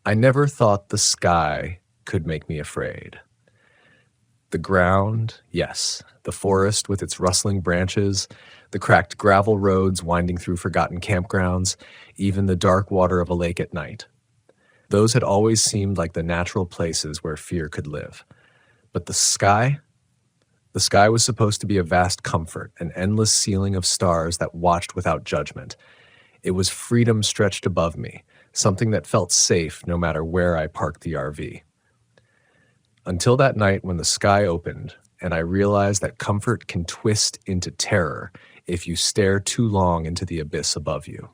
I never thought the sky could make me afraid. The ground, yes. The forest with its rustling branches, the cracked gravel roads winding through forgotten campgrounds, even the dark water of a lake at night. Those had always seemed like the natural places where fear could live. But the sky? The sky was supposed to be a vast comfort, an endless ceiling of stars that watched without judgment. It was freedom stretched above me, something that felt safe no matter where I parked the RV. Until that night when the sky opened, and I realized that comfort can twist into terror if you stare too long into the abyss above you.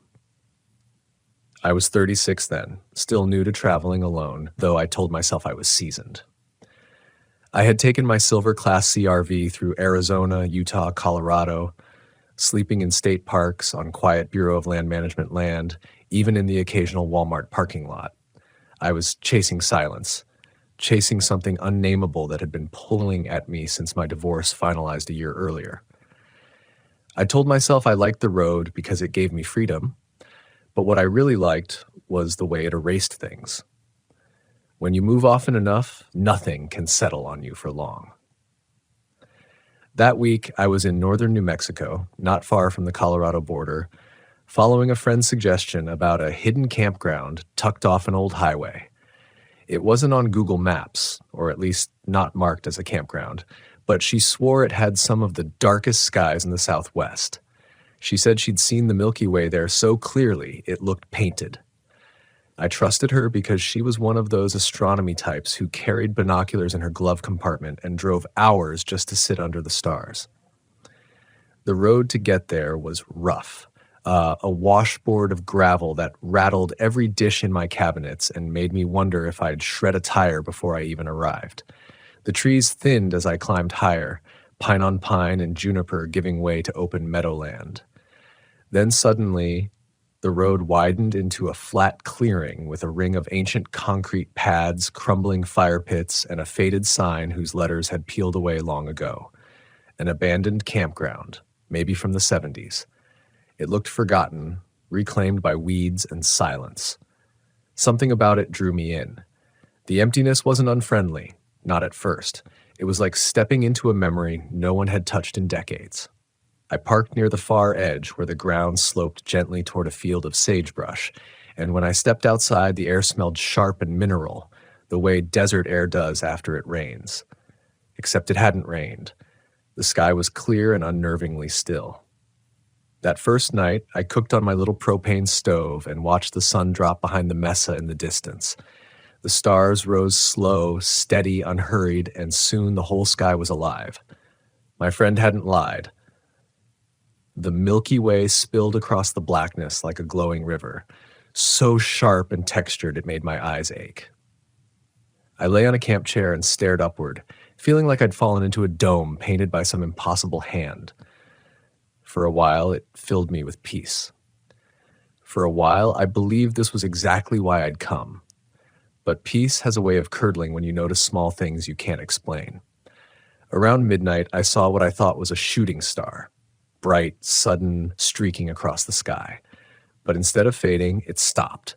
I was 36 then, still new to traveling alone, though I told myself I was seasoned. I had taken my silver class CRV through Arizona, Utah, Colorado, sleeping in state parks, on quiet Bureau of Land Management land, even in the occasional Walmart parking lot. I was chasing silence, chasing something unnameable that had been pulling at me since my divorce finalized a year earlier. I told myself I liked the road because it gave me freedom, but what I really liked was the way it erased things. When you move often enough, nothing can settle on you for long. That week, I was in northern New Mexico, not far from the Colorado border, following a friend's suggestion about a hidden campground tucked off an old highway. It wasn't on Google Maps, or at least not marked as a campground, but she swore it had some of the darkest skies in the Southwest. She said she'd seen the Milky Way there so clearly it looked painted. I trusted her because she was one of those astronomy types who carried binoculars in her glove compartment and drove hours just to sit under the stars. The road to get there was rough, a washboard of gravel that rattled every dish in my cabinets and made me wonder if I'd shred a tire before I even arrived. The trees thinned as I climbed higher, pine on pine and juniper giving way to open meadowland. Then suddenly, the road widened into a flat clearing with a ring of ancient concrete pads, crumbling fire pits, and a faded sign whose letters had peeled away long ago. An abandoned campground, maybe from the 70s. It looked forgotten, reclaimed by weeds and silence. Something about it drew me in. The emptiness wasn't unfriendly, not at first. It was like stepping into a memory no one had touched in decades. I parked near the far edge where the ground sloped gently toward a field of sagebrush, and when I stepped outside, the air smelled sharp and mineral, the way desert air does after it rains. Except it hadn't rained. The sky was clear and unnervingly still. That first night, I cooked on my little propane stove and watched the sun drop behind the mesa in the distance. The stars rose slow, steady, unhurried, and soon the whole sky was alive. My friend hadn't lied. The Milky Way spilled across the blackness like a glowing river, so sharp and textured it made my eyes ache. I lay on a camp chair and stared upward, feeling like I'd fallen into a dome painted by some impossible hand. For a while, it filled me with peace. For a while, I believed this was exactly why I'd come. But peace has a way of curdling when you notice small things you can't explain. Around midnight, I saw what I thought was a shooting star. Bright, sudden, streaking across the sky. But instead of fading, it stopped.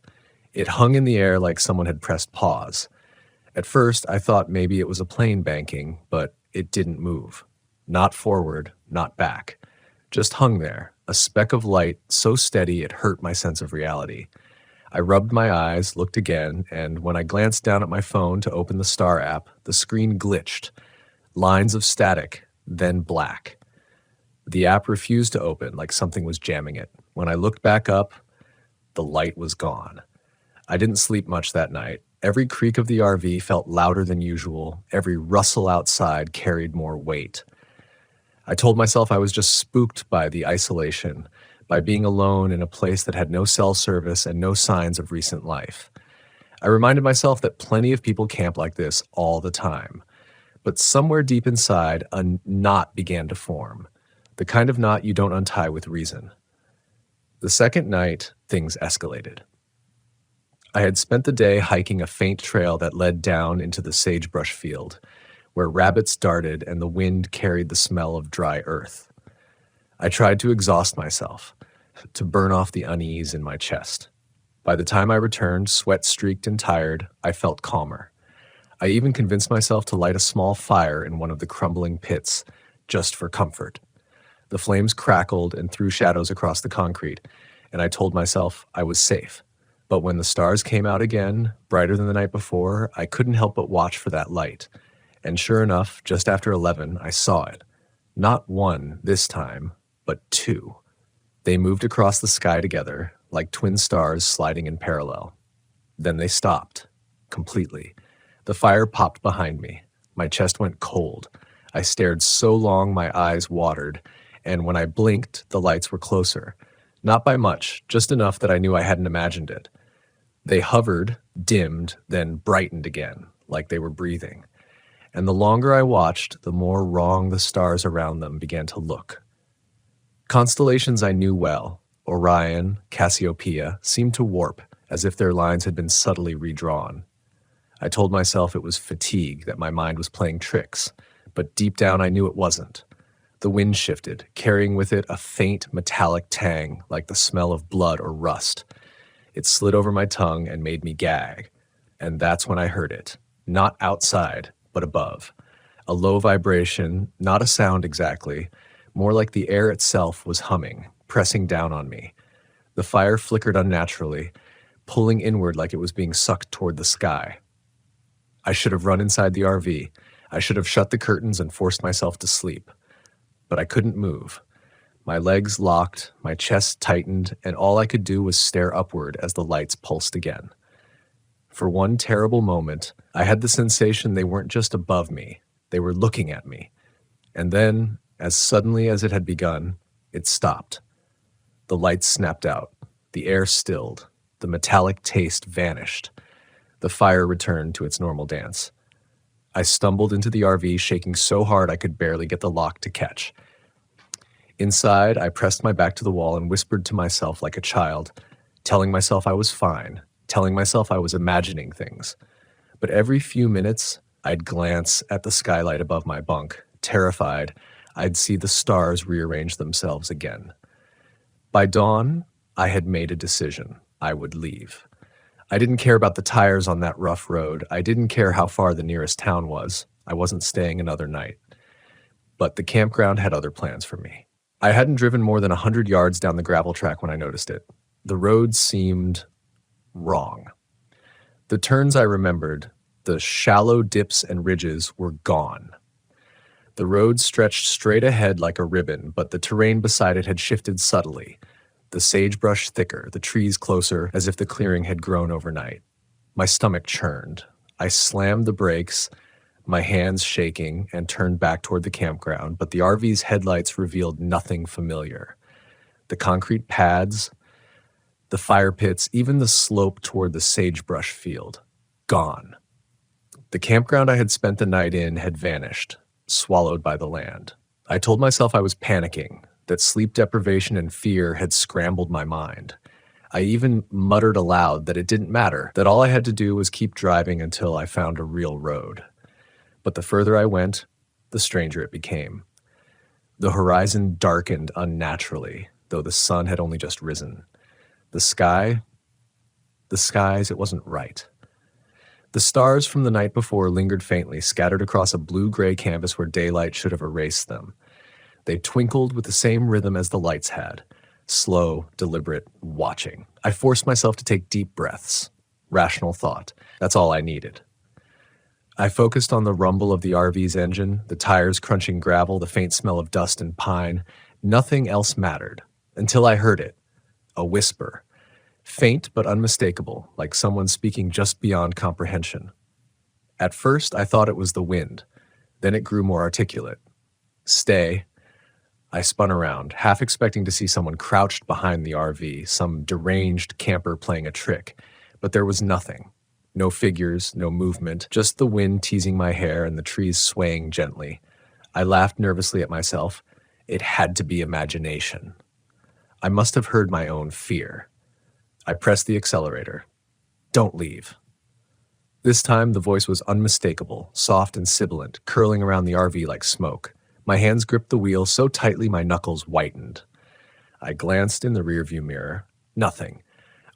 It hung in the air like someone had pressed pause. At first, I thought maybe it was a plane banking, but it didn't move. Not forward, not back. Just hung there, a speck of light so steady it hurt my sense of reality. I rubbed my eyes, looked again, and when I glanced down at my phone to open the star app, the screen glitched. Lines of static, then black. The app refused to open, like something was jamming it. When I looked back up, the light was gone. I didn't sleep much that night. Every creak of the RV felt louder than usual. Every rustle outside carried more weight. I told myself I was just spooked by the isolation, by being alone in a place that had no cell service and no signs of recent life. I reminded myself that plenty of people camp like this all the time. But somewhere deep inside, a knot began to form. The kind of knot you don't untie with reason. The second night, things escalated. I had spent the day hiking a faint trail that led down into the sagebrush field, where rabbits darted and the wind carried the smell of dry earth. I tried to exhaust myself, to burn off the unease in my chest. By the time I returned, sweat-streaked and tired, I felt calmer. I even convinced myself to light a small fire in one of the crumbling pits, just for comfort. The flames crackled and threw shadows across the concrete, and I told myself I was safe. But when the stars came out again, brighter than the night before, I couldn't help but watch for that light. And sure enough, just after 11, I saw it. Not one this time, but two. They moved across the sky together, like twin stars sliding in parallel. Then they stopped, completely. The fire popped behind me. My chest went cold. I stared so long my eyes watered, and when I blinked, the lights were closer. Not by much, just enough that I knew I hadn't imagined it. They hovered, dimmed, then brightened again, like they were breathing. And the longer I watched, the more wrong the stars around them began to look. Constellations I knew well, Orion, Cassiopeia, seemed to warp, as if their lines had been subtly redrawn. I told myself it was fatigue, that my mind was playing tricks, but deep down I knew it wasn't. The wind shifted, carrying with it a faint metallic tang, like the smell of blood or rust. It slid over my tongue and made me gag. And that's when I heard it. Not outside, but above. A low vibration, not a sound exactly, more like the air itself was humming, pressing down on me. The fire flickered unnaturally, pulling inward like it was being sucked toward the sky. I should have run inside the RV. I should have shut the curtains and forced myself to sleep. But I couldn't move. My legs locked, my chest tightened, and all I could do was stare upward as the lights pulsed again. For one terrible moment, I had the sensation they weren't just above me, they were looking at me. And then, as suddenly as it had begun, it stopped. The lights snapped out, the air stilled, the metallic taste vanished. The fire returned to its normal dance. I stumbled into the RV, shaking so hard I could barely get the lock to catch. Inside, I pressed my back to the wall and whispered to myself like a child, telling myself I was fine, telling myself I was imagining things. But every few minutes, I'd glance at the skylight above my bunk, terrified I'd see the stars rearrange themselves again. By dawn, I had made a decision. I would leave. I didn't care about the tires on that rough road. I didn't care how far the nearest town was. I wasn't staying another night. But the campground had other plans for me. I hadn't driven more than 100 yards down the gravel track when I noticed it. The road seemed wrong. The turns I remembered, the shallow dips and ridges, were gone. The road stretched straight ahead like a ribbon, but the terrain beside it had shifted subtly. The sagebrush thicker, the trees closer, as if the clearing had grown overnight. My stomach churned. I slammed the brakes, my hands shaking, and turned back toward the campground, but the RV's headlights revealed nothing familiar. The concrete pads, the fire pits, even the slope toward the sagebrush field. Gone. The campground I had spent the night in had vanished, swallowed by the land. I told myself I was panicking, that sleep deprivation and fear had scrambled my mind. I even muttered aloud that it didn't matter, that all I had to do was keep driving until I found a real road. But the further I went, the stranger it became. The horizon darkened unnaturally, though the sun had only just risen. The skies, it wasn't right. The stars from the night before lingered faintly, scattered across a blue-gray canvas where daylight should have erased them. They twinkled with the same rhythm as the lights had. Slow, deliberate, watching. I forced myself to take deep breaths. Rational thought. That's all I needed. I focused on the rumble of the RV's engine, the tires crunching gravel, the faint smell of dust and pine. Nothing else mattered, until I heard it. A whisper. Faint but unmistakable, like someone speaking just beyond comprehension. At first, I thought it was the wind. Then it grew more articulate. Stay. I spun around, half expecting to see someone crouched behind the RV, some deranged camper playing a trick. But there was nothing. No figures, no movement, just the wind teasing my hair and the trees swaying gently. I laughed nervously at myself. It had to be imagination. I must have heard my own fear. I pressed the accelerator. Don't leave. This time the voice was unmistakable, soft and sibilant, curling around the RV like smoke. My hands gripped the wheel so tightly my knuckles whitened. I glanced in the rearview mirror. Nothing.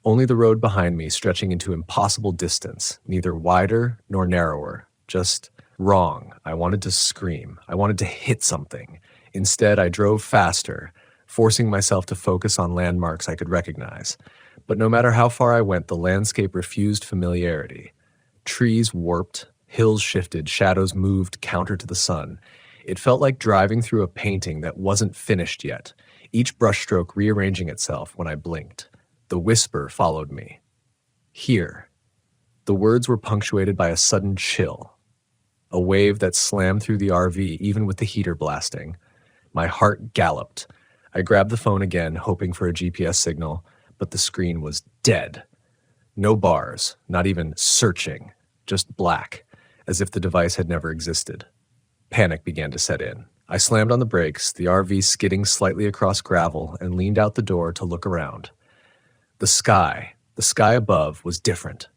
Only the road behind me stretching into impossible distance, neither wider nor narrower, just wrong. I wanted to scream. I wanted to hit something. Instead, I drove faster, forcing myself to focus on landmarks I could recognize. But no matter how far I went, the landscape refused familiarity. Trees warped, hills shifted, shadows moved counter to the sun. It felt like driving through a painting that wasn't finished yet, each brushstroke rearranging itself when I blinked. The whisper followed me. Here. The words were punctuated by a sudden chill, a wave that slammed through the RV even with the heater blasting. My heart galloped. I grabbed the phone again, hoping for a GPS signal, but the screen was dead. No bars, not even searching, just black, as if the device had never existed. Panic began to set in. I slammed on the brakes, the RV skidding slightly across gravel, and leaned out the door to look around. The sky above was different.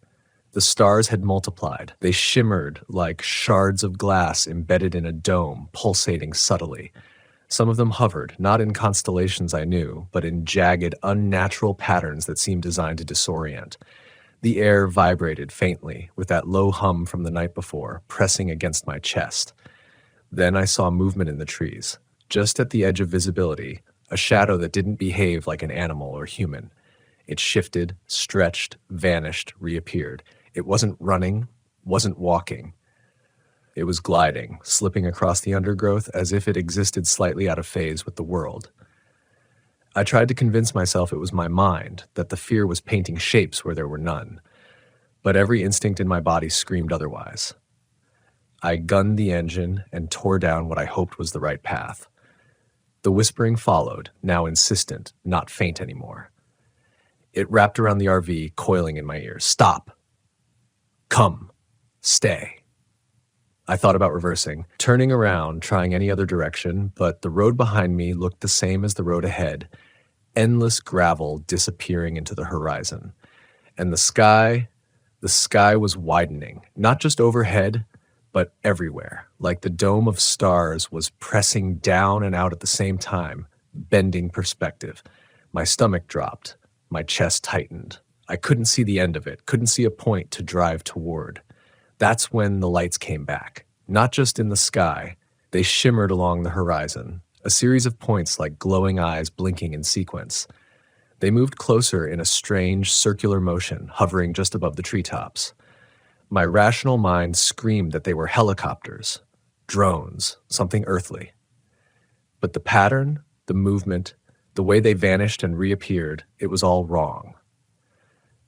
The stars had multiplied. They shimmered like shards of glass embedded in a dome, pulsating subtly. Some of them hovered, not in constellations I knew, but in jagged, unnatural patterns that seemed designed to disorient. The air vibrated faintly, with that low hum from the night before, pressing against my chest. Then I saw movement in the trees. Just at the edge of visibility, a shadow that didn't behave like an animal or human. It shifted, stretched, vanished, reappeared. It wasn't running, wasn't walking. It was gliding, slipping across the undergrowth as if it existed slightly out of phase with the world. I tried to convince myself it was my mind, that the fear was painting shapes where there were none. But every instinct in my body screamed otherwise. I gunned the engine and tore down what I hoped was the right path. The whispering followed, now insistent, not faint anymore. It wrapped around the RV, coiling in my ears. Stop. Come. Stay. I thought about reversing, turning around, trying any other direction, but the road behind me looked the same as the road ahead, endless gravel disappearing into the horizon. And the sky was widening, not just overhead, but everywhere, like the dome of stars was pressing down and out at the same time, bending perspective. My stomach dropped, my chest tightened. I couldn't see the end of it, couldn't see a point to drive toward. That's when the lights came back, not just in the sky. They shimmered along the horizon, a series of points like glowing eyes blinking in sequence. They moved closer in a strange circular motion, hovering just above the treetops. My rational mind screamed that they were helicopters, drones, something earthly. But the pattern, the movement, the way they vanished and reappeared, it was all wrong.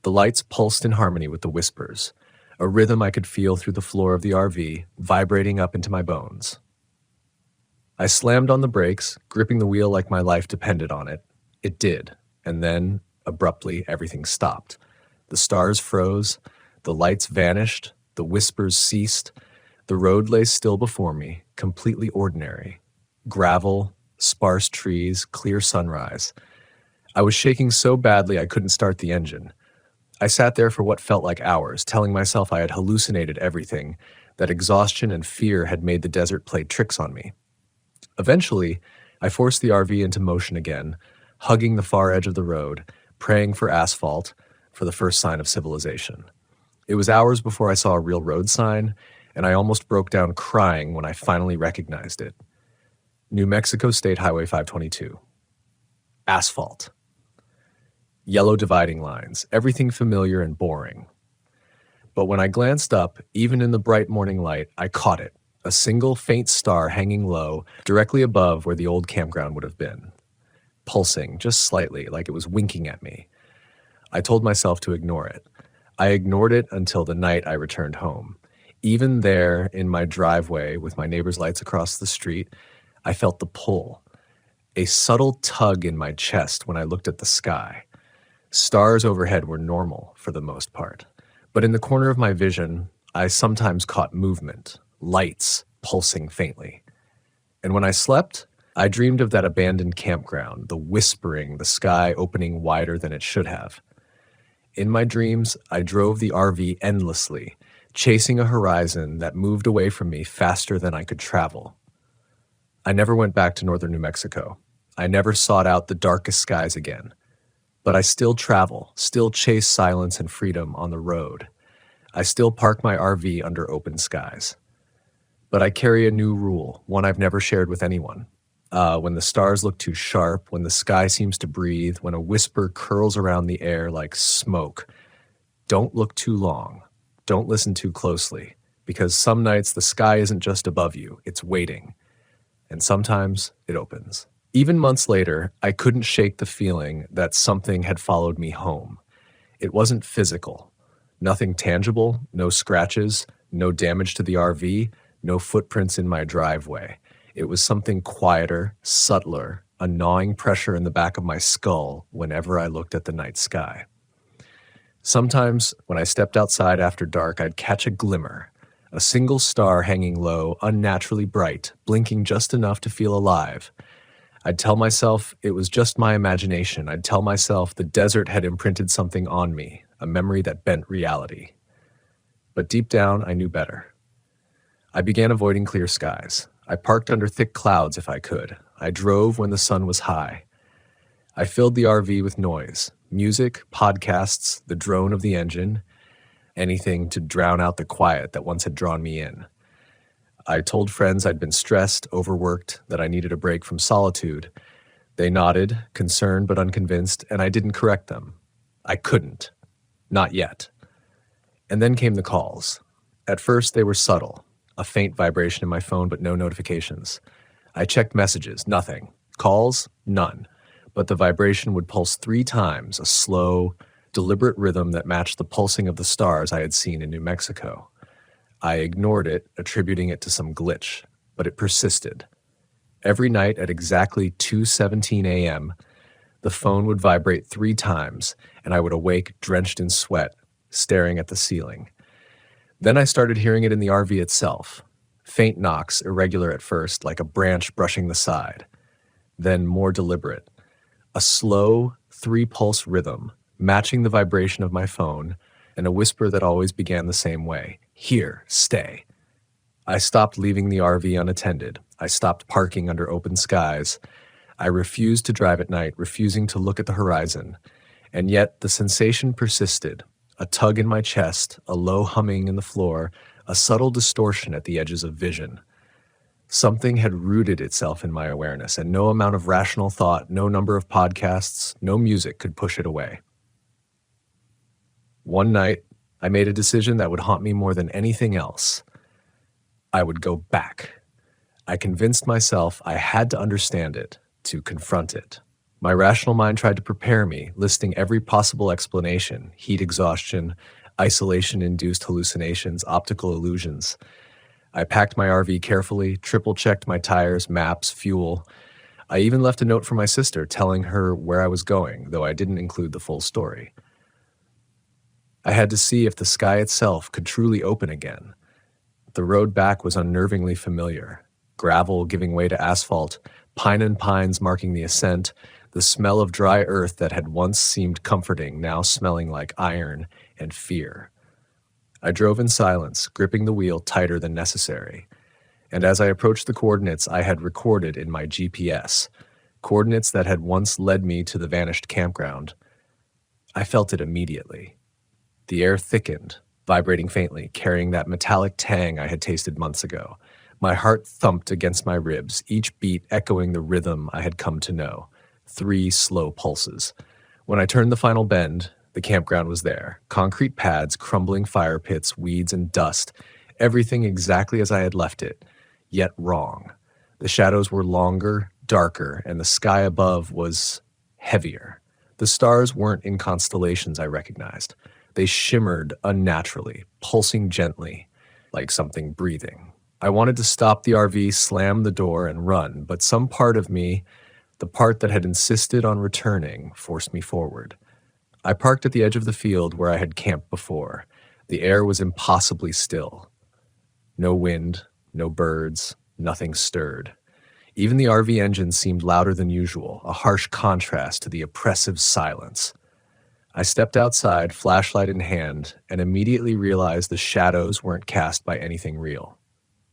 The lights pulsed in harmony with the whispers, a rhythm I could feel through the floor of the RV, vibrating up into my bones. I slammed on the brakes, gripping the wheel like my life depended on it. It did, and then, abruptly, everything stopped. The stars froze, the lights vanished, the whispers ceased. The road lay still before me, completely ordinary. Gravel, sparse trees, clear sunrise. I was shaking so badly I couldn't start the engine. I sat there for what felt like hours, telling myself I had hallucinated everything, that exhaustion and fear had made the desert play tricks on me. Eventually, I forced the RV into motion again, hugging the far edge of the road, praying for asphalt, for the first sign of civilization. It was hours before I saw a real road sign, and I almost broke down crying when I finally recognized it. New Mexico State Highway 522. Asphalt. Yellow dividing lines, everything familiar and boring. But when I glanced up, even in the bright morning light, I caught it, a single faint star hanging low, directly above where the old campground would have been. Pulsing, just slightly, like it was winking at me. I told myself to ignore it. I ignored it until the night I returned home. Even there, in my driveway, with my neighbor's lights across the street, I felt the pull, a subtle tug in my chest when I looked at the sky. Stars overhead were normal, for the most part. But in the corner of my vision, I sometimes caught movement, lights pulsing faintly. And when I slept, I dreamed of that abandoned campground, the whispering, the sky opening wider than it should have. In my dreams, I drove the RV endlessly, chasing a horizon that moved away from me faster than I could travel. I never went back to northern New Mexico. I never sought out the darkest skies again. But I still travel, still chase silence and freedom on the road. I still park my RV under open skies. But I carry a new rule, one I've never shared with anyone. When the stars look too sharp, when the sky seems to breathe, when a whisper curls around the air like smoke, don't look too long. Don't listen too closely, because some nights the sky isn't just above you, it's waiting. And sometimes it opens. Even months later, I couldn't shake the feeling that something had followed me home. It wasn't physical. Nothing tangible, no scratches, no damage to the RV, no footprints in my driveway. It was something quieter, subtler, a gnawing pressure in the back of my skull whenever I looked at the night sky. Sometimes, when I stepped outside after dark, I'd catch a glimmer, a single star hanging low, unnaturally bright, blinking just enough to feel alive. I'd tell myself it was just my imagination. I'd tell myself the desert had imprinted something on me, a memory that bent reality. But deep down, I knew better. I began avoiding clear skies. I parked under thick clouds if I could. I drove when the sun was high. I filled the RV with noise, music, podcasts, the drone of the engine, anything to drown out the quiet that once had drawn me in. I told friends I'd been stressed, overworked, that I needed a break from solitude. They nodded, concerned but unconvinced, and I didn't correct them. I couldn't. Not yet. And then came the calls. At first, they were subtle, a faint vibration in my phone but no notifications. I checked messages, nothing. Calls, none. But the vibration would pulse 3 times, a slow, deliberate rhythm that matched the pulsing of the stars I had seen in New Mexico. I ignored it, attributing it to some glitch, but it persisted. Every night at exactly 2:17 a.m., the phone would vibrate 3 times, and I would awake drenched in sweat, staring at the ceiling. Then I started hearing it in the RV itself. Faint knocks, irregular at first, like a branch brushing the side. Then more deliberate. A slow, 3-pulse rhythm, matching the vibration of my phone, and a whisper that always began the same way. Here, stay. I stopped leaving the RV unattended. I stopped parking under open skies. I refused to drive at night, refusing to look at the horizon. And yet the sensation persisted. A tug in my chest, a low humming in the floor, a subtle distortion at the edges of vision. Something had rooted itself in my awareness, and no amount of rational thought, no number of podcasts, no music could push it away. One night, I made a decision that would haunt me more than anything else. I would go back. I convinced myself I had to understand it, to confront it. My rational mind tried to prepare me, listing every possible explanation: heat exhaustion, isolation-induced hallucinations, optical illusions. I packed my RV carefully, triple-checked my tires, maps, fuel. I even left a note for my sister telling her where I was going, though I didn't include the full story. I had to see if the sky itself could truly open again. The road back was unnervingly familiar. Gravel giving way to asphalt, pine and pines marking the ascent, the smell of dry earth that had once seemed comforting, now smelling like iron and fear. I drove in silence, gripping the wheel tighter than necessary. And as I approached the coordinates I had recorded in my GPS, coordinates that had once led me to the vanished campground, I felt it immediately. The air thickened, vibrating faintly, carrying that metallic tang I had tasted months ago. My heart thumped against my ribs, each beat echoing the rhythm I had come to know. 3 slow pulses. When I turned the final bend, the campground was there. Concrete pads, crumbling fire pits, weeds and dust. Everything exactly as I had left it, yet wrong. The shadows were longer, darker, and the sky above was heavier. The stars weren't in constellations I recognized. They shimmered unnaturally, pulsing gently, like something breathing. I wanted to stop the RV, slam the door, and run, but some part of me, the part that had insisted on returning, forced me forward. I parked at the edge of the field where I had camped before. The air was impossibly still. No wind, no birds, nothing stirred. Even the RV engine seemed louder than usual, a harsh contrast to the oppressive silence. I stepped outside, flashlight in hand, and immediately realized the shadows weren't cast by anything real.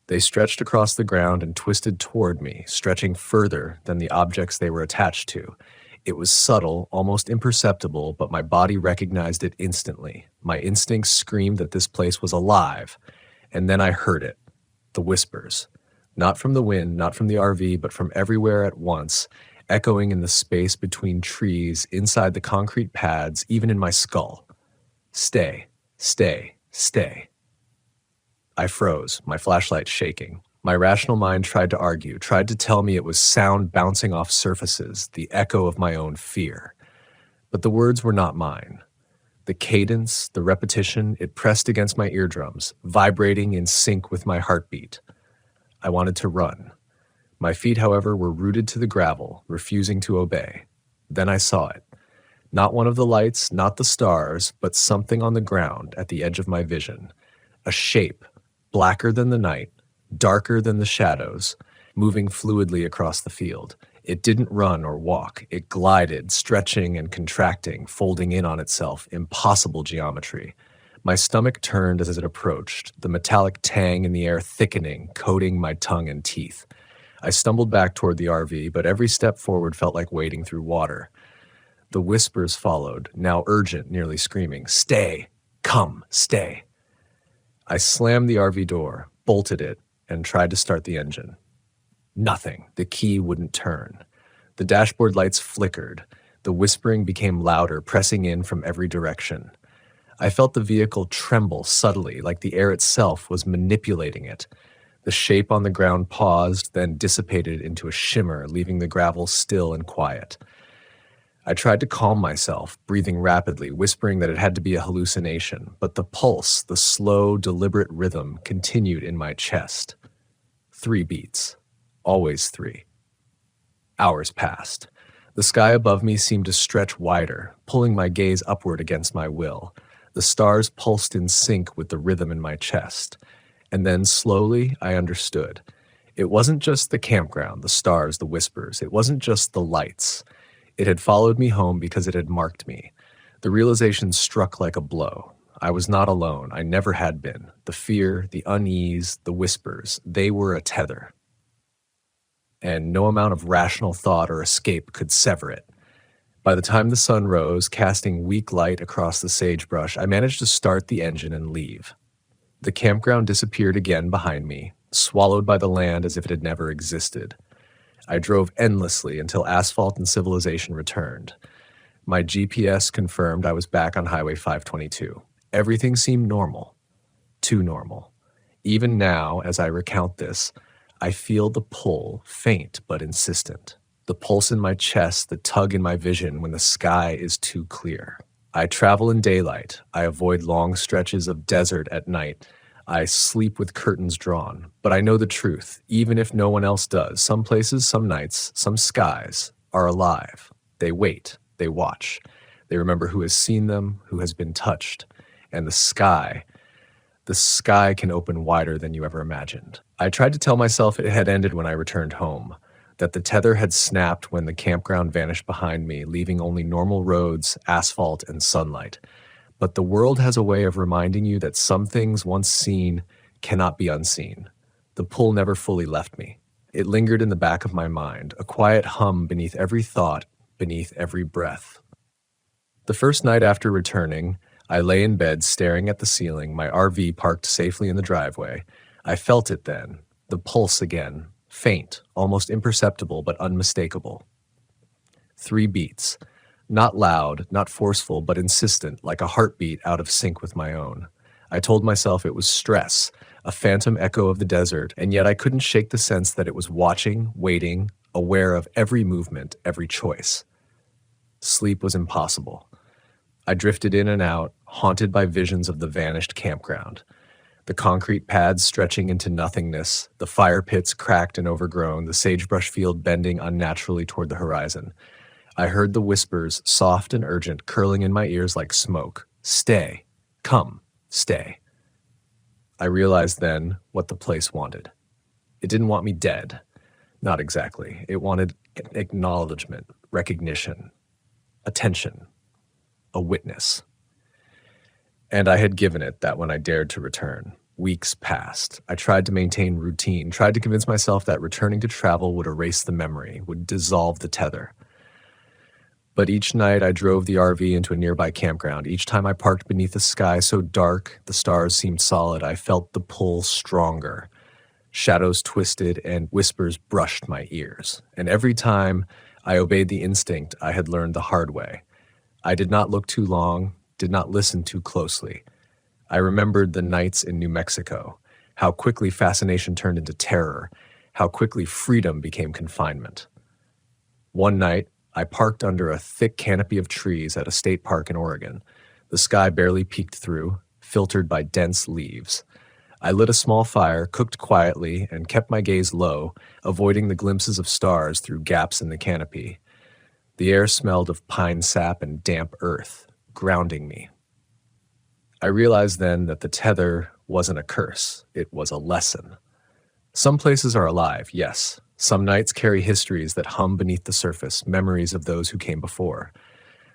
They stretched across the ground and twisted toward me, stretching further than the objects they were attached to. It was subtle, almost imperceptible, but my body recognized it instantly. My instincts screamed that this place was alive. And then I heard it. The whispers. Not from the wind, not from the RV, but from everywhere at once, echoing in the space between trees, inside the concrete pads, even in my skull. Stay, stay, stay. I froze, my flashlight shaking. My rational mind tried to argue, tried to tell me it was sound bouncing off surfaces, the echo of my own fear. But the words were not mine. The cadence, the repetition, it pressed against my eardrums, vibrating in sync with my heartbeat. I wanted to run. My feet, however, were rooted to the gravel, refusing to obey. Then I saw it. Not one of the lights, not the stars, but something on the ground at the edge of my vision. A shape, blacker than the night, darker than the shadows, moving fluidly across the field. It didn't run or walk. It glided, stretching and contracting, folding in on itself, impossible geometry. My stomach turned as it approached, the metallic tang in the air thickening, coating my tongue and teeth. I stumbled back toward the RV, but every step forward felt like wading through water. The whispers followed, now urgent, nearly screaming, "Stay! Come, stay!" I slammed the RV door, bolted it, and tried to start the engine. Nothing. The key wouldn't turn. The dashboard lights flickered. The whispering became louder, pressing in from every direction. I felt the vehicle tremble subtly, like the air itself was manipulating it. The shape on the ground paused, then dissipated into a shimmer, leaving the gravel still and quiet. I tried to calm myself, breathing rapidly, whispering that it had to be a hallucination, but the pulse, the slow, deliberate rhythm, continued in my chest. 3 beats. Always 3. Hours passed. The sky above me seemed to stretch wider, pulling my gaze upward against my will. The stars pulsed in sync with the rhythm in my chest. And then, slowly, I understood. It wasn't just the campground, the stars, the whispers. It wasn't just the lights. It had followed me home because it had marked me. The realization struck like a blow. I was not alone. I never had been. The fear, the unease, the whispers, they were a tether. And no amount of rational thought or escape could sever it. By the time the sun rose, casting weak light across the sagebrush, I managed to start the engine and leave. The campground disappeared again behind me, swallowed by the land as if it had never existed. I drove endlessly until asphalt and civilization returned. My GPS confirmed I was back on Highway 522. Everything seemed normal. Too normal. Even now, as I recount this, I feel the pull, faint but insistent. The pulse in my chest, the tug in my vision when the sky is too clear. I travel in daylight. I avoid long stretches of desert at night. I sleep with curtains drawn. But I know the truth, even if no one else does. Some places, some nights, some skies are alive. They wait. They watch. They remember who has seen them, who has been touched. And the sky can open wider than you ever imagined. I tried to tell myself it had ended when I returned home, that the tether had snapped when the campground vanished behind me, leaving only normal roads, asphalt, and sunlight. But the world has a way of reminding you that some things once seen cannot be unseen. The pull never fully left me. It lingered in the back of my mind, a quiet hum beneath every thought, beneath every breath. The first night after returning, I lay in bed staring at the ceiling, my RV parked safely in the driveway. I felt it then, the pulse again, faint, almost imperceptible but unmistakable. 3 beats. Not loud, not forceful, but insistent, like a heartbeat out of sync with my own. I told myself it was stress, a phantom echo of the desert, and yet I couldn't shake the sense that it was watching, waiting, aware of every movement, every choice. Sleep was impossible. I drifted in and out, haunted by visions of the vanished campground. The concrete pads stretching into nothingness, the fire pits cracked and overgrown, the sagebrush field bending unnaturally toward the horizon. I heard the whispers, soft and urgent, curling in my ears like smoke. Stay. Come. Stay. I realized then what the place wanted. It didn't want me dead. Not exactly. It wanted acknowledgement, recognition, attention, a witness. And I had given it that when I dared to return. Weeks passed. I tried to maintain routine, tried to convince myself that returning to travel would erase the memory, would dissolve the tether. But each night I drove the RV into a nearby campground. Each time I parked beneath a sky so dark the stars seemed solid, I felt the pull stronger. Shadows twisted and whispers brushed my ears. And every time I obeyed the instinct I had learned the hard way. I did not look too long, did not listen too closely. I remembered the nights in New Mexico, how quickly fascination turned into terror, how quickly freedom became confinement. One night, I parked under a thick canopy of trees at a state park in Oregon. The sky barely peeked through, filtered by dense leaves. I lit a small fire, cooked quietly, and kept my gaze low, avoiding the glimpses of stars through gaps in the canopy. The air smelled of pine sap and damp earth, grounding me. I realized then that the tether wasn't a curse, it was a lesson. Some places are alive, yes. Some nights carry histories that hum beneath the surface, memories of those who came before.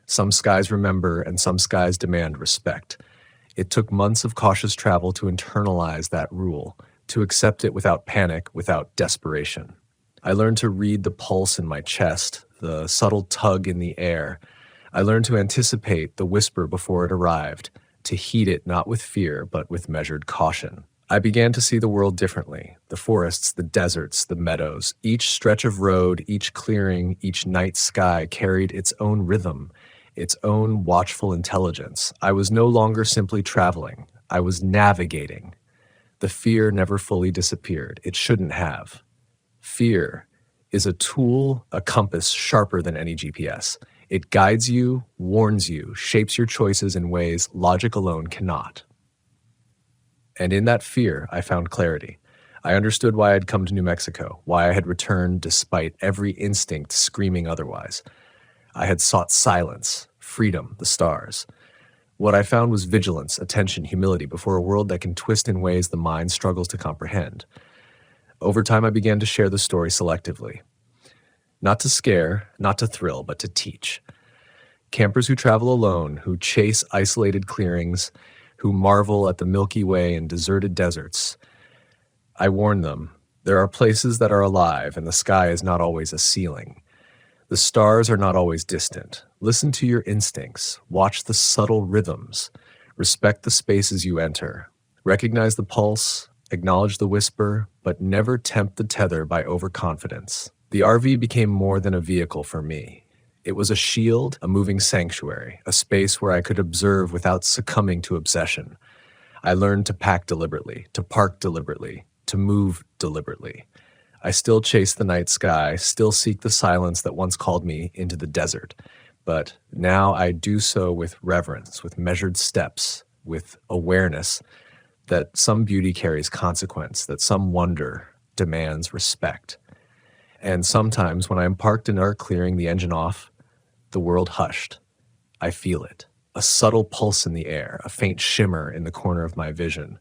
Some skies remember, and some skies demand respect. It took months of cautious travel to internalize that rule, to accept it without panic, without desperation. I learned to read the pulse in my chest, the subtle tug in the air. I learned to anticipate the whisper before it arrived, to heed it not with fear, but with measured caution. I began to see the world differently. The forests, the deserts, the meadows. Each stretch of road, each clearing, each night sky carried its own rhythm, its own watchful intelligence. I was no longer simply traveling. I was navigating. The fear never fully disappeared. It shouldn't have. Fear is a tool, a compass sharper than any GPS. It guides you, warns you, shapes your choices in ways logic alone cannot. And in that fear, I found clarity. I understood why I'd come to New Mexico, why I had returned despite every instinct screaming otherwise. I had sought silence, freedom, the stars. What I found was vigilance, attention, humility before a world that can twist in ways the mind struggles to comprehend. Over time, I began to share the story selectively. Not to scare, not to thrill, but to teach. Campers who travel alone, who chase isolated clearings, who marvel at the Milky Way and deserted deserts. I warn them, there are places that are alive and the sky is not always a ceiling. The stars are not always distant. Listen to your instincts. Watch the subtle rhythms. Respect the spaces you enter. Recognize the pulse, acknowledge the whisper, but never tempt the tether by overconfidence. The RV became more than a vehicle for me. It was a shield, a moving sanctuary, a space where I could observe without succumbing to obsession. I learned to pack deliberately, to park deliberately, to move deliberately. I still chase the night sky, still seek the silence that once called me into the desert. But now I do so with reverence, with measured steps, with awareness that some beauty carries consequence, that some wonder demands respect. And sometimes when I am parked in our clearing, the engine off, the world hushed. I feel it. A subtle pulse in the air, a faint shimmer in the corner of my vision,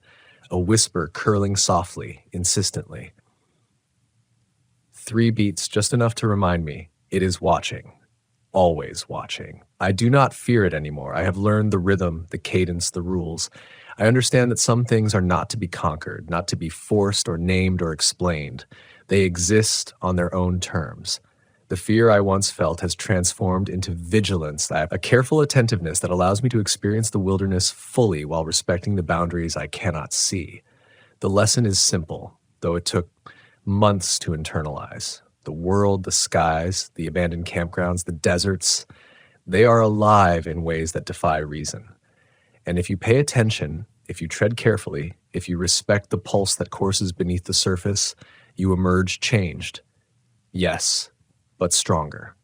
a whisper curling softly, insistently. 3 beats, just enough to remind me, it is watching, always watching. I do not fear it anymore. I have learned the rhythm, the cadence, the rules. I understand that some things are not to be conquered, not to be forced or named or explained. They exist on their own terms. The fear I once felt has transformed into vigilance, a careful attentiveness that allows me to experience the wilderness fully while respecting the boundaries I cannot see. The lesson is simple, though it took months to internalize. The world, the skies, the abandoned campgrounds, the deserts, they are alive in ways that defy reason. And if you pay attention, if you tread carefully, if you respect the pulse that courses beneath the surface, you emerge changed. Yes, but stronger,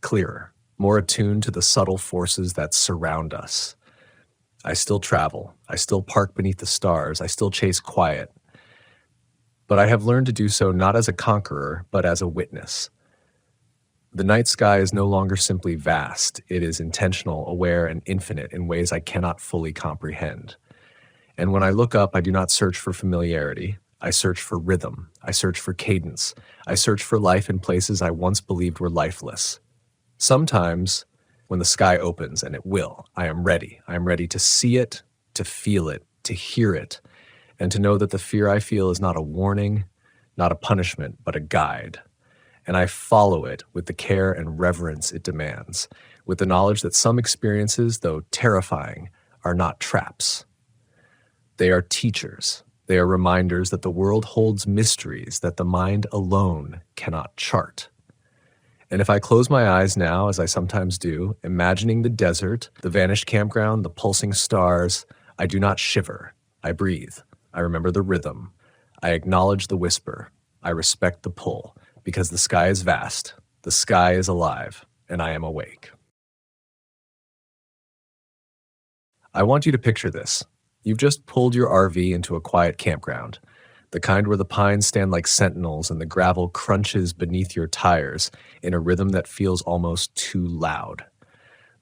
clearer, more attuned to the subtle forces that surround us. I still travel. I still park beneath the stars. I still chase quiet. But I have learned to do so not as a conqueror, but as a witness. The night sky is no longer simply vast. It is intentional, aware, and infinite in ways I cannot fully comprehend. And when I look up, I do not search for familiarity. I search for rhythm. I search for cadence. I search for life in places I once believed were lifeless. Sometimes, when the sky opens, and it will, I am ready. I am ready to see it, to feel it, to hear it, and to know that the fear I feel is not a warning, not a punishment, but a guide. And I follow it with the care and reverence it demands, with the knowledge that some experiences, though terrifying, are not traps. They are teachers. They are reminders that the world holds mysteries that the mind alone cannot chart. And if I close my eyes now, as I sometimes do, imagining the desert, the vanished campground, the pulsing stars, I do not shiver. I breathe. I remember the rhythm. I acknowledge the whisper. I respect the pull, because the sky is vast, the sky is alive, and I am awake. I want you to picture this. You've just pulled your RV into a quiet campground, the kind where the pines stand like sentinels and the gravel crunches beneath your tires in a rhythm that feels almost too loud.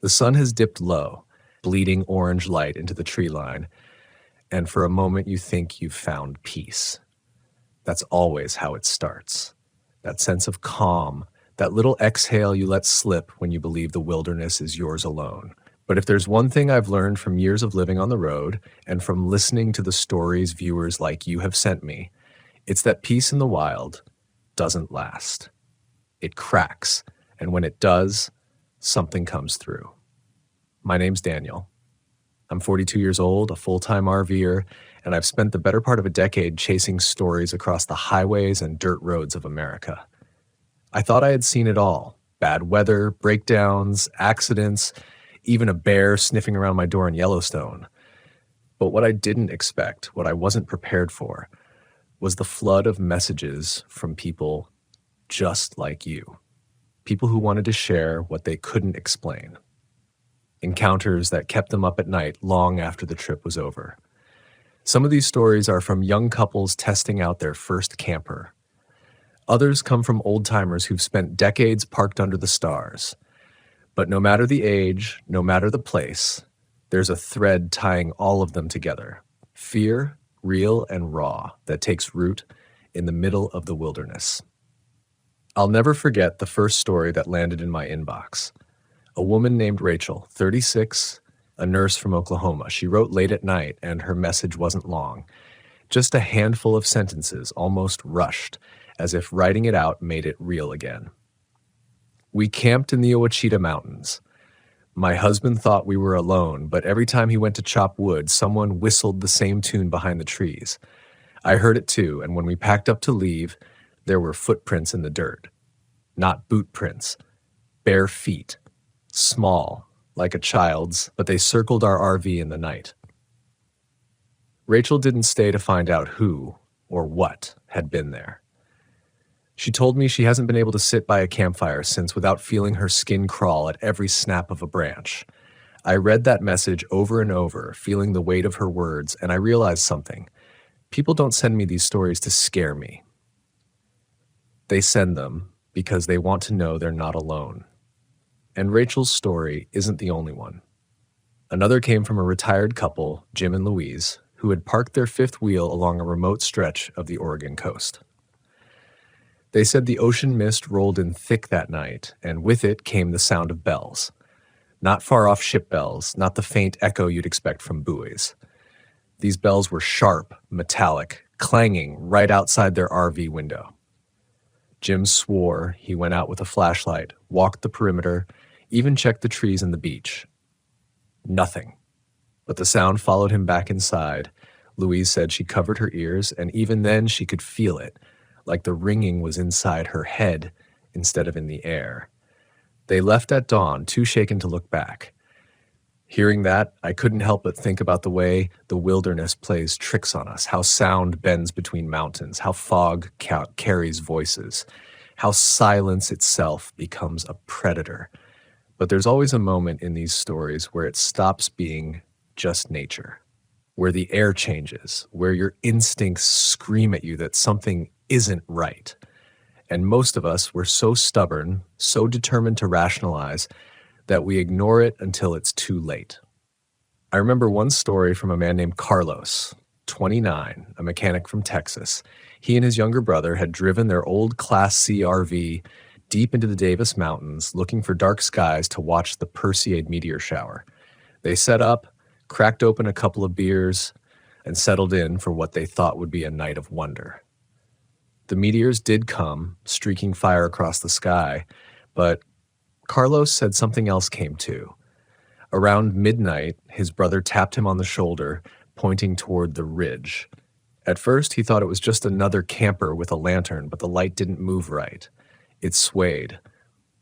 The sun has dipped low, bleeding orange light into the tree line, and for a moment you think you've found peace. That's always how it starts. That sense of calm, that little exhale you let slip when you believe the wilderness is yours alone. But if there's one thing I've learned from years of living on the road and from listening to the stories viewers like you have sent me, it's that peace in the wild doesn't last. It cracks, and when it does, something comes through. My name's Daniel. I'm 42 years old, a full-time RVer, and I've spent the better part of a decade chasing stories across the highways and dirt roads of America. I thought I had seen it all: bad weather, breakdowns, accidents, even a bear sniffing around my door in Yellowstone. But what I didn't expect, what I wasn't prepared for, was the flood of messages from people just like you. People who wanted to share what they couldn't explain. Encounters that kept them up at night long after the trip was over. Some of these stories are from young couples testing out their first camper. Others come from old-timers who've spent decades parked under the stars. But no matter the age, no matter the place, there's a thread tying all of them together. Fear, real and raw, that takes root in the middle of the wilderness. I'll never forget the first story that landed in my inbox. A woman named Rachel, 36, a nurse from Oklahoma. She wrote late at night, and her message wasn't long. Just a handful of sentences, almost rushed, as if writing it out made it real again. We camped in the Ouachita Mountains. My husband thought we were alone, but every time he went to chop wood, someone whistled the same tune behind the trees. I heard it too, and when we packed up to leave, there were footprints in the dirt. Not boot prints, bare feet, small, like a child's, but they circled our RV in the night. Rachel didn't stay to find out who or what had been there. She told me she hasn't been able to sit by a campfire since without feeling her skin crawl at every snap of a branch. I read that message over and over, feeling the weight of her words, and I realized something. People don't send me these stories to scare me. They send them because they want to know they're not alone. And Rachel's story isn't the only one. Another came from a retired couple, Jim and Louise, who had parked their fifth wheel along a remote stretch of the Oregon coast. They said the ocean mist rolled in thick that night, and with it came the sound of bells. Not far-off ship bells, not the faint echo you'd expect from buoys. These bells were sharp, metallic, clanging right outside their RV window. Jim swore. He went out with a flashlight, walked the perimeter, even checked the trees and the beach. Nothing. But the sound followed him back inside. Louise said she covered her ears, and even then she could feel it, like the ringing was inside her head instead of in the air. They left at dawn, too shaken to look back. Hearing that, I couldn't help but think about the way the wilderness plays tricks on us, how sound bends between mountains, how fog carries voices, how silence itself becomes a predator. But there's always a moment in these stories where it stops being just nature, where the air changes, where your instincts scream at you that something isn't right. And most of us, we're so stubborn, so determined to rationalize, that we ignore it until it's too late. I remember one story from a man named Carlos, 29, a mechanic from Texas. He and his younger brother had driven their old Class C RV deep into the Davis Mountains, looking for dark skies to watch the Perseid meteor shower. They set up, cracked open a couple of beers, and settled in for what they thought would be a night of wonder. The meteors did come, streaking fire across the sky, but Carlos said something else came too. Around midnight, his brother tapped him on the shoulder, pointing toward the ridge. At first, he thought it was just another camper with a lantern, but the light didn't move right. It swayed,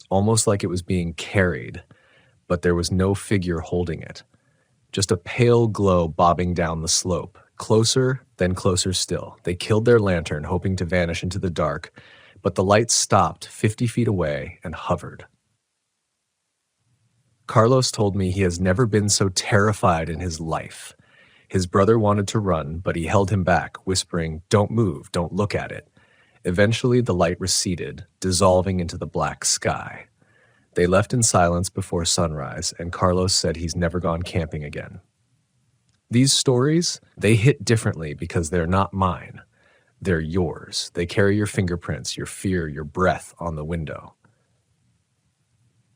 almost like it was being carried, but there was no figure holding it. Just a pale glow bobbing down the slope, closer, then closer still. They killed their lantern, hoping to vanish into the dark, but the light stopped 50 feet away and hovered. Carlos told me he has never been so terrified in his life. His brother wanted to run, but he held him back, whispering, "Don't move, don't look at it." Eventually, the light receded, dissolving into the black sky. They left in silence before sunrise, and Carlos said he's never gone camping again. These stories, they hit differently because they're not mine. They're yours. They carry your fingerprints, your fear, your breath on the window.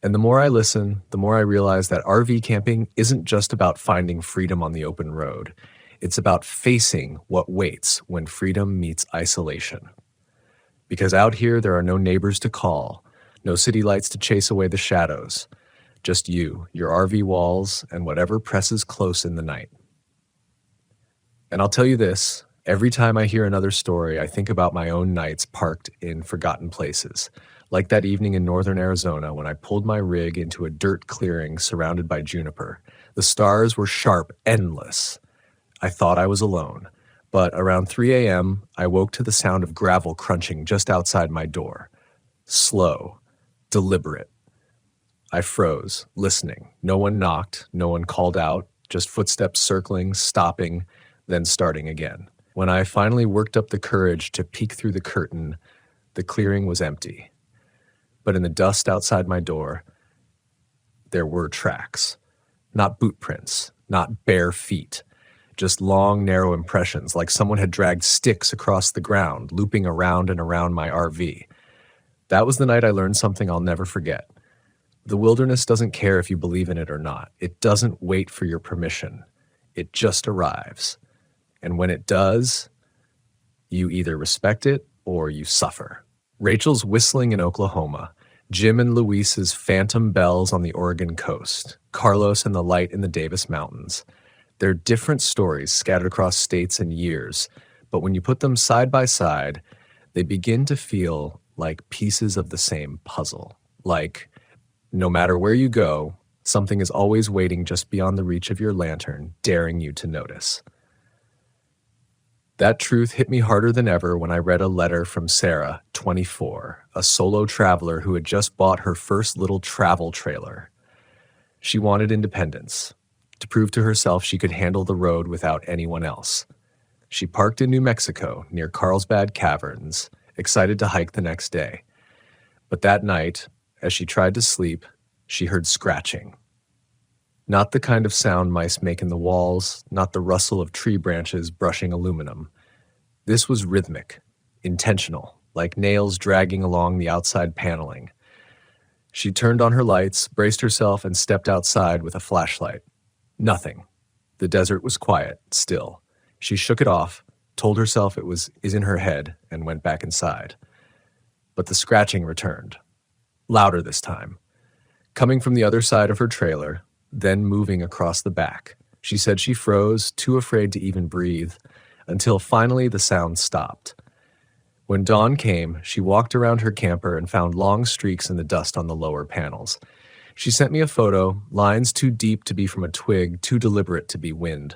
And the more I listen, the more I realize that RV camping isn't just about finding freedom on the open road. It's about facing what waits when freedom meets isolation. Because out here, there are no neighbors to call, no city lights to chase away the shadows. Just you, your RV walls, and whatever presses close in the night. And I'll tell you this, every time I hear another story, I think about my own nights parked in forgotten places. Like that evening in northern Arizona when I pulled my rig into a dirt clearing surrounded by juniper. The stars were sharp, endless. I thought I was alone. But around 3 a.m., I woke to the sound of gravel crunching just outside my door. Slow, deliberate. I froze, listening. No one knocked, no one called out, just footsteps circling, stopping, then starting again. When I finally worked up the courage to peek through the curtain, the clearing was empty. But in the dust outside my door, there were tracks. Not boot prints, not bare feet, just long, narrow impressions, like someone had dragged sticks across the ground, looping around and around my RV. That was the night I learned something I'll never forget. The wilderness doesn't care if you believe in it or not. It doesn't wait for your permission. It just arrives. And when it does, you either respect it or you suffer. Rachel's whistling in Oklahoma, Jim and Luis's phantom bells on the Oregon coast, Carlos and the light in the Davis Mountains. They're different stories scattered across states and years, but when you put them side by side, they begin to feel like pieces of the same puzzle. Like, no matter where you go, something is always waiting just beyond the reach of your lantern, daring you to notice. That truth hit me harder than ever when I read a letter from Sarah, 24, a solo traveler who had just bought her first little travel trailer. She wanted independence, to prove to herself she could handle the road without anyone else. She parked in New Mexico, near Carlsbad Caverns, excited to hike the next day. But that night, as she tried to sleep, she heard scratching. Not the kind of sound mice make in the walls, not the rustle of tree branches brushing aluminum. This was rhythmic, intentional, like nails dragging along the outside paneling. She turned on her lights, braced herself, and stepped outside with a flashlight. Nothing. The desert was quiet, still. She shook it off, told herself it was in her head, and went back inside. But the scratching returned. Louder this time. Coming from the other side of her trailer, then moving across the back. She said she froze, too afraid to even breathe, until finally the sound stopped. When dawn came, she walked around her camper and found long streaks in the dust on the lower panels. She sent me a photo, lines too deep to be from a twig, too deliberate to be wind.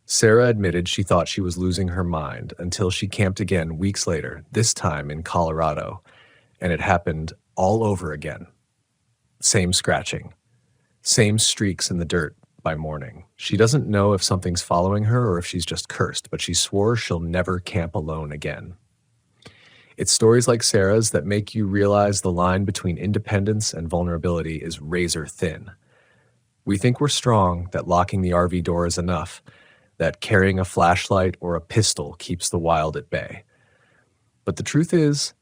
Sarah admitted she thought she was losing her mind until she camped again weeks later, this time in Colorado, and it happened all over again. Same scratching. Same streaks in the dirt by morning. She doesn't know if something's following her or if she's just cursed, but she swore she'll never camp alone again. It's stories like Sarah's that make you realize the line between independence and vulnerability is razor thin. We think we're strong, that locking the RV door is enough, that carrying a flashlight or a pistol keeps the wild at bay. But the truth is,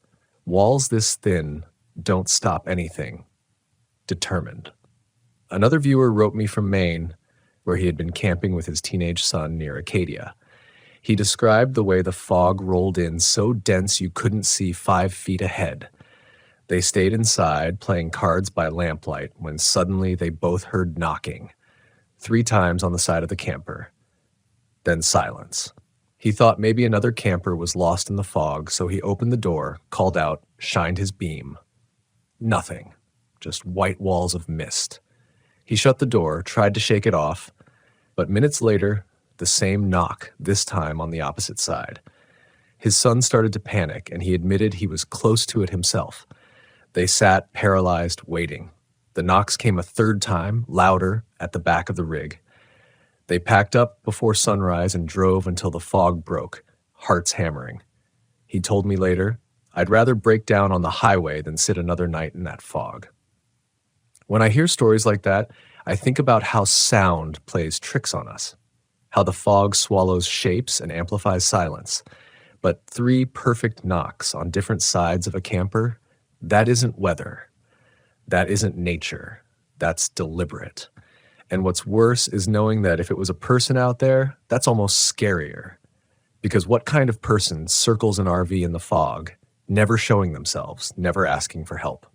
walls this thin don't stop anything. Determined. Another viewer wrote me from Maine, where he had been camping with his teenage son near Acadia. He described the way the fog rolled in so dense you couldn't see 5 feet ahead. They stayed inside playing cards by lamplight when suddenly they both heard knocking, 3 times on the side of the camper. Then silence. He thought maybe another camper was lost in the fog, so he opened the door, called out, shined his beam. Nothing. Just white walls of mist. He shut the door, tried to shake it off, but minutes later, the same knock, this time on the opposite side. His son started to panic, and he admitted he was close to it himself. They sat paralyzed, waiting. The knocks came a third time, louder, at the back of the rig. They packed up before sunrise and drove until the fog broke, hearts hammering. He told me later, "I'd rather break down on the highway than sit another night in that fog." When I hear stories like that, I think about how sound plays tricks on us, how the fog swallows shapes and amplifies silence. But 3 perfect knocks on different sides of a camper, that isn't weather. That isn't nature. That's deliberate. And what's worse is knowing that if it was a person out there, that's almost scarier. Because what kind of person circles an RV in the fog, never showing themselves, never asking for help?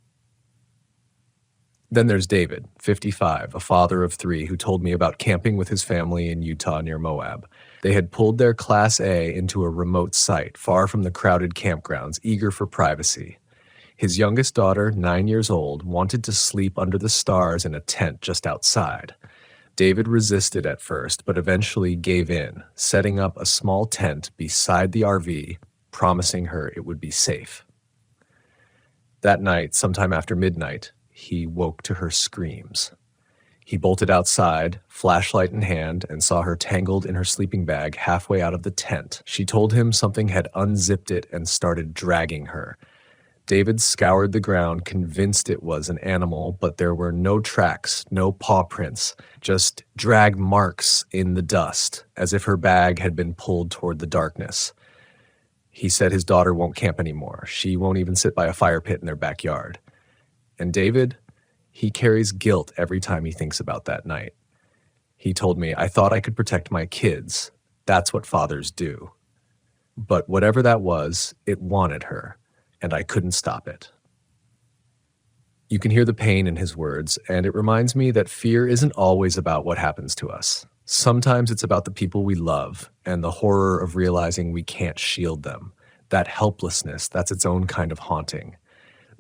Then there's David, 55, a father of 3, who told me about camping with his family in Utah near Moab. They had pulled their Class A into a remote site, far from the crowded campgrounds, eager for privacy. His youngest daughter, 9 years old, wanted to sleep under the stars in a tent just outside. David resisted at first, but eventually gave in, setting up a small tent beside the RV, promising her it would be safe. That night, sometime after midnight, he woke to her screams. He bolted outside, flashlight in hand, and saw her tangled in her sleeping bag halfway out of the tent. She told him something had unzipped it and started dragging her. David scoured the ground, convinced it was an animal, but there were no tracks, no paw prints, just drag marks in the dust, as if her bag had been pulled toward the darkness. He said his daughter won't camp anymore. She won't even sit by a fire pit in their backyard. And David, he carries guilt every time he thinks about that night. He told me, "I thought I could protect my kids. That's what fathers do. But whatever that was, it wanted her, and I couldn't stop it." You can hear the pain in his words, and it reminds me that fear isn't always about what happens to us. Sometimes it's about the people we love and the horror of realizing we can't shield them. That helplessness, that's its own kind of haunting.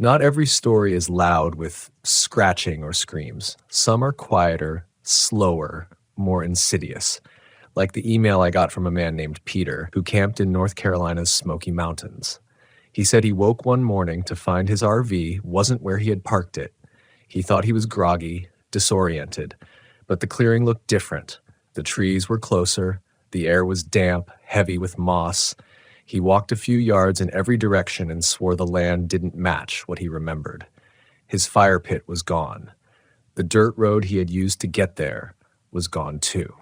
Not every story is loud with scratching or screams. Some are quieter, slower, more insidious. Like the email I got from a man named Peter, who camped in North Carolina's Smoky Mountains. He said he woke one morning to find his RV wasn't where he had parked it. He thought he was groggy, disoriented, but the clearing looked different. The trees were closer, the air was damp, heavy with moss. He walked a few yards in every direction and swore the land didn't match what he remembered. His fire pit was gone. The dirt road he had used to get there was gone too.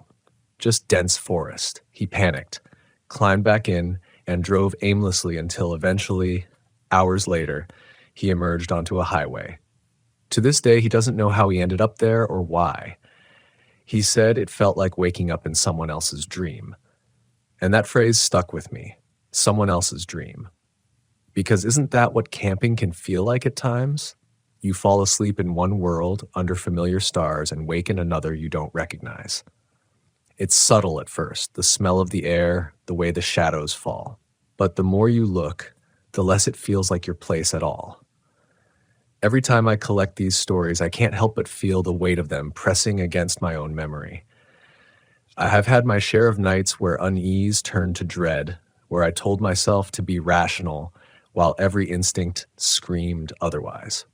Just dense forest. He panicked, climbed back in, and drove aimlessly until eventually, hours later, he emerged onto a highway. To this day, he doesn't know how he ended up there or why. He said it felt like waking up in someone else's dream. And that phrase stuck with me, someone else's dream. Because isn't that what camping can feel like at times? You fall asleep in one world under familiar stars and wake in another you don't recognize. It's subtle at first, the smell of the air, the way the shadows fall. But the more you look, the less it feels like your place at all. Every time I collect these stories, I can't help but feel the weight of them pressing against my own memory. I have had my share of nights where unease turned to dread, where I told myself to be rational while every instinct screamed otherwise.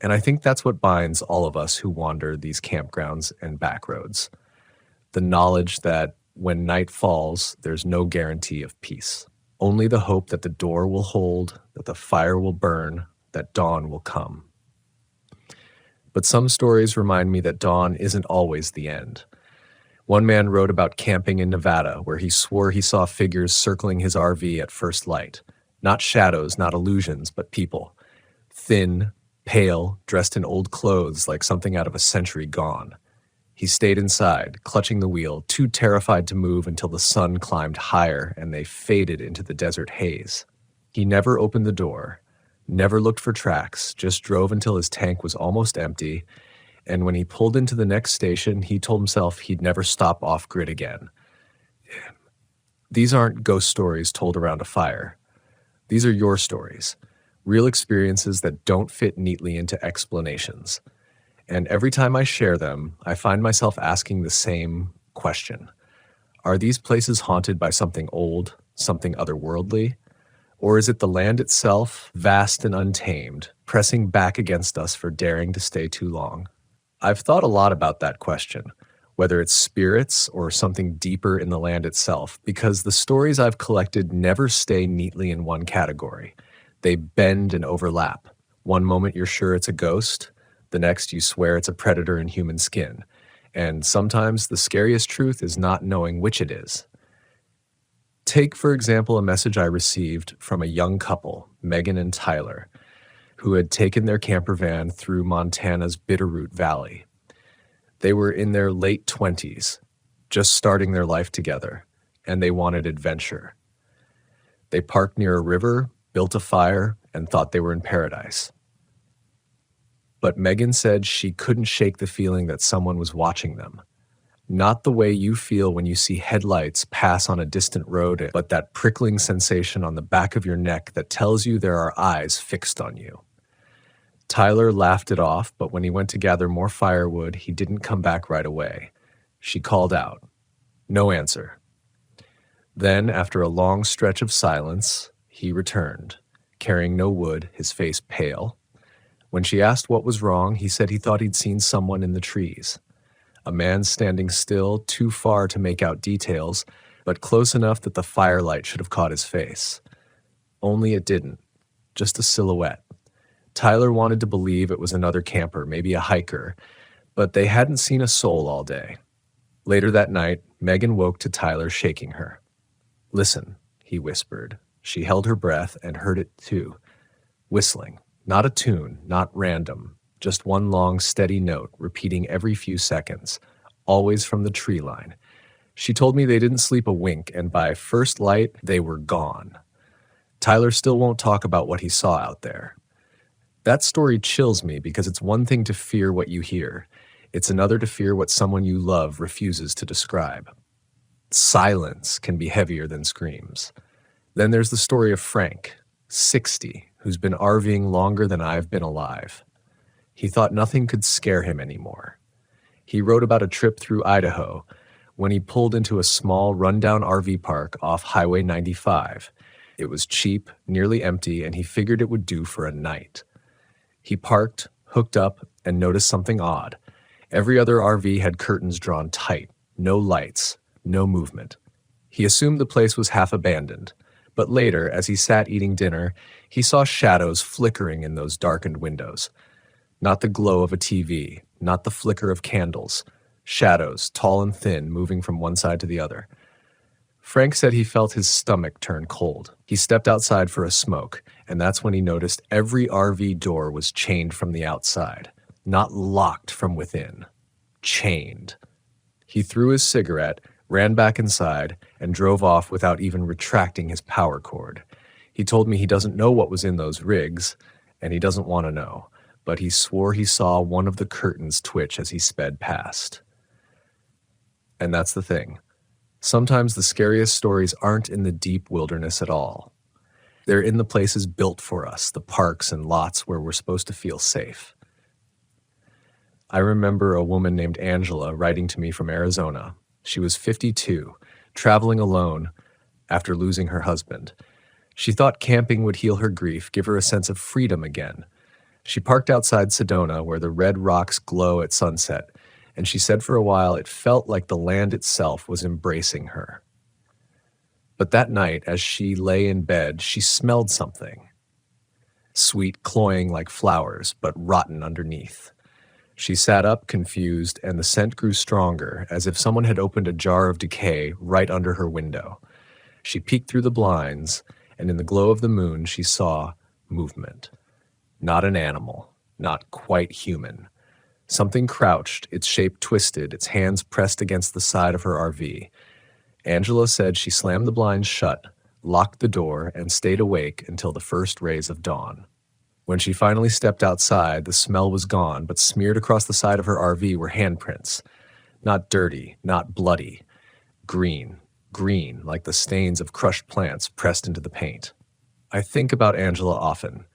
And I think that's what binds all of us who wander these campgrounds and back roads. The knowledge that when night falls, there's no guarantee of peace. Only the hope that the door will hold, that the fire will burn, that dawn will come. But some stories remind me that dawn isn't always the end. One man wrote about camping in Nevada, where he swore he saw figures circling his RV at first light. Not shadows, not illusions, but people. Thin, pale, dressed in old clothes like something out of a century gone. He stayed inside, clutching the wheel, too terrified to move until the sun climbed higher and they faded into the desert haze. He never opened the door, Never looked for tracks, just drove until his tank was almost empty, and when he pulled into the next station, he told himself he'd never stop off-grid again. These aren't ghost stories told around a fire. These are your stories, real experiences that don't fit neatly into explanations. And every time I share them, I find myself asking the same question. Are these places haunted by something old, something otherworldly? Or is it the land itself, vast and untamed, pressing back against us for daring to stay too long? I've thought a lot about that question, whether it's spirits or something deeper in the land itself, because the stories I've collected never stay neatly in one category. They bend and overlap. One moment you're sure it's a ghost, the next you swear it's a predator in human skin. And sometimes the scariest truth is not knowing which it is. Take, for example, a message I received from a young couple, Megan and Tyler, who had taken their camper van through Montana's Bitterroot Valley. They were in their late 20s, just starting their life together, and they wanted adventure. They parked near a river, built a fire, and thought they were in paradise. But Megan said she couldn't shake the feeling that someone was watching them. Not the way you feel when you see headlights pass on a distant road, but that prickling sensation on the back of your neck that tells you there are eyes fixed on you. Tyler laughed it off, but when he went to gather more firewood, he didn't come back right away. She called out. No answer. Then, after a long stretch of silence, he returned, carrying no wood, his face pale. When she asked what was wrong, he said he thought he'd seen someone in the trees. A man standing still, too far to make out details, but close enough that the firelight should have caught his face. Only it didn't. Just a silhouette. Tyler wanted to believe it was another camper, maybe a hiker, but they hadn't seen a soul all day. Later that night, Megan woke to Tyler shaking her. Listen, he whispered. She held her breath and heard it too. Whistling. Not a tune, not random. Just one long, steady note, repeating every few seconds, always from the tree line. She told me they didn't sleep a wink, and by first light, they were gone. Tyler still won't talk about what he saw out there. That story chills me because it's one thing to fear what you hear. It's another to fear what someone you love refuses to describe. Silence can be heavier than screams. Then there's the story of Frank, 60, who's been RVing longer than I've been alive. He thought nothing could scare him anymore. He wrote about a trip through Idaho when he pulled into a small, rundown RV park off Highway 95. It was cheap, nearly empty, and he figured it would do for a night. He parked, hooked up, and noticed something odd. Every other RV had curtains drawn tight, no lights, no movement. He assumed the place was half abandoned, but later, as he sat eating dinner, he saw shadows flickering in those darkened windows. Not the glow of a TV, not the flicker of candles. Shadows, tall and thin, moving from one side to the other. Frank said he felt his stomach turn cold. He stepped outside for a smoke, and that's when he noticed every RV door was chained from the outside, not locked from within. Chained. He threw his cigarette, ran back inside, and drove off without even retracting his power cord. He told me he doesn't know what was in those rigs, and he doesn't want to know, but he swore he saw one of the curtains twitch as he sped past. And that's the thing. Sometimes the scariest stories aren't in the deep wilderness at all. They're in the places built for us, the parks and lots where we're supposed to feel safe. I remember a woman named Angela writing to me from Arizona. She was 52, traveling alone after losing her husband. She thought camping would heal her grief, give her a sense of freedom again. She parked outside Sedona, where the red rocks glow at sunset, and she said for a while it felt like the land itself was embracing her. But that night, as she lay in bed, she smelled something. Sweet, cloying like flowers, but rotten underneath. She sat up, confused, and the scent grew stronger, as if someone had opened a jar of decay right under her window. She peeked through the blinds, and in the glow of the moon, she saw movement. Not an animal, not quite human. Something crouched, its shape twisted, its hands pressed against the side of her RV. Angela said she slammed the blinds shut, locked the door, and stayed awake until the first rays of dawn. When she finally stepped outside, the smell was gone, but smeared across the side of her RV were handprints. Not dirty, not bloody. Green. Green, like the stains of crushed plants pressed into the paint. I think about Angela often,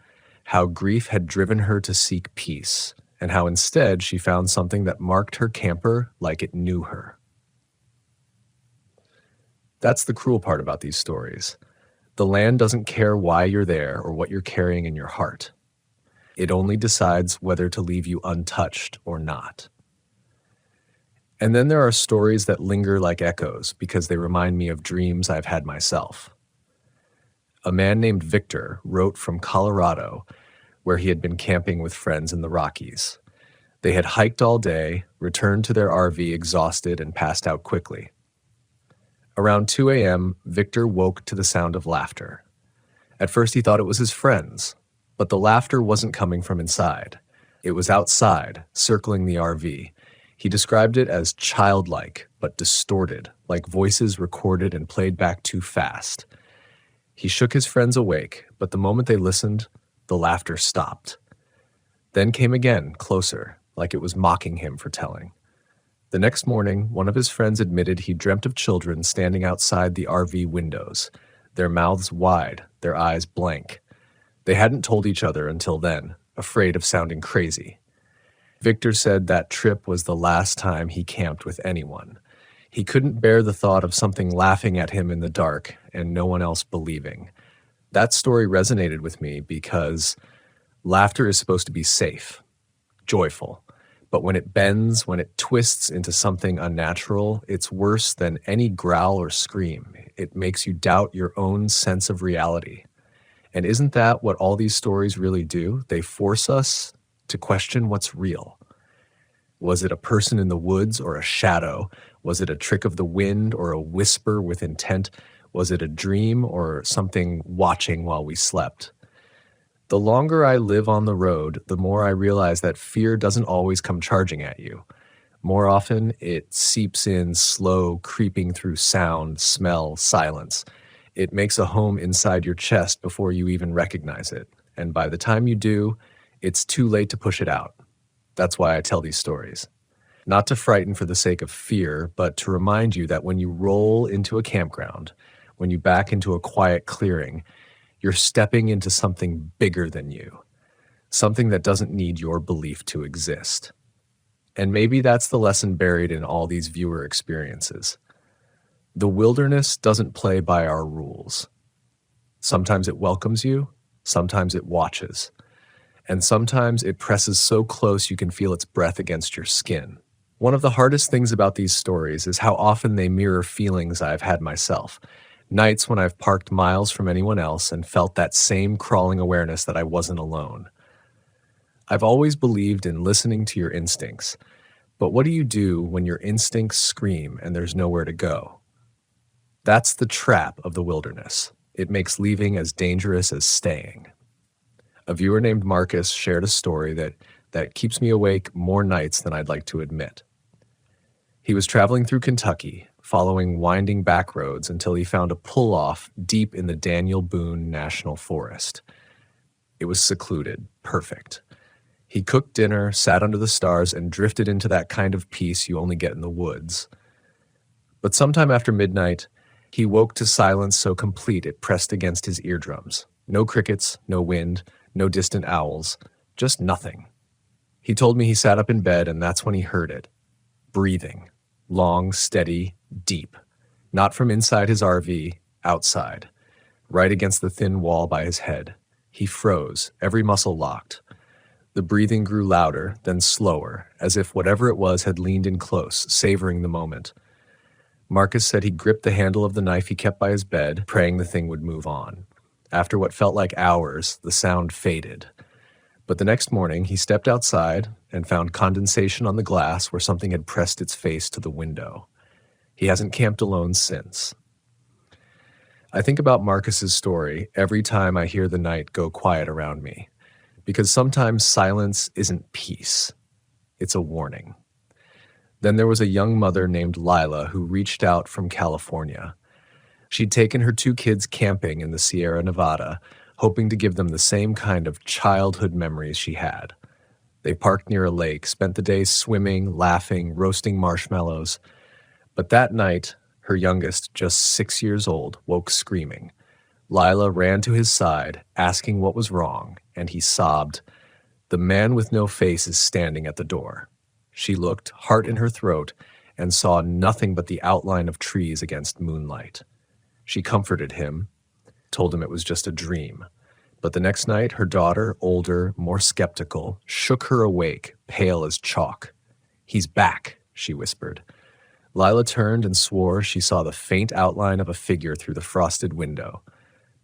how grief had driven her to seek peace, and how instead she found something that marked her camper like it knew her. That's the cruel part about these stories. The land doesn't care why you're there or what you're carrying in your heart. It only decides whether to leave you untouched or not. And then there are stories that linger like echoes because they remind me of dreams I've had myself. A man named Victor wrote from Colorado, where he had been camping with friends in the Rockies. They had hiked all day, returned to their RV exhausted, and passed out quickly. Around 2 a.m., Victor woke to the sound of laughter. At first he thought it was his friends, but the laughter wasn't coming from inside. It was outside, circling the RV. He described it as childlike, but distorted, like voices recorded and played back too fast. He shook his friends awake, but the moment they listened, the laughter stopped. Then came again, closer, like it was mocking him for telling. The next morning, one of his friends admitted he dreamt of children standing outside the RV windows, their mouths wide, their eyes blank. They hadn't told each other until then, afraid of sounding crazy. Victor said that trip was the last time he camped with anyone. He couldn't bear the thought of something laughing at him in the dark and no one else believing. That story resonated with me because laughter is supposed to be safe, joyful. But when it bends, when it twists into something unnatural, it's worse than any growl or scream. It makes you doubt your own sense of reality. And isn't that what all these stories really do? They force us to question what's real. Was it a person in the woods or a shadow? Was it a trick of the wind or a whisper with intent? Was it a dream or something watching while we slept? The longer I live on the road, the more I realize that fear doesn't always come charging at you. More often, it seeps in slow, creeping through sound, smell, silence. It makes a home inside your chest before you even recognize it. And by the time you do, it's too late to push it out. That's why I tell these stories. Not to frighten for the sake of fear, but to remind you that when you roll into a campground, when you back into a quiet clearing, you're stepping into something bigger than you, something that doesn't need your belief to exist. And maybe that's the lesson buried in all these viewer experiences. The wilderness doesn't play by our rules. Sometimes it welcomes you, sometimes it watches, and sometimes it presses so close you can feel its breath against your skin. One of the hardest things about these stories is how often they mirror feelings I've had myself. Nights when I've parked miles from anyone else and felt that same crawling awareness that I wasn't alone. I've always believed in listening to your instincts, but what do you do when your instincts scream and there's nowhere to go? That's the trap of the wilderness. It makes leaving as dangerous as staying. A viewer named Marcus shared a story that keeps me awake more nights than I'd like to admit. He was traveling through Kentucky, following winding back roads until he found a pull-off deep in the Daniel Boone National Forest. It was secluded, perfect. He cooked dinner, sat under the stars, and drifted into that kind of peace you only get in the woods. But sometime after midnight, he woke to silence so complete it pressed against his eardrums. No crickets, no wind, no distant owls, just nothing. He told me he sat up in bed, and that's when he heard it. Breathing. Long, steady, deep. Not from inside his RV, outside. Right against the thin wall by his head. He froze, every muscle locked. The breathing grew louder, then slower, as if whatever it was had leaned in close, savoring the moment. Marcus said he gripped the handle of the knife he kept by his bed, praying the thing would move on. After what felt like hours, the sound faded. But the next morning, he stepped outside and found condensation on the glass where something had pressed its face to the window. He hasn't camped alone since. I think about Marcus's story every time I hear the night go quiet around me, because sometimes silence isn't peace. It's a warning. Then there was a young mother named Lila who reached out from California. She'd taken her 2 kids camping in the Sierra Nevada, hoping to give them the same kind of childhood memories she had. They parked near a lake, spent the day swimming, laughing, roasting marshmallows. But that night, her youngest, just 6 years old, woke screaming. Lila ran to his side, asking what was wrong, and he sobbed, "The man with no face is standing at the door." She looked, heart in her throat, and saw nothing but the outline of trees against moonlight. She comforted him, told him it was just a dream. But the next night, her daughter, older, more skeptical, shook her awake, pale as chalk. "He's back," she whispered. Lila turned and swore she saw the faint outline of a figure through the frosted window.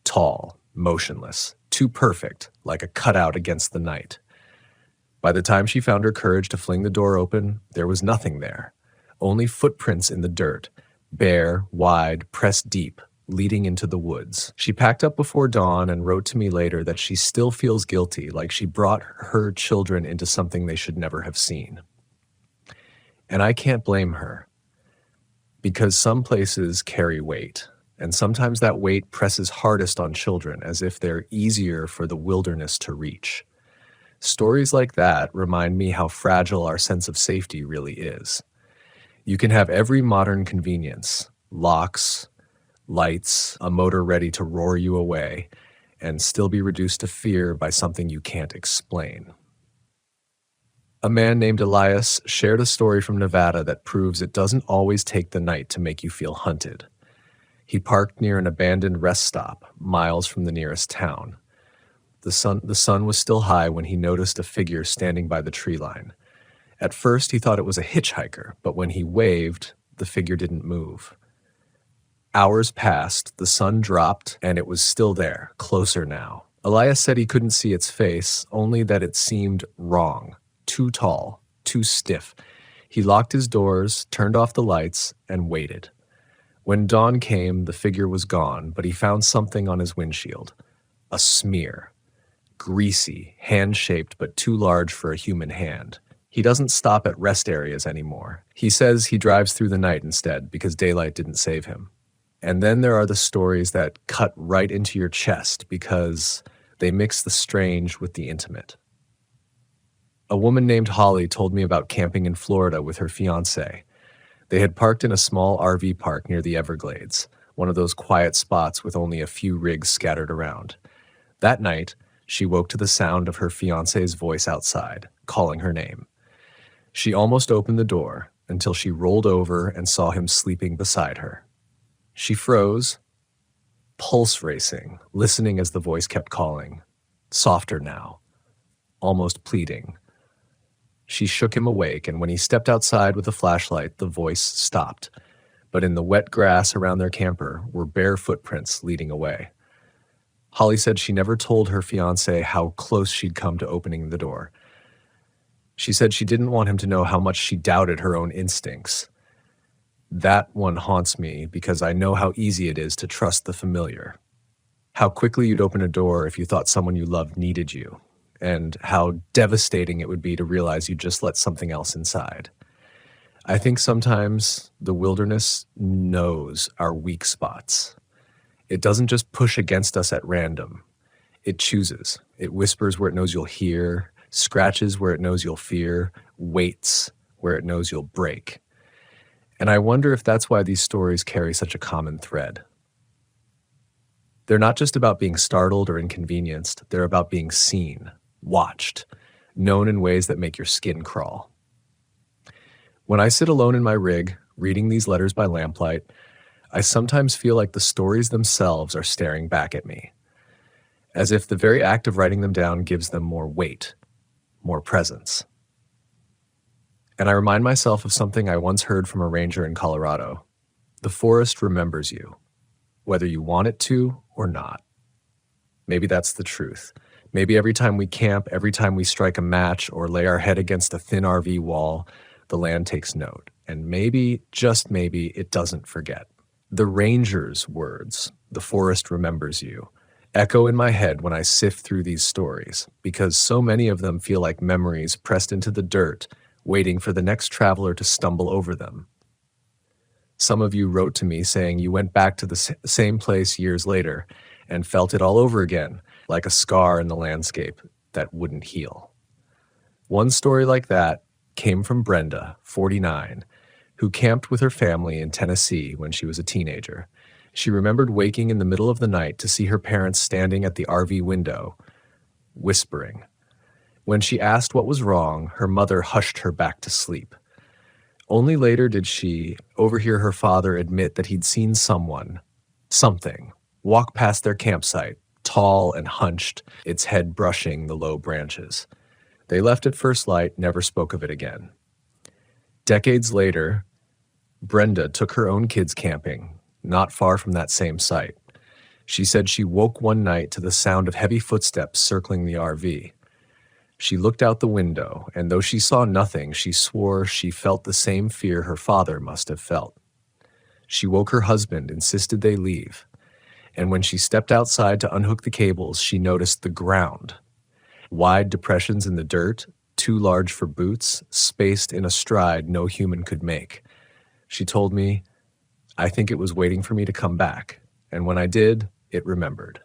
Tall, motionless, too perfect, like a cutout against the night. By the time she found her courage to fling the door open, there was nothing there. Only footprints in the dirt, bare, wide, pressed deep, leading into the woods. She packed up before dawn and wrote to me later that she still feels guilty, like she brought her children into something they should never have seen. And I can't blame her, because some places carry weight, and sometimes that weight presses hardest on children, as if they're easier for the wilderness to reach. Stories like that remind me how fragile our sense of safety really is. You can have every modern convenience, locks, lights, a motor ready to roar you away, and still be reduced to fear by something you can't explain. A man named Elias shared a story from Nevada that proves it doesn't always take the night to make you feel hunted. He parked near an abandoned rest stop, miles from the nearest town. The sun was still high when he noticed a figure standing by the tree line. At first, he thought it was a hitchhiker, but when he waved, the figure didn't move. Hours passed, the sun dropped, and it was still there, closer now. Elias said he couldn't see its face, only that it seemed wrong, too tall, too stiff. He locked his doors, turned off the lights, and waited. When dawn came, the figure was gone, but he found something on his windshield. A smear. Greasy, hand-shaped, but too large for a human hand. He doesn't stop at rest areas anymore. He says he drives through the night instead because daylight didn't save him. And then there are the stories that cut right into your chest because they mix the strange with the intimate. A woman named Holly told me about camping in Florida with her fiancé. They had parked in a small RV park near the Everglades, one of those quiet spots with only a few rigs scattered around. That night, she woke to the sound of her fiancé's voice outside, calling her name. She almost opened the door until she rolled over and saw him sleeping beside her. She froze, pulse racing, listening as the voice kept calling, softer now, almost pleading. She shook him awake, and when he stepped outside with a flashlight, the voice stopped. But in the wet grass around their camper were bare footprints leading away. Holly said she never told her fiancé how close she'd come to opening the door. She said she didn't want him to know how much she doubted her own instincts. That one haunts me because I know how easy it is to trust the familiar. How quickly you'd open a door if you thought someone you loved needed you, and how devastating it would be to realize you just let something else inside. I think sometimes the wilderness knows our weak spots. It doesn't just push against us at random. It chooses. It whispers where it knows you'll hear, scratches where it knows you'll fear, waits where it knows you'll break. And I wonder if that's why these stories carry such a common thread. They're not just about being startled or inconvenienced. They're about being seen, watched, known in ways that make your skin crawl. When I sit alone in my rig, reading these letters by lamplight, I sometimes feel like the stories themselves are staring back at me, as if the very act of writing them down gives them more weight, more presence. And I remind myself of something I once heard from a ranger in Colorado. The forest remembers you, whether you want it to or not. Maybe that's the truth. Maybe every time we camp, every time we strike a match or lay our head against a thin RV wall, the land takes note. And maybe, just maybe, it doesn't forget. The ranger's words, "the forest remembers you," echo in my head when I sift through these stories, because so many of them feel like memories pressed into the dirt, waiting for the next traveler to stumble over them. Some of you wrote to me saying you went back to the same place years later and felt it all over again, like a scar in the landscape that wouldn't heal. One story like that came from Brenda, 49, who camped with her family in Tennessee when she was a teenager. She remembered waking in the middle of the night to see her parents standing at the RV window, whispering. When she asked what was wrong, her mother hushed her back to sleep. Only later did she overhear her father admit that he'd seen something, walk past their campsite, tall and hunched, its head brushing the low branches. They left at first light, never spoke of it again. Decades later, Brenda took her own kids camping, not far from that same site. She said she woke one night to the sound of heavy footsteps circling the RV. She looked out the window, and though she saw nothing, she swore she felt the same fear her father must have felt. She woke her husband, insisted they leave, and when she stepped outside to unhook the cables, she noticed the ground. Wide depressions in the dirt, too large for boots, spaced in a stride no human could make. She told me, "I think it was waiting for me to come back, and when I did, it remembered."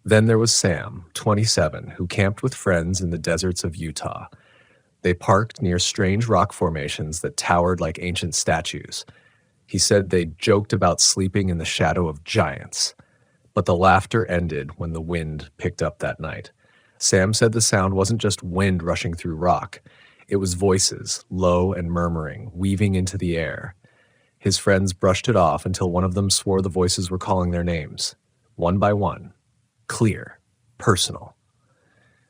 Then there was Sam, 27, who camped with friends in the deserts of Utah. They parked near strange rock formations that towered like ancient statues. He said they joked about sleeping in the shadow of giants, but the laughter ended when the wind picked up that night. Sam said the sound wasn't just wind rushing through rock. It was voices, low and murmuring, weaving into the air. His friends brushed it off until one of them swore the voices were calling their names, one by one. Clear, personal.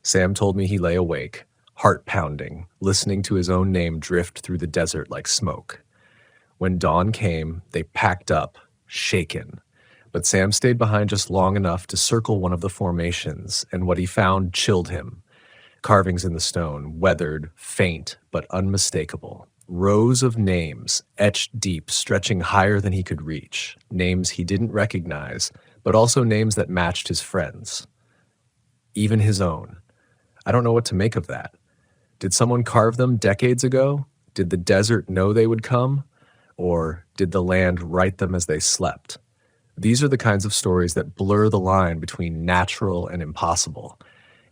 Sam told me he lay awake, heart pounding, listening to his own name drift through the desert like smoke. When dawn came, they packed up, shaken. But Sam stayed behind just long enough to circle one of the formations, and what he found chilled him. Carvings in the stone, weathered, faint, but unmistakable. Rows of names, etched deep, stretching higher than he could reach. Names he didn't recognize, but also names that matched his friends. Even his own. I don't know what to make of that. Did someone carve them decades ago? Did the desert know they would come? Or did the land write them as they slept? These are the kinds of stories that blur the line between natural and impossible,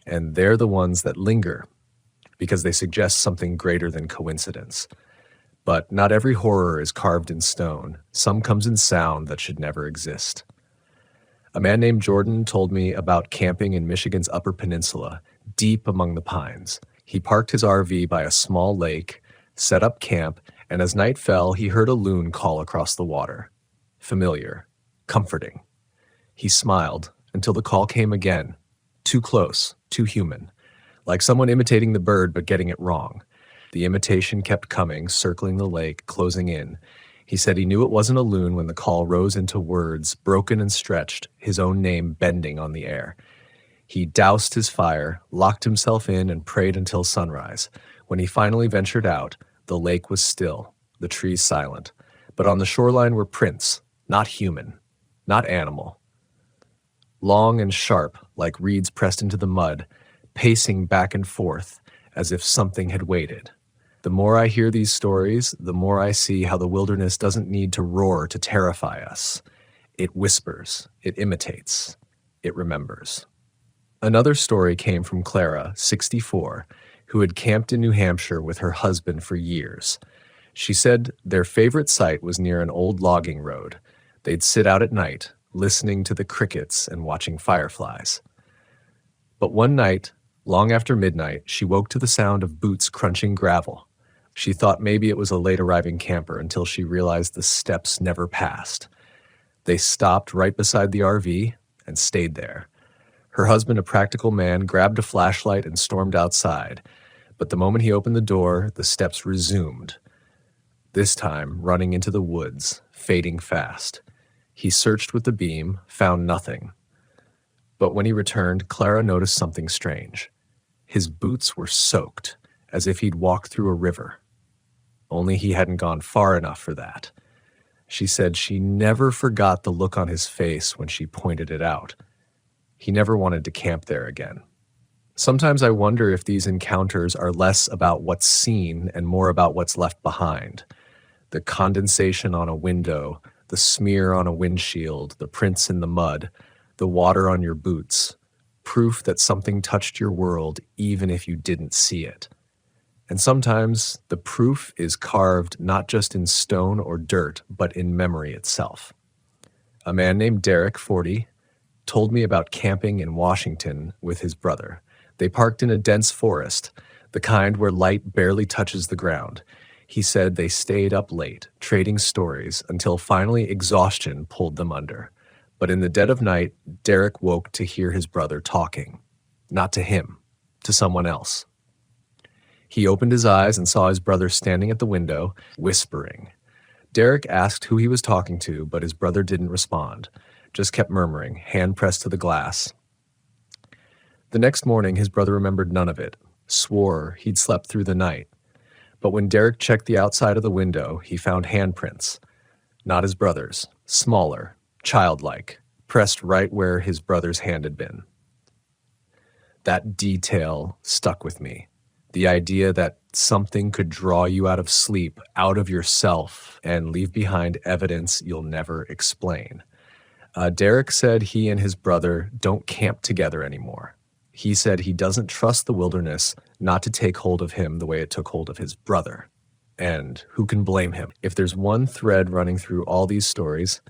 and they're the ones that linger because they suggest something greater than coincidence. But not every horror is carved in stone. Some comes in sound that should never exist. A man named Jordan told me about camping in Michigan's Upper Peninsula, deep among the pines. He parked his RV by a small lake, set up camp, and as night fell, he heard a loon call across the water. Familiar, comforting. He smiled until the call came again. Too close, too human. Like someone imitating the bird but getting it wrong. The imitation kept coming, circling the lake, closing in. He said he knew it wasn't a loon when the call rose into words, broken and stretched, his own name bending on the air. He doused his fire, locked himself in, and prayed until sunrise. When he finally ventured out, the lake was still, the trees silent. But on the shoreline were prints, not human, not animal. Long and sharp, like reeds pressed into the mud, pacing back and forth as if something had waited. The more I hear these stories, the more I see how the wilderness doesn't need to roar to terrify us. It whispers, it imitates, it remembers. Another story came from Clara, 64, who had camped in New Hampshire with her husband for years. She said their favorite site was near an old logging road. They'd sit out at night, listening to the crickets and watching fireflies. But one night, long after midnight, she woke to the sound of boots crunching gravel. She thought maybe it was a late-arriving camper until she realized the steps never passed. They stopped right beside the RV and stayed there. Her husband, a practical man, grabbed a flashlight and stormed outside. But the moment he opened the door, the steps resumed. This time, running into the woods, fading fast. He searched with the beam, found nothing. But when he returned, Clara noticed something strange. His boots were soaked, as if he'd walked through a river. Only he hadn't gone far enough for that. She said she never forgot the look on his face when she pointed it out. He never wanted to camp there again. Sometimes I wonder if these encounters are less about what's seen and more about what's left behind. The condensation on a window, the smear on a windshield, the prints in the mud. the water on your boots, proof that something touched your world even if you didn't see it. And sometimes the proof is carved not just in stone or dirt, but in memory itself. A man named Derek, 40, told me about camping in Washington with his brother. They parked in a dense forest, the kind where light barely touches the ground. He said they stayed up late, trading stories, until finally exhaustion pulled them under. But in the dead of night, Derek woke to hear his brother talking. Not to him, to someone else. He opened his eyes and saw his brother standing at the window, whispering. Derek asked who he was talking to, but his brother didn't respond, just kept murmuring, hand pressed to the glass. The next morning, his brother remembered none of it, swore he'd slept through the night. But when Derek checked the outside of the window, he found handprints. Not his brother's, smaller, childlike, pressed right where his brother's hand had been. That detail stuck with me. The idea that something could draw you out of sleep, out of yourself, and leave behind evidence you'll never explain. Derek said he and his brother don't camp together anymore. He said he doesn't trust the wilderness not to take hold of him the way it took hold of his brother. And who can blame him? If there's one thread running through all these stories,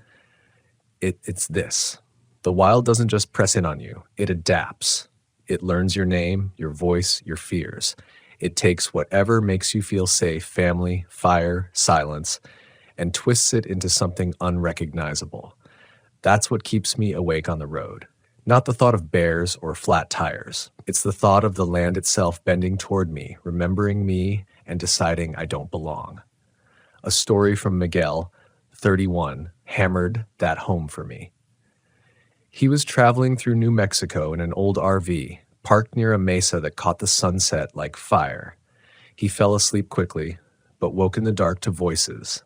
it's this. The wild doesn't just press in on you, it adapts. It learns your name, your voice, your fears. It takes whatever makes you feel safe, family, fire, silence, and twists it into something unrecognizable. That's what keeps me awake on the road. Not the thought of bears or flat tires. It's the thought of the land itself bending toward me, remembering me, and deciding I don't belong. A story from Miguel, 31, hammered that home for me. He was traveling through New Mexico in an old RV, parked near a mesa that caught the sunset like fire. He fell asleep quickly, but woke in the dark to voices.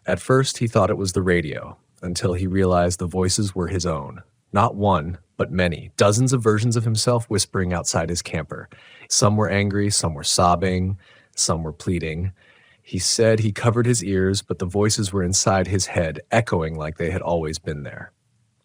At first, he thought it was the radio, until he realized the voices were his own. Not one, but many, dozens of versions of himself whispering outside his camper. Some were angry, some were sobbing, some were pleading. He said he covered his ears, but the voices were inside his head, echoing like they had always been there.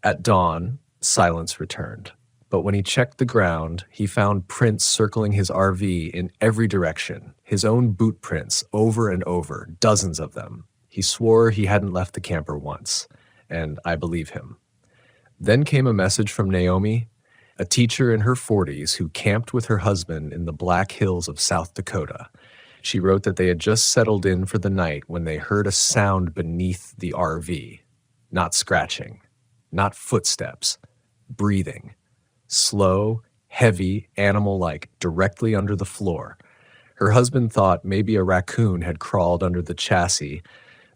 At dawn, silence returned. But when he checked the ground, he found prints circling his RV in every direction, his own boot prints over and over, dozens of them. He swore he hadn't left the camper once, and I believe him. Then came a message from Naomi, a teacher in her 40s who camped with her husband in the Black Hills of South Dakota. She wrote that they had just settled in for the night when they heard a sound beneath the RV. Not scratching, not footsteps, breathing. Slow, heavy, animal-like, directly under the floor. Her husband thought maybe a raccoon had crawled under the chassis,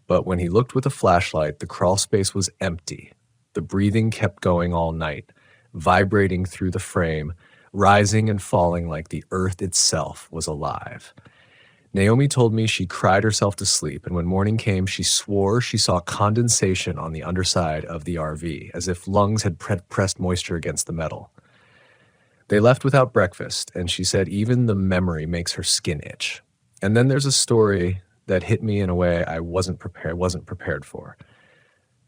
but when he looked with a flashlight, the crawl space was empty. The breathing kept going all night, vibrating through the frame, rising and falling like the earth itself was alive. Naomi told me she cried herself to sleep, and when morning came, she swore she saw condensation on the underside of the RV, as if lungs had pressed moisture against the metal. They left without breakfast, and she said even the memory makes her skin itch. And then there's a story that hit me in a way I wasn't prepared for.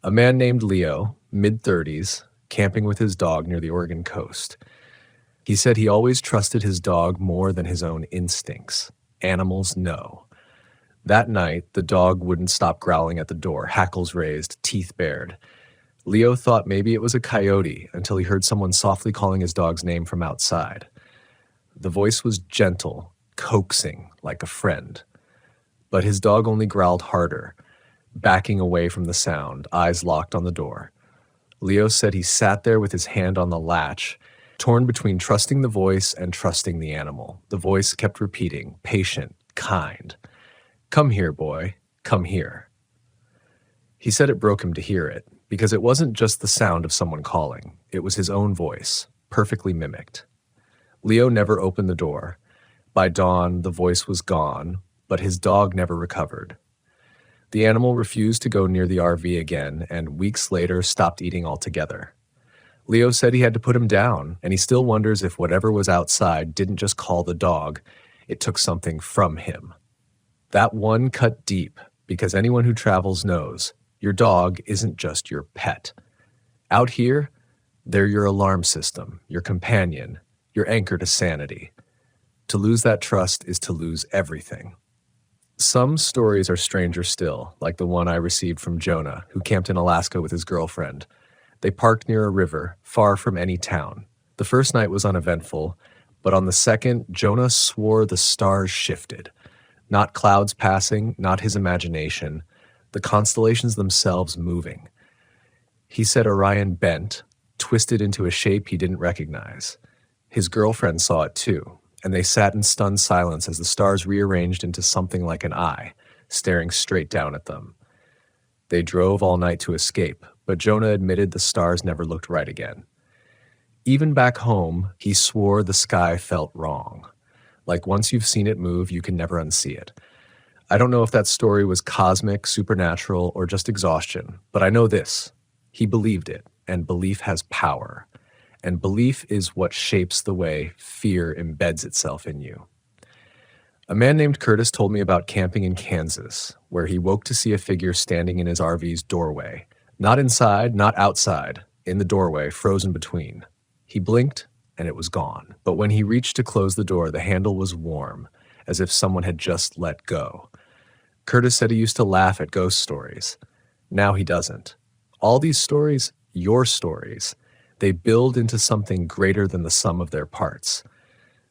A man named Leo, mid-30s, camping with his dog near the Oregon coast. He said he always trusted his dog more than his own instincts. Animals know. That night, the dog wouldn't stop growling at the door, hackles raised, teeth bared. Leo thought maybe it was a coyote until he heard someone softly calling his dog's name from outside. The voice was gentle, coaxing, like a friend. But his dog only growled harder, backing away from the sound, eyes locked on the door. Leo said he sat there with his hand on the latch, torn between trusting the voice and trusting the animal. The voice kept repeating, patient, kind. "Come here, boy, come here." He said it broke him to hear it, because it wasn't just the sound of someone calling. It was his own voice, perfectly mimicked. Leo never opened the door. By dawn, the voice was gone, but his dog never recovered. The animal refused to go near the RV again, and weeks later stopped eating altogether. Leo said he had to put him down, and he still wonders if whatever was outside didn't just call the dog, it took something from him. That one cut deep, because anyone who travels knows, your dog isn't just your pet. Out here, They're your alarm system, your companion, your anchor to sanity. To lose that trust is to lose everything. Some stories are stranger still, like the one I received from Jonah, who camped in Alaska with his girlfriend. They parked near a river, far from any town. The first night was uneventful, but on the second, Jonah swore the stars shifted. Not clouds passing, not his imagination, the constellations themselves moving. He said Orion bent, twisted into a shape he didn't recognize. His girlfriend saw it too, and they sat in stunned silence as the stars rearranged into something like an eye, staring straight down at them. They drove all night to escape, but Jonah admitted the stars never looked right again. Even back home, he swore the sky felt wrong. Like once you've seen it move, you can never unsee it. I don't know if that story was cosmic, supernatural, or just exhaustion, but I know this. He believed it, and belief has power. And belief is what shapes the way fear embeds itself in you. A man named Curtis told me about camping in Kansas, where he woke to see a figure standing in his RV's doorway. Not inside, not outside, in the doorway, frozen between. He blinked, and it was gone. But when he reached to close the door, the handle was warm, as if someone had just let go. Curtis said he used to laugh at ghost stories. Now he doesn't. All these stories, your stories, they build into something greater than the sum of their parts.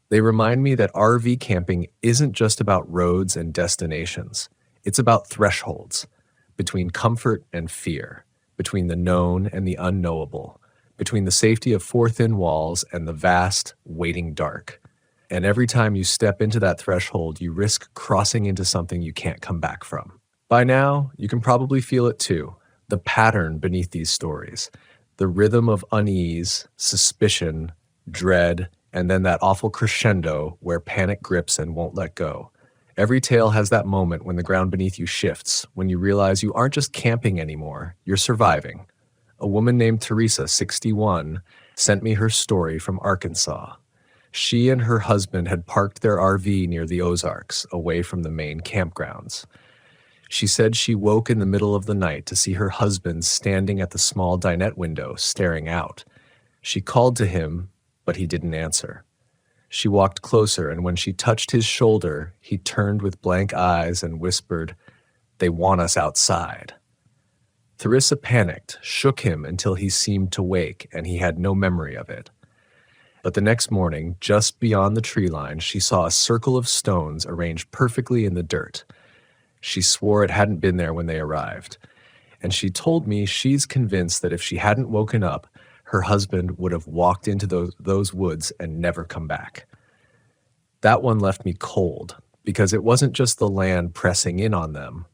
They remind me that RV camping isn't just about roads and destinations. It's about thresholds, between comfort and fear, between the known and the unknowable, between the safety of four thin walls and the vast, waiting dark. And every time you step into that threshold, you risk crossing into something you can't come back from. By now, you can probably feel it too, the pattern beneath these stories. The rhythm of unease, suspicion, dread, and then that awful crescendo where panic grips and won't let go. Every tale has that moment when the ground beneath you shifts, when you realize you aren't just camping anymore, you're surviving. A woman named Teresa, 61, sent me her story from Arkansas. She and her husband had parked their RV near the Ozarks, away from the main campgrounds. She said she woke in the middle of the night to see her husband standing at the small dinette window, staring out. She called to him, but he didn't answer. She walked closer, and when she touched his shoulder, he turned with blank eyes and whispered, "They want us outside." Theresa panicked, shook him until he seemed to wake, and he had no memory of it. But the next morning, just beyond the tree line, she saw a circle of stones arranged perfectly in the dirt. She swore it hadn't been there when they arrived. And she told me she's convinced that if she hadn't woken up, her husband would have walked into those woods and never come back. That one left me cold, because it wasn't just the land pressing in on them.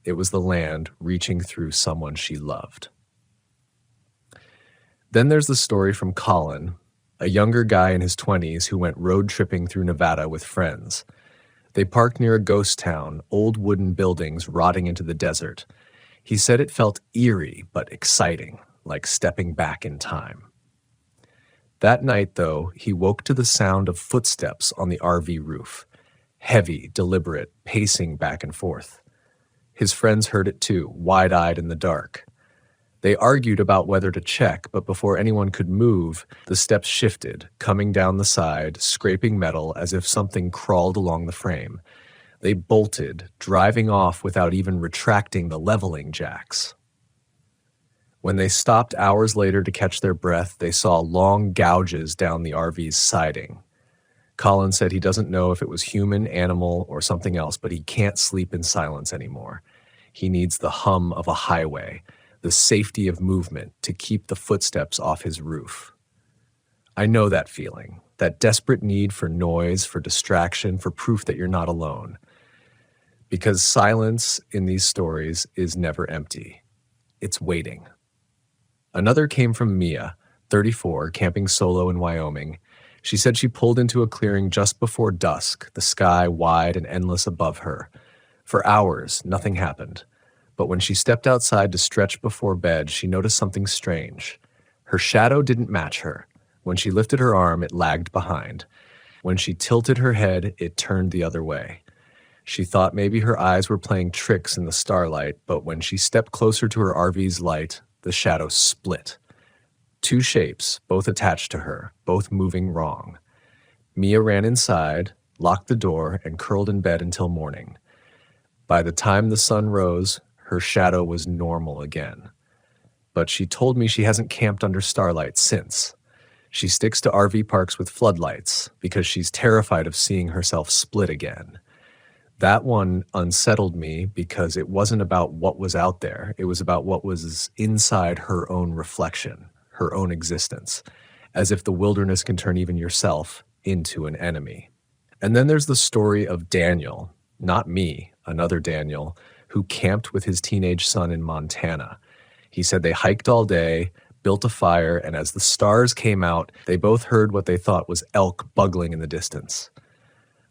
It was the land reaching through someone she loved. Then there's the story from Colin, a younger guy in his 20s who went road tripping through Nevada with friends. They parked near a ghost town, old wooden buildings rotting into the desert. He said it felt eerie but exciting, like stepping back in time. That night, though, he woke to the sound of footsteps on the RV roof. Heavy, deliberate, pacing back and forth. His friends heard it too, wide-eyed in the dark. They argued about whether to check, but before anyone could move, the steps shifted, coming down the side, scraping metal as if something crawled along the frame. They bolted, driving off without even retracting the leveling jacks. When they stopped hours later to catch their breath, they saw long gouges down the RV's siding. Colin said he doesn't know if it was human, animal, or something else, but he can't sleep in silence anymore. He needs the hum of a highway, the safety of movement to keep the footsteps off his roof. I know that feeling, that desperate need for noise, for distraction, for proof that you're not alone. Because silence in these stories is never empty. It's waiting. Another came from Mia, 34, camping solo in Wyoming. She said she pulled into a clearing just before dusk, the sky wide and endless above her. For hours, nothing happened. But when she stepped outside to stretch before bed, she noticed something strange. Her shadow didn't match her. When she lifted her arm, it lagged behind. When she tilted her head, it turned the other way. She thought maybe her eyes were playing tricks in the starlight, but when she stepped closer to her RV's light, the shadow split. Two shapes, both attached to her, both moving wrong. Mia ran inside, locked the door, and curled in bed until morning. By the time the sun rose, her shadow was normal again. But she told me she hasn't camped under starlight since. She sticks to RV parks with floodlights because she's terrified of seeing herself split again. That one unsettled me because it wasn't about what was out there. It was about what was inside her own reflection, her own existence, as if the wilderness can turn even yourself into an enemy. And then there's the story of Daniel, not me, another Daniel, who camped with his teenage son in Montana. He said they hiked all day, built a fire, and as the stars came out, they both heard what they thought was elk bugling in the distance.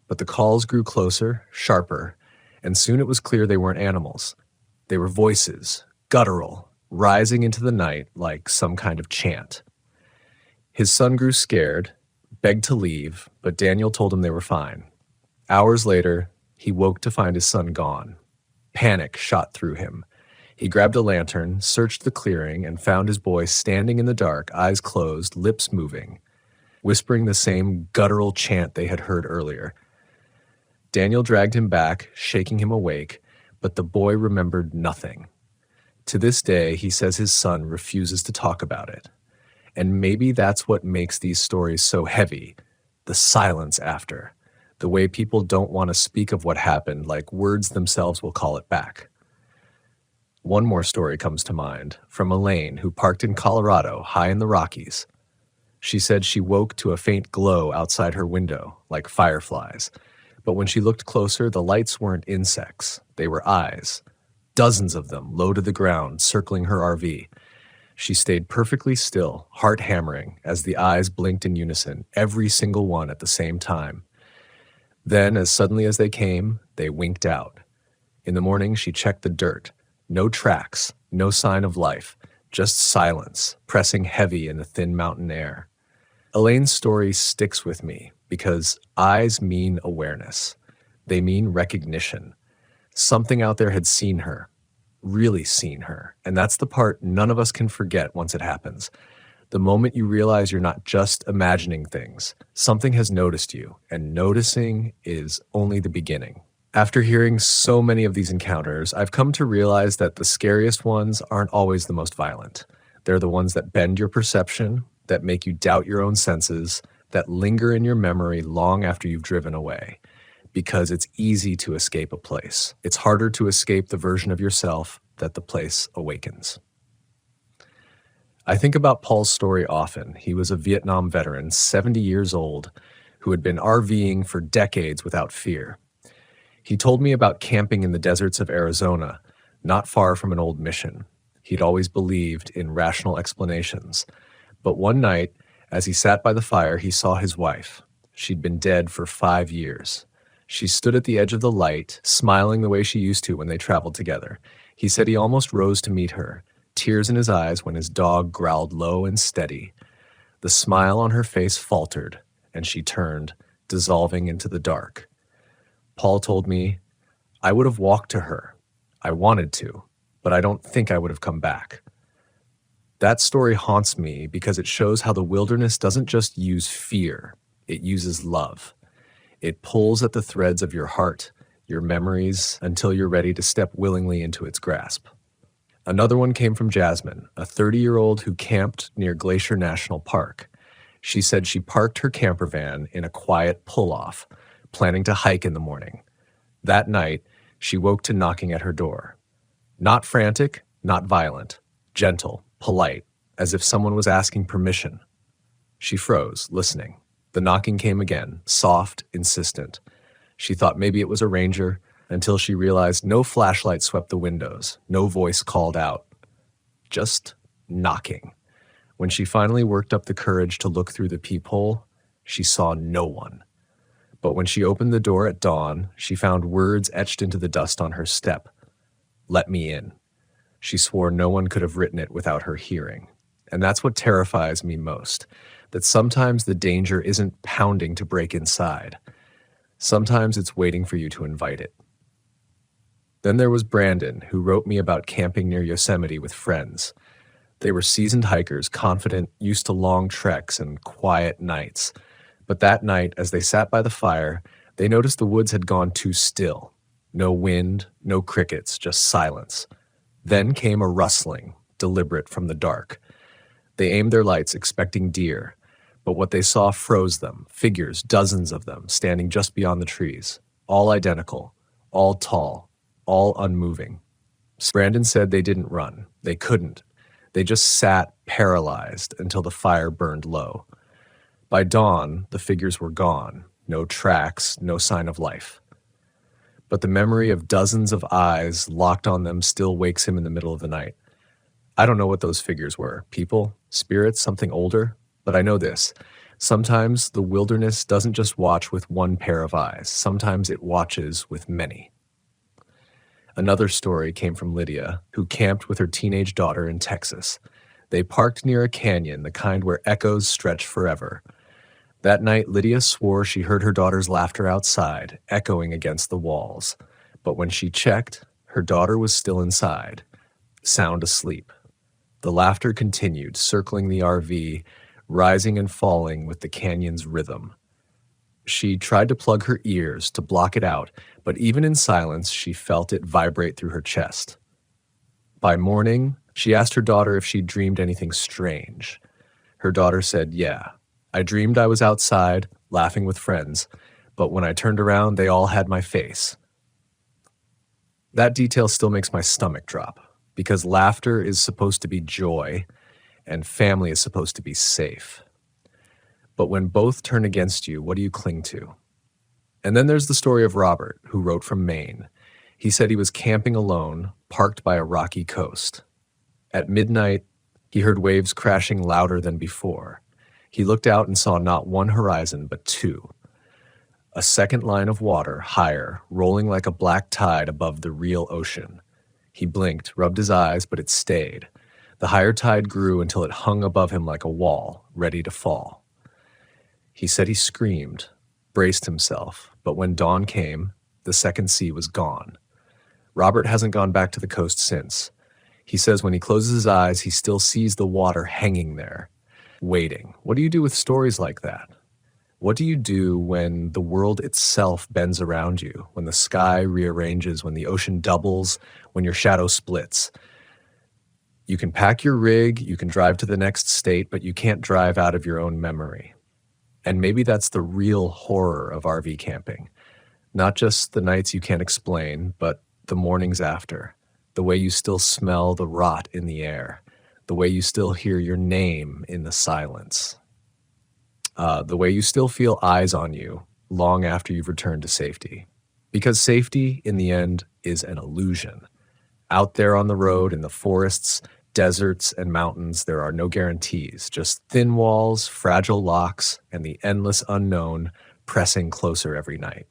But the calls grew closer, sharper, and soon it was clear they weren't animals. They were voices, guttural, rising into the night like some kind of chant. His son grew scared, begged to leave, but Daniel told him they were fine. Hours later, he woke to find his son gone. Panic shot through him. He grabbed a lantern, searched the clearing, and found his boy standing in the dark, eyes closed, lips moving, whispering the same guttural chant they had heard earlier. Daniel dragged him back, shaking him awake, but the boy remembered nothing. To this day, he says his son refuses to talk about it. And maybe that's what makes these stories so heavy, the silence after, the way people don't want to speak of what happened, like words themselves will call it back. One more story comes to mind, from Elaine, who parked in Colorado, high in the Rockies. She said she woke to a faint glow outside her window, like fireflies. But when she looked closer, the lights weren't insects. They were eyes. Dozens of them, low to the ground, circling her RV. She stayed perfectly still, heart hammering, as the eyes blinked in unison, every single one at the same time. Then, as suddenly as they came, they winked out. In the morning, she checked the dirt. No tracks, no sign of life, just silence, pressing heavy in the thin mountain air. Elaine's story sticks with me because eyes mean awareness. They mean recognition. Something out there had seen her, really seen her, and that's the part none of us can forget once it happens. The moment you realize you're not just imagining things, something has noticed you, and noticing is only the beginning. After hearing so many of these encounters, I've come to realize that the scariest ones aren't always the most violent. They're the ones that bend your perception, that make you doubt your own senses, that linger in your memory long after you've driven away. Because it's easy to escape a place. It's harder to escape the version of yourself that the place awakens. I think about Paul's story often. He was a Vietnam veteran, 70 years old, who had been RVing for decades without fear. He told me about camping in the deserts of Arizona, not far from an old mission. He'd always believed in rational explanations. But one night, as he sat by the fire, he saw his wife. She'd been dead for 5 years. She stood at the edge of the light, smiling the way she used to when they traveled together. He said he almost rose to meet her, tears in his eyes when his dog growled low and steady. The smile on her face faltered, and she turned, dissolving into the dark. Paul told me, I would have walked to her. I wanted to, but I don't think I would have come back. That story haunts me because it shows how the wilderness doesn't just use fear, it uses love. It pulls at the threads of your heart, your memories, until you're ready to step willingly into its grasp. Another one came from Jasmine, a 30-year-old who camped near Glacier National Park. She said she parked her camper van in a quiet pull-off, planning to hike in the morning. That night, she woke to knocking at her door. Not frantic, not violent, gentle, polite, as if someone was asking permission. She froze, listening. The knocking came again, soft, insistent. She thought maybe it was a ranger, until she realized no flashlight swept the windows, no voice called out. Just knocking. When she finally worked up the courage to look through the peephole, she saw no one. But when she opened the door at dawn, she found words etched into the dust on her step. Let me in. She swore no one could have written it without her hearing. And that's what terrifies me most, that sometimes the danger isn't pounding to break inside. Sometimes it's waiting for you to invite it. Then there was Brandon, who wrote me about camping near Yosemite with friends. They were seasoned hikers, confident, used to long treks and quiet nights. But that night, as they sat by the fire, they noticed the woods had gone too still. No wind, no crickets, just silence. Then came a rustling, deliberate from the dark. They aimed their lights, expecting deer, but what they saw froze them, figures, dozens of them, standing just beyond the trees, all identical, all tall, all unmoving. Brandon said they didn't run. They couldn't. They just sat paralyzed until the fire burned low. By dawn, the figures were gone, no tracks, no sign of life. But the memory of dozens of eyes locked on them still wakes him in the middle of the night. I don't know what those figures were, people, spirits, something older, but I know this. Sometimes the wilderness doesn't just watch with one pair of eyes. Sometimes it watches with many. Another story came from Lydia, who camped with her teenage daughter in Texas. They parked near a canyon, the kind where echoes stretch forever. That night, Lydia swore she heard her daughter's laughter outside, echoing against the walls. But when she checked, her daughter was still inside, sound asleep. The laughter continued, circling the RV, rising and falling with the canyon's rhythm. She tried to plug her ears to block it out, but even in silence, she felt it vibrate through her chest. By morning, she asked her daughter if she'd dreamed anything strange. Her daughter said, "Yeah, I dreamed I was outside, laughing with friends, but when I turned around, they all had my face." That detail still makes my stomach drop, because laughter is supposed to be joy, and family is supposed to be safe. But when both turn against you, what do you cling to? And then there's the story of Robert, who wrote from Maine. He said he was camping alone, parked by a rocky coast. At midnight, he heard waves crashing louder than before. He looked out and saw not one horizon, but two. A second line of water, higher, rolling like a black tide above the real ocean. He blinked, rubbed his eyes, but it stayed. The higher tide grew until it hung above him like a wall, ready to fall. He said he screamed, braced himself, but when dawn came, the second sea was gone. Robert hasn't gone back to the coast since. He says when he closes his eyes, he still sees the water hanging there, waiting. What do you do with stories like that? What do you do when the world itself bends around you, when the sky rearranges, when the ocean doubles, when your shadow splits? You can pack your rig, you can drive to the next state, but you can't drive out of your own memory. And maybe that's the real horror of RV camping. Not just the nights you can't explain, but the mornings after. The way you still smell the rot in the air. The way you still hear your name in the silence. The way you still feel eyes on you long after you've returned to safety. Because safety, in the end, is an illusion. Out there on the road, in the forests, deserts, and mountains, there are no guarantees, just thin walls, fragile locks, and the endless unknown pressing closer every night.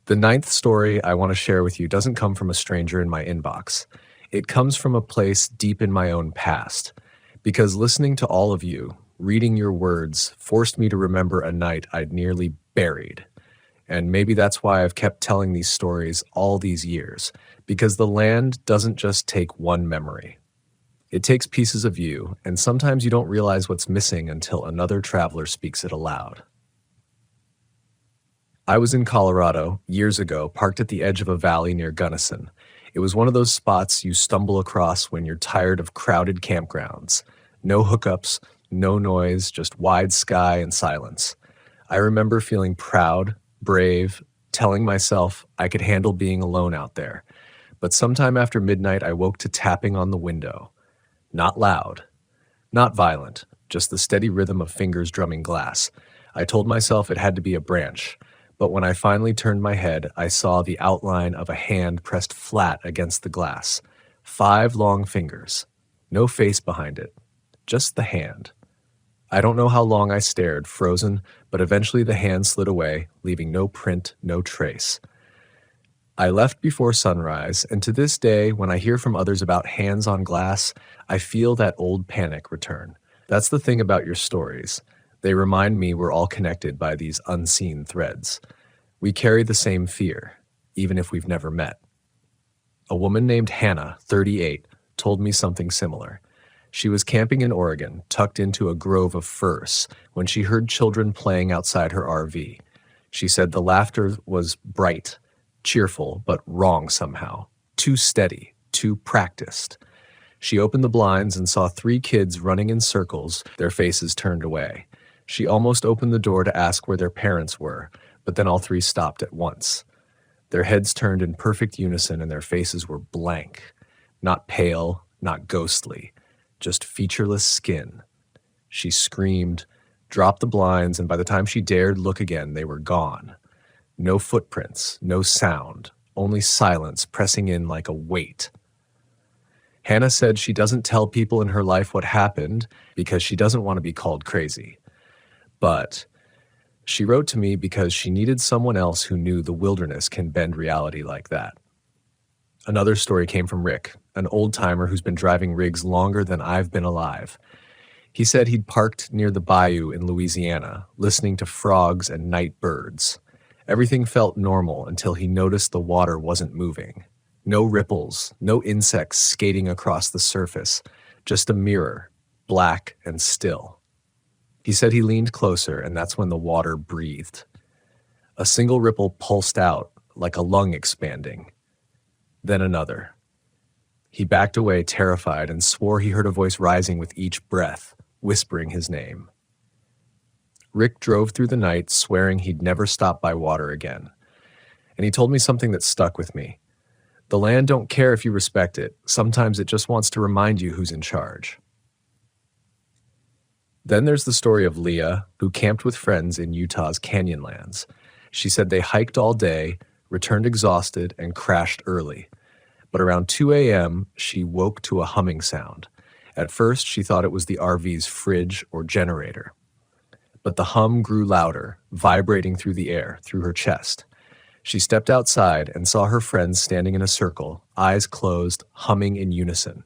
The ninth story I want to share with you doesn't come from a stranger in my inbox. It comes from a place deep in my own past, because listening to all of you, reading your words, forced me to remember a night I'd nearly buried. And maybe that's why I've kept telling these stories all these years, because the land doesn't just take one memory. It takes pieces of you, and sometimes you don't realize what's missing until another traveler speaks it aloud. I was in Colorado years ago, parked at the edge of a valley near Gunnison. It was one of those spots you stumble across when you're tired of crowded campgrounds. No hookups, no noise, just wide sky and silence. I remember feeling proud, brave, telling myself I could handle being alone out there. But sometime after midnight, I woke to tapping on the window. Not loud, not violent, just the steady rhythm of fingers drumming glass. I told myself it had to be a branch, but when I finally turned my head, I saw the outline of a hand pressed flat against the glass. 5 long fingers. No face behind it, just the hand. I don't know how long I stared, frozen, but eventually the hand slid away, leaving no print, no trace. I left before sunrise, and to this day, when I hear from others about hands on glass, I feel that old panic return. That's the thing about your stories. They remind me we're all connected by these unseen threads. We carry the same fear, even if we've never met. A woman named Hannah, 38, told me something similar. She was camping in Oregon, tucked into a grove of firs, when she heard children playing outside her RV. She said the laughter was bright, cheerful, but wrong somehow. Too steady, too practiced. She opened the blinds and saw 3 kids running in circles, their faces turned away. She almost opened the door to ask where their parents were, but then all 3 stopped at once. Their heads turned in perfect unison and their faces were blank. Not pale, not ghostly, just featureless skin. She screamed, dropped the blinds, and by the time she dared look again, they were gone. No footprints, no sound, only silence pressing in like a weight. Hannah said she doesn't tell people in her life what happened because she doesn't want to be called crazy. But she wrote to me because she needed someone else who knew the wilderness can bend reality like that. Another story came from Rick, an old-timer who's been driving rigs longer than I've been alive. He said he'd parked near the bayou in Louisiana, listening to frogs and night birds. Everything felt normal until he noticed the water wasn't moving. No ripples, no insects skating across the surface, just a mirror, black and still. He said he leaned closer, and that's when the water breathed. A single ripple pulsed out, like a lung expanding. Then another. He backed away, terrified, and swore he heard a voice rising with each breath, whispering his name. Rick drove through the night, swearing he'd never stop by water again. And he told me something that stuck with me. The land don't care if you respect it. Sometimes it just wants to remind you who's in charge. Then there's the story of Leah, who camped with friends in Utah's Canyonlands. She said they hiked all day, returned exhausted, and crashed early. But around 2 a.m., she woke to a humming sound. At first, she thought it was the RV's fridge or generator. But the hum grew louder, vibrating through the air, through her chest. She stepped outside and saw her friends standing in a circle, eyes closed, humming in unison.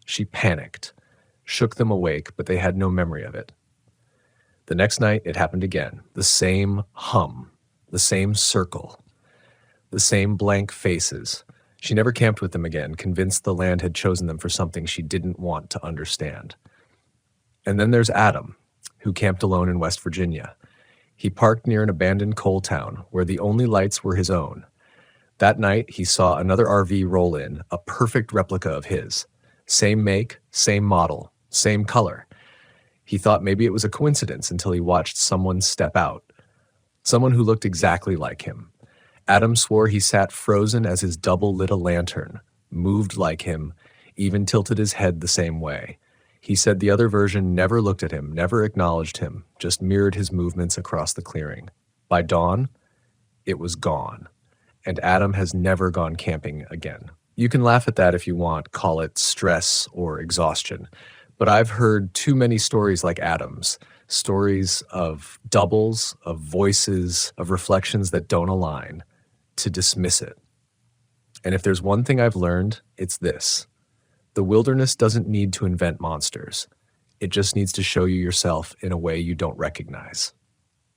She panicked, shook them awake, but they had no memory of it. The next night, it happened again. The same hum, the same circle, the same blank faces. She never camped with them again, convinced the land had chosen them for something she didn't want to understand. And then there's Adam, who camped alone in West Virginia. He parked near an abandoned coal town where the only lights were his own. That night, he saw another RV roll in, a perfect replica of his. Same make, same model, same color. He thought maybe it was a coincidence until he watched someone step out. Someone who looked exactly like him. Adam swore he sat frozen as his double lit a lantern, moved like him, even tilted his head the same way. He said the other version never looked at him, never acknowledged him, just mirrored his movements across the clearing. By dawn, it was gone, and Adam has never gone camping again. You can laugh at that if you want, call it stress or exhaustion, but I've heard too many stories like Adam's, stories of doubles, of voices, of reflections that don't align, to dismiss it. And if there's one thing I've learned, it's this. The wilderness doesn't need to invent monsters. It just needs to show you yourself in a way you don't recognize.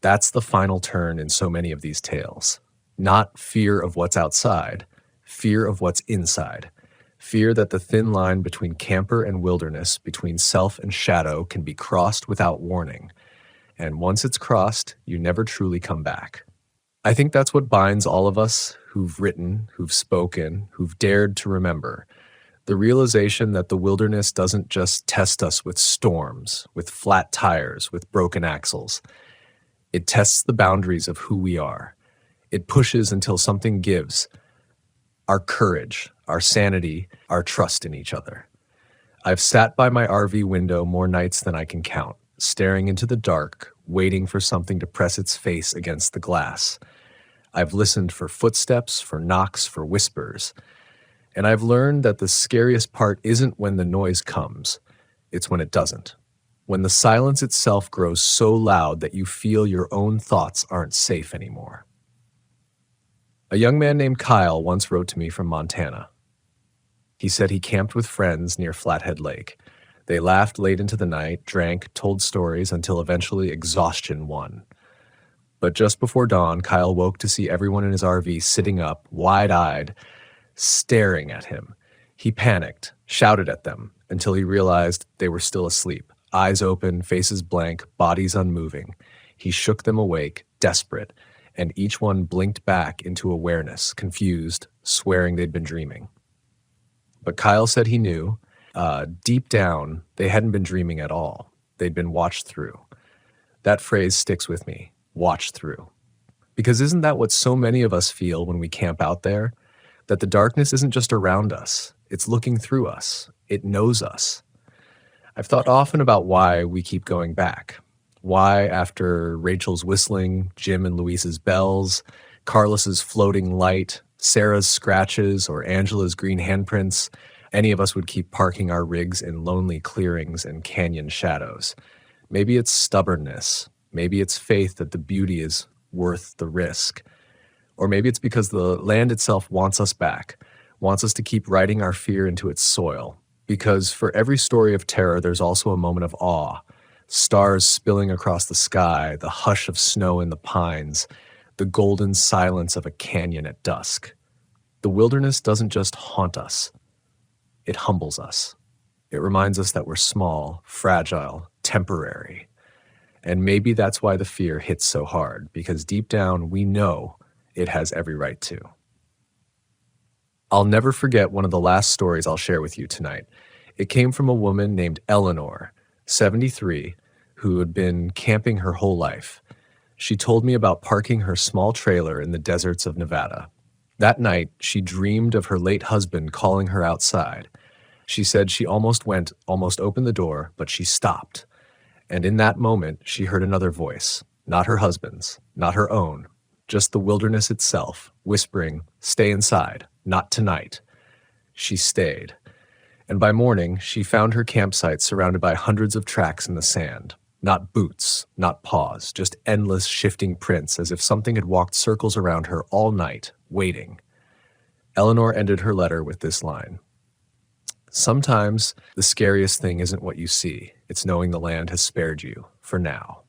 That's the final turn in so many of these tales. Not fear of what's outside, fear of what's inside. Fear that the thin line between camper and wilderness, between self and shadow, can be crossed without warning. And once it's crossed, you never truly come back. I think that's what binds all of us who've written, who've spoken, who've dared to remember. The realization that the wilderness doesn't just test us with storms, with flat tires, with broken axles. It tests the boundaries of who we are. It pushes until something gives. Our courage, our sanity, our trust in each other. I've sat by my RV window more nights than I can count, staring into the dark, waiting for something to press its face against the glass. I've listened for footsteps, for knocks, for whispers. And I've learned that the scariest part isn't when the noise comes, it's when it doesn't. When the silence itself grows so loud that you feel your own thoughts aren't safe anymore. A young man named Kyle once wrote to me from Montana. He said he camped with friends near Flathead Lake. They laughed late into the night, drank, told stories until eventually exhaustion won. But just before dawn, Kyle woke to see everyone in his RV sitting up, wide-eyed, staring at him. He panicked, shouted at them until he realized they were still asleep, eyes open, faces blank, bodies unmoving. He shook them awake, desperate, and each one blinked back into awareness, confused, swearing they'd been dreaming. But Kyle said he knew. Deep down, they hadn't been dreaming at all. They'd been watched through. That phrase sticks with me, watched through. Because isn't that what so many of us feel when we camp out there? That the darkness isn't just around us, it's looking through us. It knows us. I've thought often about why we keep going back. Why, after Rachel's whistling, Jim and Luis's bells, Carlos's floating light, Sarah's scratches, or Angela's green handprints, any of us would keep parking our rigs in lonely clearings and canyon shadows. Maybe it's stubbornness. Maybe it's faith that the beauty is worth the risk. Or maybe it's because the land itself wants us back, wants us to keep writing our fear into its soil. Because for every story of terror, there's also a moment of awe. Stars spilling across the sky, the hush of snow in the pines, the golden silence of a canyon at dusk. The wilderness doesn't just haunt us. It humbles us. It reminds us that we're small, fragile, temporary. And maybe that's why the fear hits so hard, because deep down we know it has every right to. I'll never forget one of the last stories I'll share with you tonight. It came from a woman named Eleanor, 73, who had been camping her whole life. She told me about parking her small trailer in the deserts of Nevada. That night, she dreamed of her late husband calling her outside. She said she almost opened the door, but she stopped. And in that moment, she heard another voice, not her husband's, not her own, just the wilderness itself, whispering, "Stay inside, not tonight." She stayed. And by morning, she found her campsite surrounded by hundreds of tracks in the sand. Not boots, not paws, just endless shifting prints as if something had walked circles around her all night, waiting. Eleanor ended her letter with this line: "Sometimes the scariest thing isn't what you see, it's knowing the land has spared you, for now."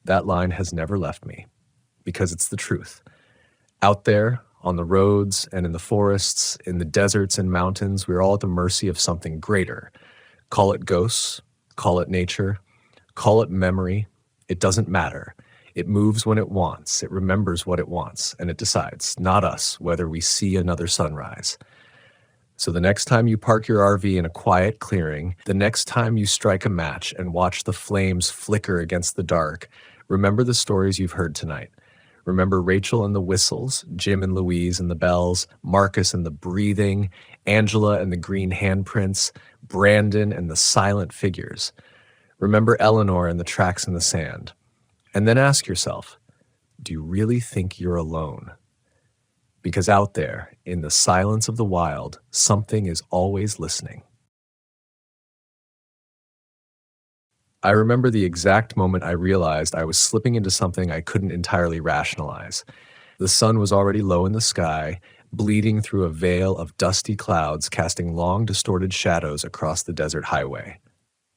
That line has never left me, because it's the truth. Out there, on the roads and in the forests, in the deserts and mountains, we're all at the mercy of something greater. Call it ghosts, call it nature, call it memory. It doesn't matter. It moves when it wants, it remembers what it wants, and it decides, not us, whether we see another sunrise. So the next time you park your RV in a quiet clearing, the next time you strike a match and watch the flames flicker against the dark, remember the stories you've heard tonight. Remember Rachel and the whistles, Jim and Louise and the bells, Marcus and the breathing, Angela and the green handprints, Brandon and the silent figures. Remember Eleanor and the tracks in the sand. And then ask yourself, do you really think you're alone? Because out there, in the silence of the wild, something is always listening. I remember the exact moment I realized I was slipping into something I couldn't entirely rationalize. The sun was already low in the sky, bleeding through a veil of dusty clouds, casting long, distorted shadows across the desert highway.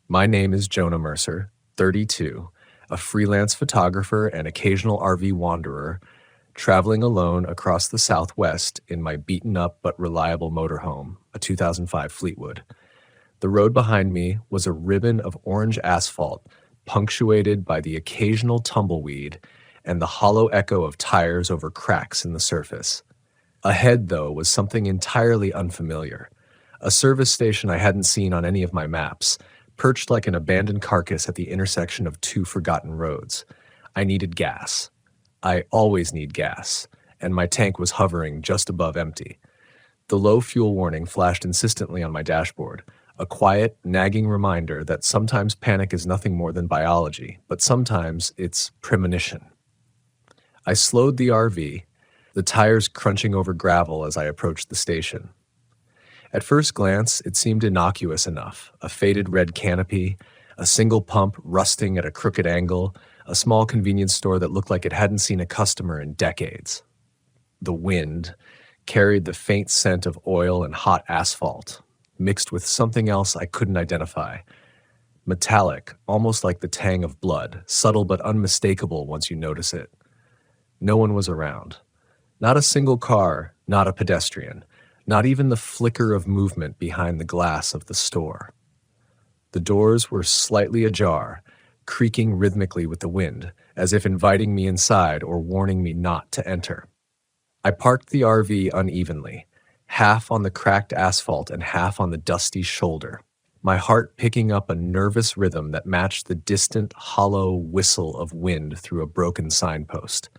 My name is Jonah Mercer, 32, a freelance photographer and occasional RV wanderer, traveling alone across the Southwest in my beaten-up but reliable motorhome, a 2005 Fleetwood. The road behind me was a ribbon of orange asphalt, punctuated by the occasional tumbleweed and the hollow echo of tires over cracks in the surface. Ahead, though, was something entirely unfamiliar. A service station I hadn't seen on any of my maps, perched like an abandoned carcass at the intersection of two forgotten roads. I needed gas. I always need gas, and my tank was hovering just above empty. The low fuel warning flashed insistently on my dashboard, a quiet, nagging reminder that sometimes panic is nothing more than biology, but sometimes it's premonition. I slowed the RV, the tires crunching over gravel as I approached the station. At first glance, it seemed innocuous enough, a faded red canopy, a single pump rusting at a crooked angle, a small convenience store that looked like it hadn't seen a customer in decades. The wind carried the faint scent of oil and hot asphalt, mixed with something else I couldn't identify. Metallic, almost like the tang of blood, subtle but unmistakable once you notice it. No one was around. Not a single car, not a pedestrian. Not even the flicker of movement behind the glass of the store. The doors were slightly ajar, creaking rhythmically with the wind, as if inviting me inside or warning me not to enter. I parked the RV unevenly, half on the cracked asphalt and half on the dusty shoulder, my heart picking up a nervous rhythm that matched the distant, hollow whistle of wind through a broken signpost.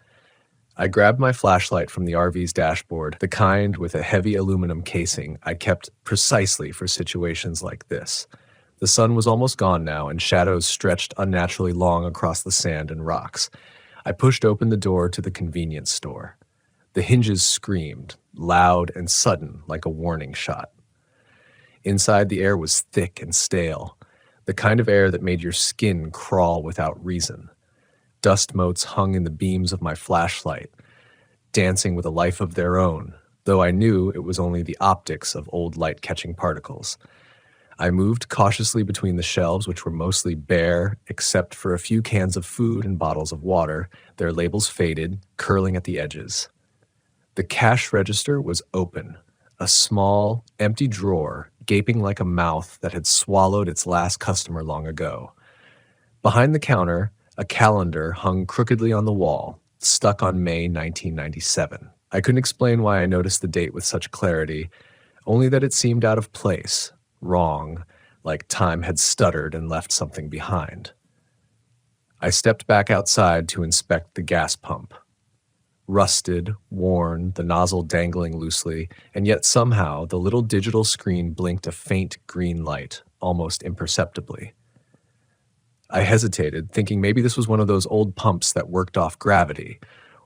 I grabbed my flashlight from the RV's dashboard, the kind with a heavy aluminum casing I kept precisely for situations like this. The sun was almost gone now, and shadows stretched unnaturally long across the sand and rocks. I pushed open the door to the convenience store. The hinges screamed, loud and sudden, like a warning shot. Inside, the air was thick and stale, the kind of air that made your skin crawl without reason. Dust motes hung in the beams of my flashlight, dancing with a life of their own, though I knew it was only the optics of old light-catching particles. I moved cautiously between the shelves, which were mostly bare, except for a few cans of food and bottles of water, their labels faded, curling at the edges. The cash register was open, a small, empty drawer, gaping like a mouth that had swallowed its last customer long ago. Behind the counter, a calendar hung crookedly on the wall, stuck on May 1997. I couldn't explain why I noticed the date with such clarity, only that it seemed out of place, wrong, like time had stuttered and left something behind. I stepped back outside to inspect the gas pump. Rusted, worn, the nozzle dangling loosely, and yet somehow the little digital screen blinked a faint green light, almost imperceptibly. I hesitated, thinking maybe this was one of those old pumps that worked off gravity,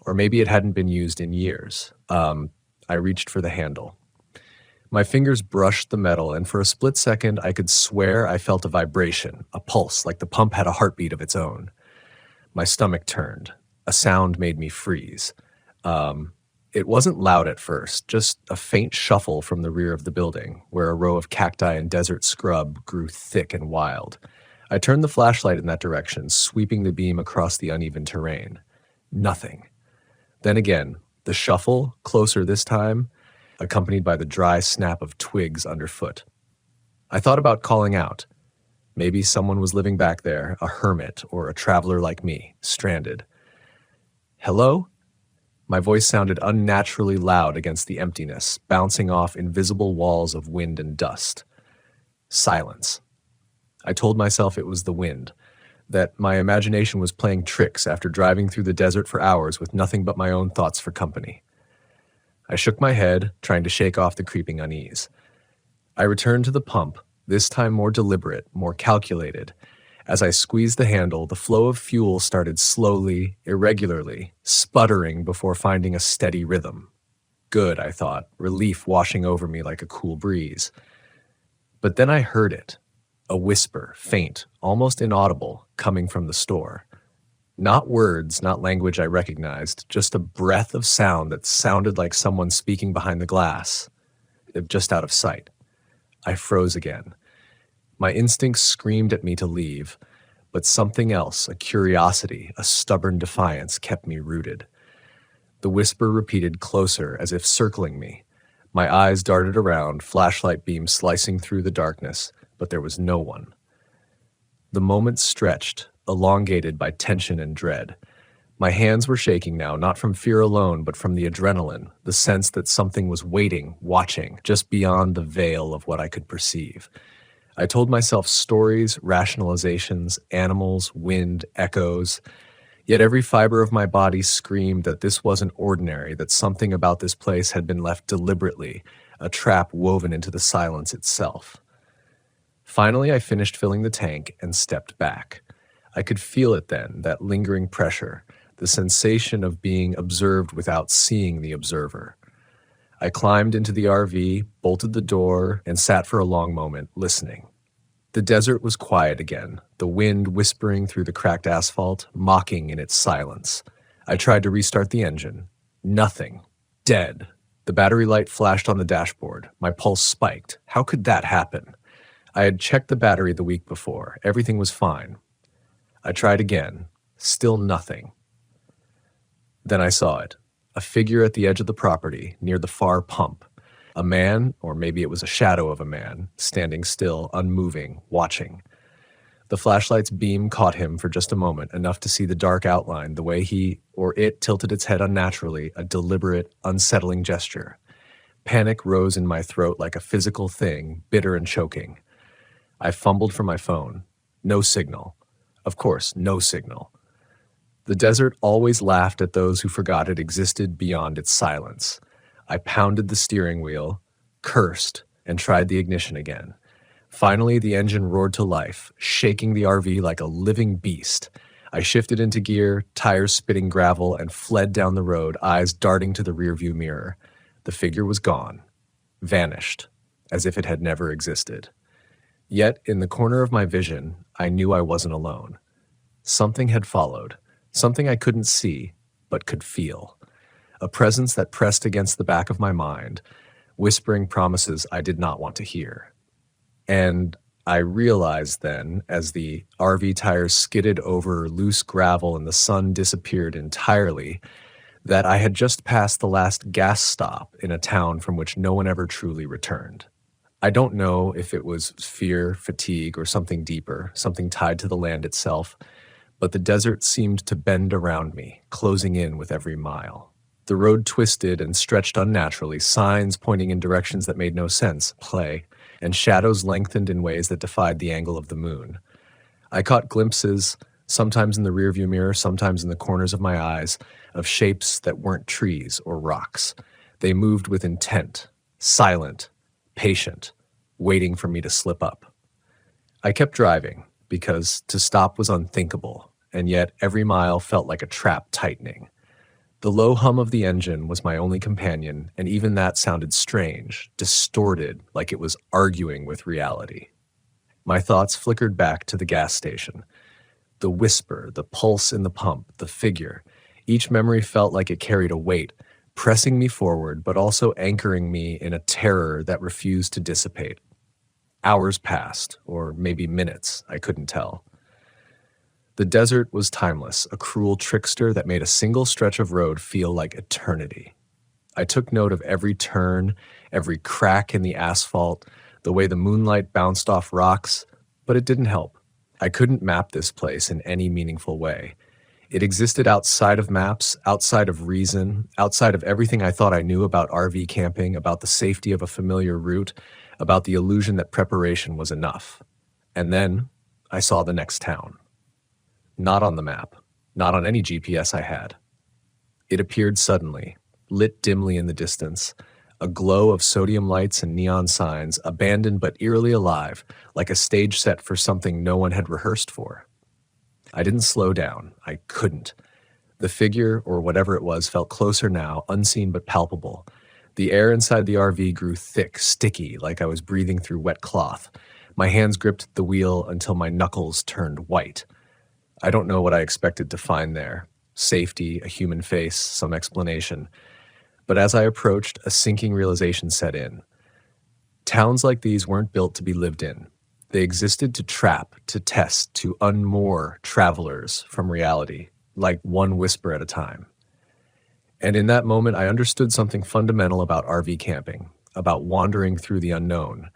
or maybe it hadn't been used in years. I reached for the handle. My fingers brushed the metal, and for a split second I could swear I felt a vibration, a pulse, like the pump had a heartbeat of its own. My stomach turned. A sound made me freeze. It wasn't loud at first, just a faint shuffle from the rear of the building, where a row of cacti and desert scrub grew thick and wild. I turned the flashlight in that direction, sweeping the beam across the uneven terrain. Nothing. Then again, the shuffle, closer this time, accompanied by the dry snap of twigs underfoot. I thought about calling out. Maybe someone was living back there, a hermit or a traveler like me, stranded. Hello? My voice sounded unnaturally loud against the emptiness, bouncing off invisible walls of wind and dust. Silence. I told myself it was the wind, that my imagination was playing tricks after driving through the desert for hours with nothing but my own thoughts for company. I shook my head, trying to shake off the creeping unease. I returned to the pump, this time more deliberate, more calculated. As I squeezed the handle, the flow of fuel started slowly, irregularly, sputtering before finding a steady rhythm. Good, I thought, relief washing over me like a cool breeze. But then I heard it, a whisper, faint, almost inaudible, coming from the store. Not words, not language I recognized, just a breath of sound that sounded like someone speaking behind the glass, just out of sight. I froze again. My instincts screamed at me to leave, but something else, a curiosity, a stubborn defiance, kept me rooted. The whisper repeated closer, as if circling me. My eyes darted around, flashlight beams slicing through the darkness, but there was no one. The moment stretched, elongated by tension and dread. My hands were shaking now, not from fear alone, but from the adrenaline, the sense that something was waiting, watching, just beyond the veil of what I could perceive. I told myself stories, rationalizations, animals, wind, echoes, yet every fiber of my body screamed that this wasn't ordinary, that something about this place had been left deliberately, a trap woven into the silence itself. Finally, I finished filling the tank and stepped back. I could feel it then, that lingering pressure, the sensation of being observed without seeing the observer. I climbed into the RV, bolted the door, and sat for a long moment, listening. The desert was quiet again, the wind whispering through the cracked asphalt, mocking in its silence. I tried to restart the engine. Nothing. Dead. The battery light flashed on the dashboard. My pulse spiked. How could that happen? I had checked the battery the week before. Everything was fine. I tried again. Still nothing. Then I saw it. A figure at the edge of the property, near the far pump. A man, or maybe it was a shadow of a man, standing still, unmoving, watching. The flashlight's beam caught him for just a moment, enough to see the dark outline, the way he or it tilted its head unnaturally, a deliberate, unsettling gesture. Panic rose in my throat like a physical thing, bitter and choking. I fumbled for my phone. No signal. Of course, no signal. The desert always laughed at those who forgot it existed beyond its silence. I pounded the steering wheel, cursed, and tried the ignition again. Finally, the engine roared to life, shaking the RV like a living beast. I shifted into gear, tires spitting gravel, and fled down the road, eyes darting to the rearview mirror. The figure was gone, vanished, as if it had never existed. Yet, in the corner of my vision, I knew I wasn't alone. Something had followed, something I couldn't see, but could feel. A presence that pressed against the back of my mind, whispering promises I did not want to hear. And I realized then, as the RV tires skidded over loose gravel and the sun disappeared entirely, that I had just passed the last gas stop in a town from which no one ever truly returned. I don't know if it was fear, fatigue, or something deeper, something tied to the land itself, but the desert seemed to bend around me, closing in with every mile. The road twisted and stretched unnaturally, signs pointing in directions that made no sense, play, and shadows lengthened in ways that defied the angle of the moon. I caught glimpses, sometimes in the rearview mirror, sometimes in the corners of my eyes, of shapes that weren't trees or rocks. They moved with intent, silent, patient, waiting for me to slip up. I kept driving because to stop was unthinkable, and yet every mile felt like a trap tightening. The low hum of the engine was my only companion, and even that sounded strange, distorted, like it was arguing with reality. My thoughts flickered back to the gas station. The whisper, the pulse in the pump, the figure. Each memory felt like it carried a weight, pressing me forward, but also anchoring me in a terror that refused to dissipate. Hours passed, or maybe minutes, I couldn't tell. The desert was timeless, a cruel trickster that made a single stretch of road feel like eternity. I took note of every turn, every crack in the asphalt, the way the moonlight bounced off rocks, but it didn't help. I couldn't map this place in any meaningful way. It existed outside of maps, outside of reason, outside of everything I thought I knew about RV camping, about the safety of a familiar route, about the illusion that preparation was enough. And then I saw the next town. Not on the map, not on any GPS I had. It appeared suddenly, lit dimly in the distance, a glow of sodium lights and neon signs, abandoned but eerily alive, like a stage set for something no one had rehearsed for. I didn't slow down. I couldn't. The figure, or whatever it was, felt closer now, unseen but palpable. The air inside the RV grew thick, sticky, like I was breathing through wet cloth. My hands gripped the wheel until my knuckles turned white. I don't know what I expected to find there. Safety, a human face, some explanation. But as I approached, a sinking realization set in. Towns like these weren't built to be lived in. They existed to trap, to test, to unmoor travelers from reality, like one whisper at a time. And in that moment, I understood something fundamental about RV camping, about wandering through the unknown.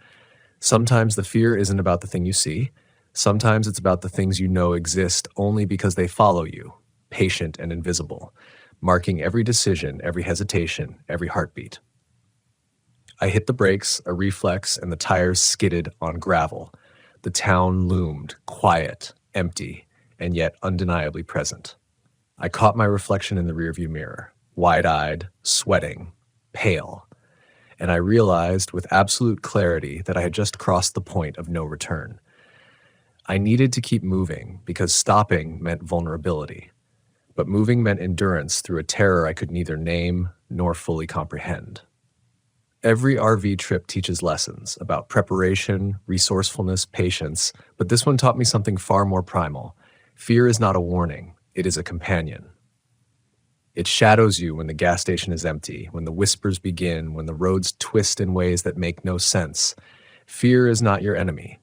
Sometimes the fear isn't about the thing you see. Sometimes it's about the things you know exist only because they follow you, patient and invisible, marking every decision, every hesitation, every heartbeat. I hit the brakes, a reflex, and the tires skidded on gravel. The town loomed, quiet, empty, and yet undeniably present. I caught my reflection in the rearview mirror, wide-eyed, sweating, pale, and I realized with absolute clarity that I had just crossed the point of no return. I needed to keep moving because stopping meant vulnerability, but moving meant endurance through a terror I could neither name nor fully comprehend. Every RV trip teaches lessons about preparation, resourcefulness, patience, but this one taught me something far more primal. Fear is not a warning, it is a companion. It shadows you when the gas station is empty, when the whispers begin, when the roads twist in ways that make no sense. Fear is not your enemy.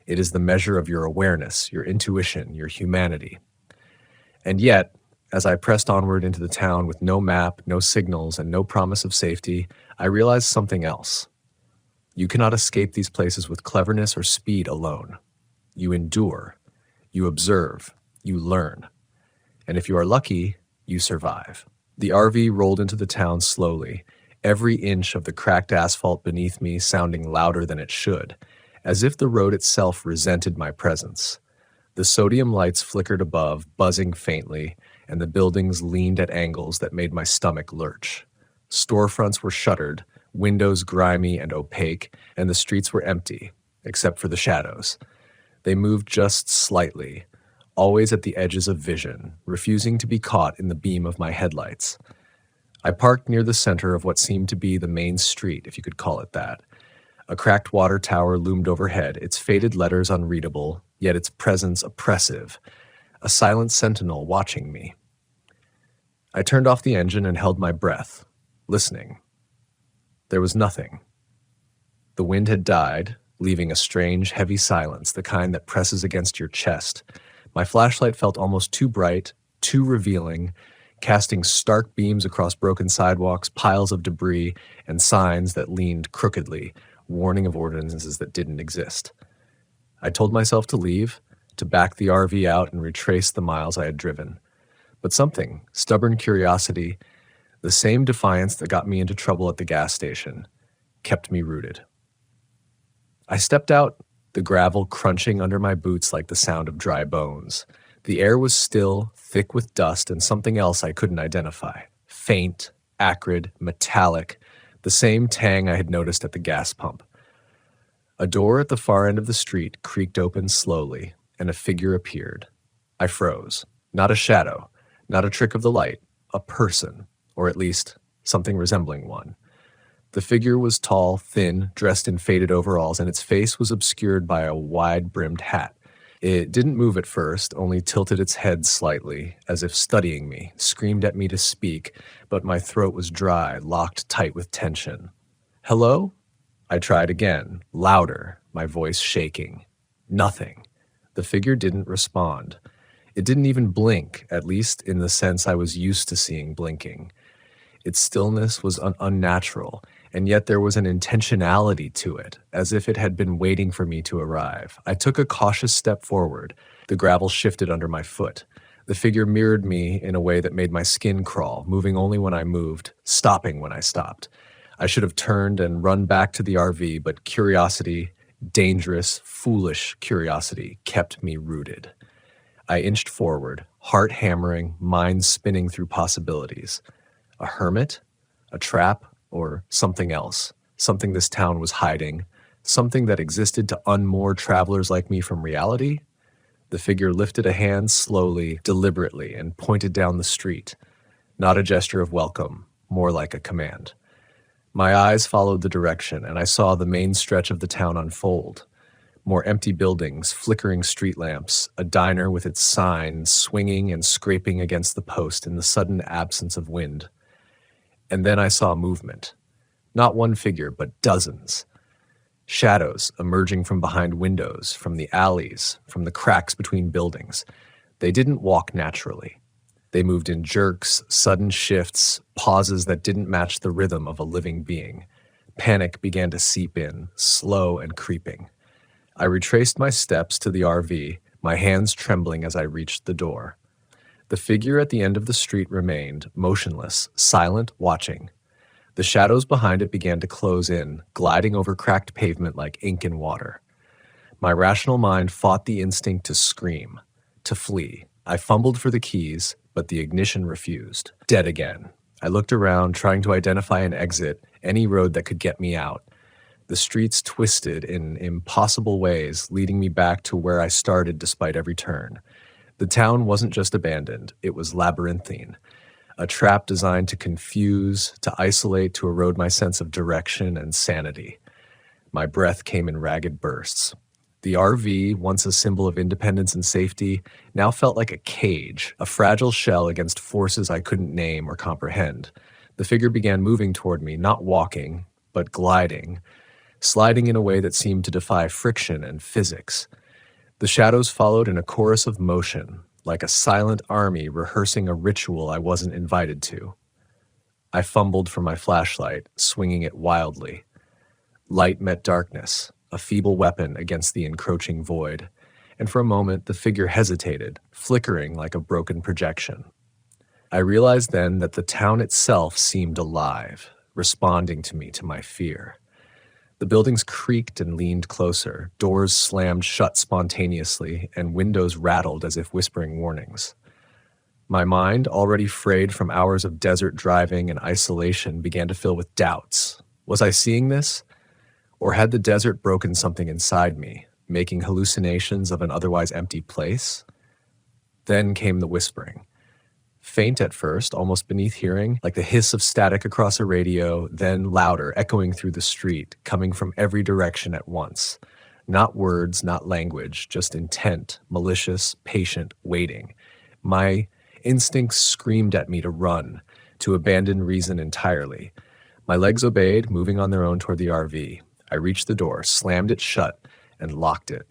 It is the measure of your awareness, your intuition, your humanity. And yet, as I pressed onward into the town with no map, no signals, and no promise of safety, I realized something else. You cannot escape these places with cleverness or speed alone. You endure, you observe, you learn. And if you are lucky, you survive. The RV rolled into the town slowly, every inch of the cracked asphalt beneath me sounding louder than it should, as if the road itself resented my presence. The sodium lights flickered above, buzzing faintly, and the buildings leaned at angles that made my stomach lurch. Storefronts were shuttered, windows grimy and opaque, and the streets were empty, except for the shadows. They moved just slightly, always at the edges of vision, refusing to be caught in the beam of my headlights. I parked near the center of what seemed to be the main street, if you could call it that. A cracked water tower loomed overhead, its faded letters unreadable, yet its presence oppressive, a silent sentinel watching me. I turned off the engine and held my breath, listening. There was nothing. The wind had died, leaving a strange, heavy silence, the kind that presses against your chest. My flashlight felt almost too bright, too revealing, casting stark beams across broken sidewalks, piles of debris, and signs that leaned crookedly, warning of ordinances that didn't exist. I told myself to leave, to back the RV out and retrace the miles I had driven. But something, stubborn curiosity, the same defiance that got me into trouble at the gas station, kept me rooted. I stepped out, the gravel crunching under my boots like the sound of dry bones. The air was still, thick with dust and something else I couldn't identify. Faint, acrid, metallic, the same tang I had noticed at the gas pump. A door at the far end of the street creaked open slowly, and a figure appeared. I froze. Not a shadow, not a trick of the light, a person, or at least something resembling one. The figure was tall, thin, dressed in faded overalls, and its face was obscured by a wide-brimmed hat. It didn't move at first, only tilted its head slightly, as if studying me, screamed at me to speak, but my throat was dry, locked tight with tension. "Hello?" I tried again, louder, my voice shaking. Nothing. The figure didn't respond. It didn't even blink, at least in the sense I was used to seeing blinking. Its stillness was unnatural, and yet there was an intentionality to it, as if it had been waiting for me to arrive. I took a cautious step forward. The gravel shifted under my foot. The figure mirrored me in a way that made my skin crawl, moving only when I moved, stopping when I stopped. I should have turned and run back to the RV, but curiosity, dangerous, foolish curiosity, kept me rooted. I inched forward, heart hammering, mind spinning through possibilities. A hermit? A trap? Or something else? Something this town was hiding? Something that existed to unmoor travelers like me from reality? The figure lifted a hand slowly, deliberately, and pointed down the street. Not a gesture of welcome, more like a command. My eyes followed the direction, and I saw the main stretch of the town unfold. More empty buildings, flickering street lamps, a diner with its sign swinging and scraping against the post in the sudden absence of wind. And then I saw movement. Not one figure, but dozens. Shadows emerging from behind windows, from the alleys, from the cracks between buildings. They didn't walk naturally. They moved in jerks, sudden shifts, pauses that didn't match the rhythm of a living being. Panic began to seep in, slow and creeping. I retraced my steps to the RV, my hands trembling as I reached the door. The figure at the end of the street remained, motionless, silent, watching. The shadows behind it began to close in, gliding over cracked pavement like ink in water. My rational mind fought the instinct to scream, to flee. I fumbled for the keys, but the ignition refused. Dead again. I looked around, trying to identify an exit, any road that could get me out. The streets twisted in impossible ways, leading me back to where I started despite every turn. The town wasn't just abandoned, it was labyrinthine. A trap designed to confuse, to isolate, to erode my sense of direction and sanity. My breath came in ragged bursts. The RV, once a symbol of independence and safety, now felt like a cage, a fragile shell against forces I couldn't name or comprehend. The figure began moving toward me, not walking, but gliding, sliding in a way that seemed to defy friction and physics. The shadows followed in a chorus of motion, like a silent army rehearsing a ritual I wasn't invited to. I fumbled for my flashlight, swinging it wildly. Light met darkness, a feeble weapon against the encroaching void, and for a moment the figure hesitated, flickering like a broken projection. I realized then that the town itself seemed alive, responding to me, to my fear. The buildings creaked and leaned closer, doors slammed shut spontaneously, and windows rattled as if whispering warnings. My mind, already frayed from hours of desert driving and isolation, began to fill with doubts. Was I seeing this? Or had the desert broken something inside me, making hallucinations of an otherwise empty place? Then came the whispering. Faint at first, almost beneath hearing, like the hiss of static across a radio, then louder, echoing through the street, coming from every direction at once. Not words, not language, just intent, malicious, patient, waiting. My instincts screamed at me to run, to abandon reason entirely. My legs obeyed, moving on their own toward the RV. I reached the door, slammed it shut, and locked it.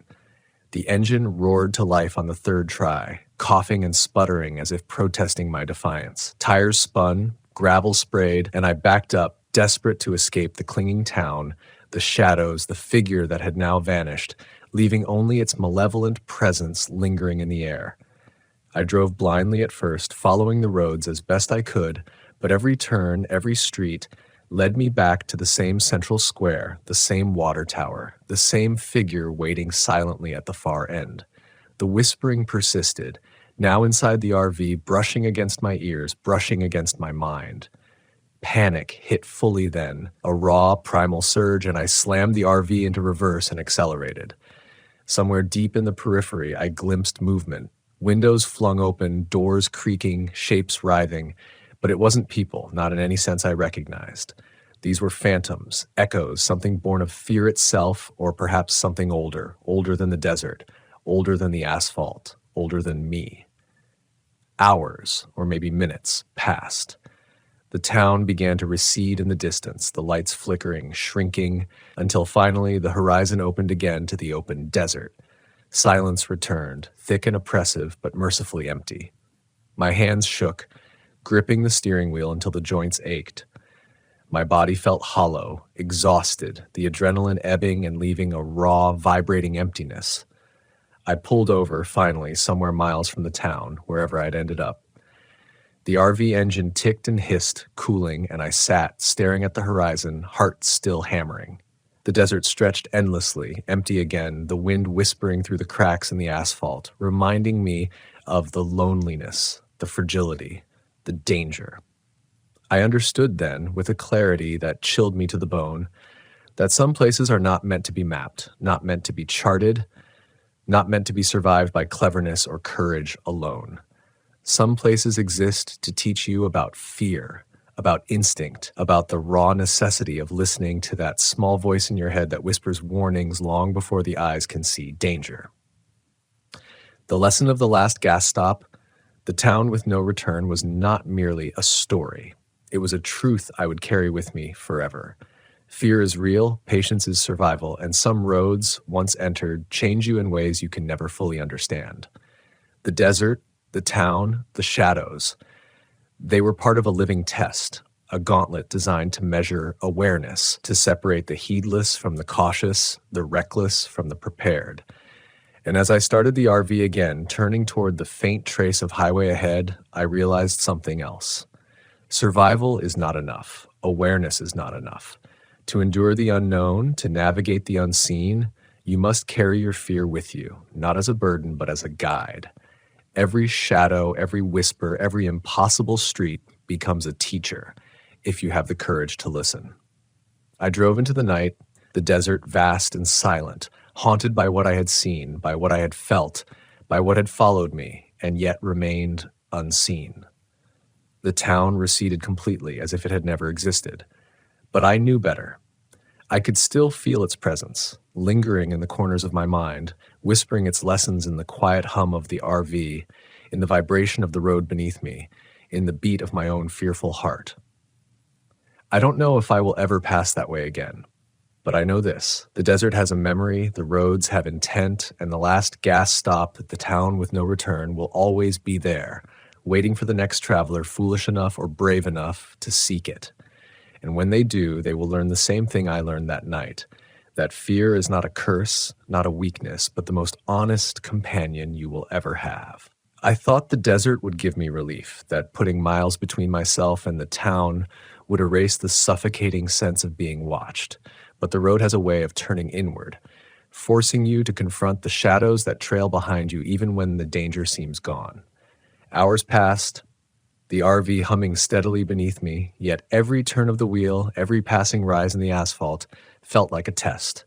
The engine roared to life on the third try, coughing and sputtering as if protesting my defiance. Tires spun, gravel sprayed, and I backed up, desperate to escape the clinging town, the shadows, the figure that had now vanished, leaving only its malevolent presence lingering in the air. I drove blindly at first, following the roads as best I could, but every turn, every street, led me back to the same central square, the same water tower, the same figure waiting silently at the far end. The whispering persisted, now inside the RV, brushing against my ears, brushing against my mind. Panic hit fully then, a raw, primal surge, and I slammed the RV into reverse and accelerated. Somewhere deep in the periphery, I glimpsed movement. Windows flung open, doors creaking, shapes writhing. But it wasn't people, not in any sense I recognized. These were phantoms, echoes, something born of fear itself, or perhaps something older, older than the desert, older than the asphalt, older than me. Hours, or maybe minutes, passed. The town began to recede in the distance, the lights flickering, shrinking, until finally the horizon opened again to the open desert. Silence returned, thick and oppressive, but mercifully empty. My hands shook, gripping the steering wheel until the joints ached. My body felt hollow, exhausted, the adrenaline ebbing and leaving a raw, vibrating emptiness. I pulled over, finally, somewhere miles from the town, wherever I'd ended up. The RV engine ticked and hissed, cooling, and I sat, staring at the horizon, heart still hammering. The desert stretched endlessly, empty again, the wind whispering through the cracks in the asphalt, reminding me of the loneliness, the fragility, the danger. I understood then, with a clarity that chilled me to the bone, that some places are not meant to be mapped, not meant to be charted, not meant to be survived by cleverness or courage alone. Some places exist to teach you about fear, about instinct, about the raw necessity of listening to that small voice in your head that whispers warnings long before the eyes can see danger. The lesson of the last gas stop, the town with no return, was not merely a story. It was a truth I would carry with me forever. Fear is real, patience is survival, and some roads, once entered, change you in ways you can never fully understand. The desert, the town, the shadows, they were part of a living test, a gauntlet designed to measure awareness, to separate the heedless from the cautious, the reckless from the prepared. And as I started the RV again, turning toward the faint trace of highway ahead, I realized something else. Survival is not enough. Awareness is not enough. To endure the unknown, to navigate the unseen, you must carry your fear with you, not as a burden, but as a guide. Every shadow, every whisper, every impossible street becomes a teacher, if you have the courage to listen. I drove into the night, the desert vast and silent, haunted by what I had seen, by what I had felt, by what had followed me, and yet remained unseen. The town receded completely, as if it had never existed. But I knew better. I could still feel its presence, lingering in the corners of my mind, whispering its lessons in the quiet hum of the RV, in the vibration of the road beneath me, in the beat of my own fearful heart. I don't know if I will ever pass that way again, but I know this. The desert has a memory, the roads have intent, and the last gas stop, the town with no return, will always be there, waiting for the next traveler foolish enough or brave enough to seek it. And when they do, they will learn the same thing I learned that night, that fear is not a curse, not a weakness, but the most honest companion you will ever have. I thought the desert would give me relief, that putting miles between myself and the town would erase the suffocating sense of being watched. But the road has a way of turning inward, forcing you to confront the shadows that trail behind you even when the danger seems gone. Hours passed, the RV humming steadily beneath me, yet every turn of the wheel, every passing rise in the asphalt, felt like a test.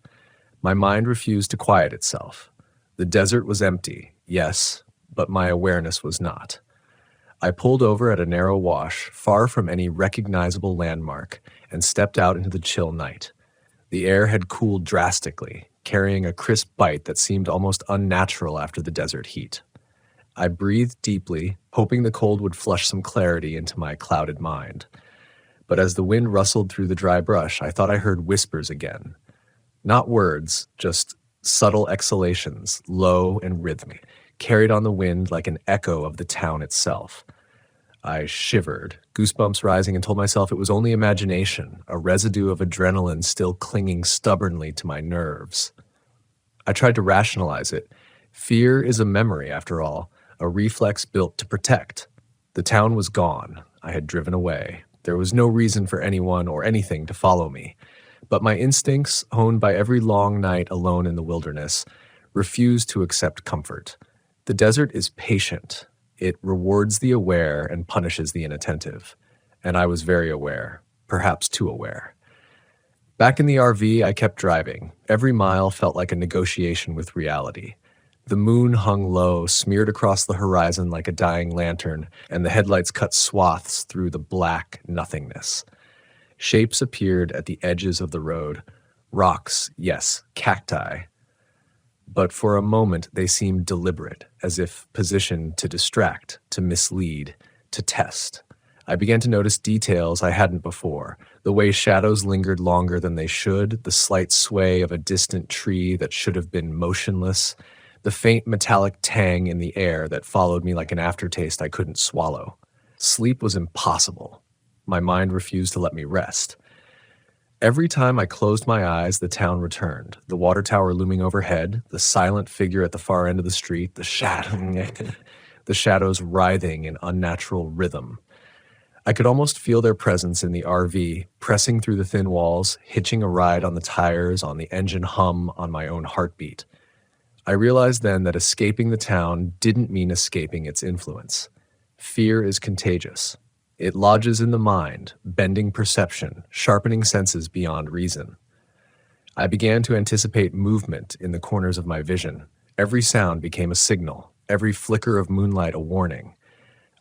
My mind refused to quiet itself. The desert was empty, yes, but my awareness was not. I pulled over at a narrow wash, far from any recognizable landmark, and stepped out into the chill night. The air had cooled drastically, carrying a crisp bite that seemed almost unnatural after the desert heat. I breathed deeply, hoping the cold would flush some clarity into my clouded mind. But as the wind rustled through the dry brush, I thought I heard whispers again. Not words, just subtle exhalations, low and rhythmic, carried on the wind like an echo of the town itself. I shivered, goosebumps rising, and told myself it was only imagination, a residue of adrenaline still clinging stubbornly to my nerves. I tried to rationalize it. Fear is a memory, after all, a reflex built to protect. The town was gone. I had driven away. There was no reason for anyone or anything to follow me. But my instincts, honed by every long night alone in the wilderness, refused to accept comfort. The desert is patient. It rewards the aware and punishes the inattentive. And I was very aware, perhaps too aware. Back in the RV, I kept driving. Every mile felt like a negotiation with reality. The moon hung low, smeared across the horizon like a dying lantern, and the headlights cut swaths through the black nothingness. Shapes appeared at the edges of the road. Rocks, yes, cacti. But for a moment they seemed deliberate, as if positioned to distract, to mislead, to test. I began to notice details I hadn't before, the way shadows lingered longer than they should, the slight sway of a distant tree that should have been motionless, the faint metallic tang in the air that followed me like an aftertaste I couldn't swallow. Sleep was impossible. My mind refused to let me rest. Every time I closed my eyes, the town returned, the water tower looming overhead, the silent figure at the far end of the street, the shadows writhing in unnatural rhythm. I could almost feel their presence in the RV, pressing through the thin walls, hitching a ride on the tires, on the engine hum, on my own heartbeat. I realized then that escaping the town didn't mean escaping its influence. Fear is contagious. It lodges in the mind, bending perception, sharpening senses beyond reason. I began to anticipate movement in the corners of my vision. Every sound became a signal, every flicker of moonlight a warning.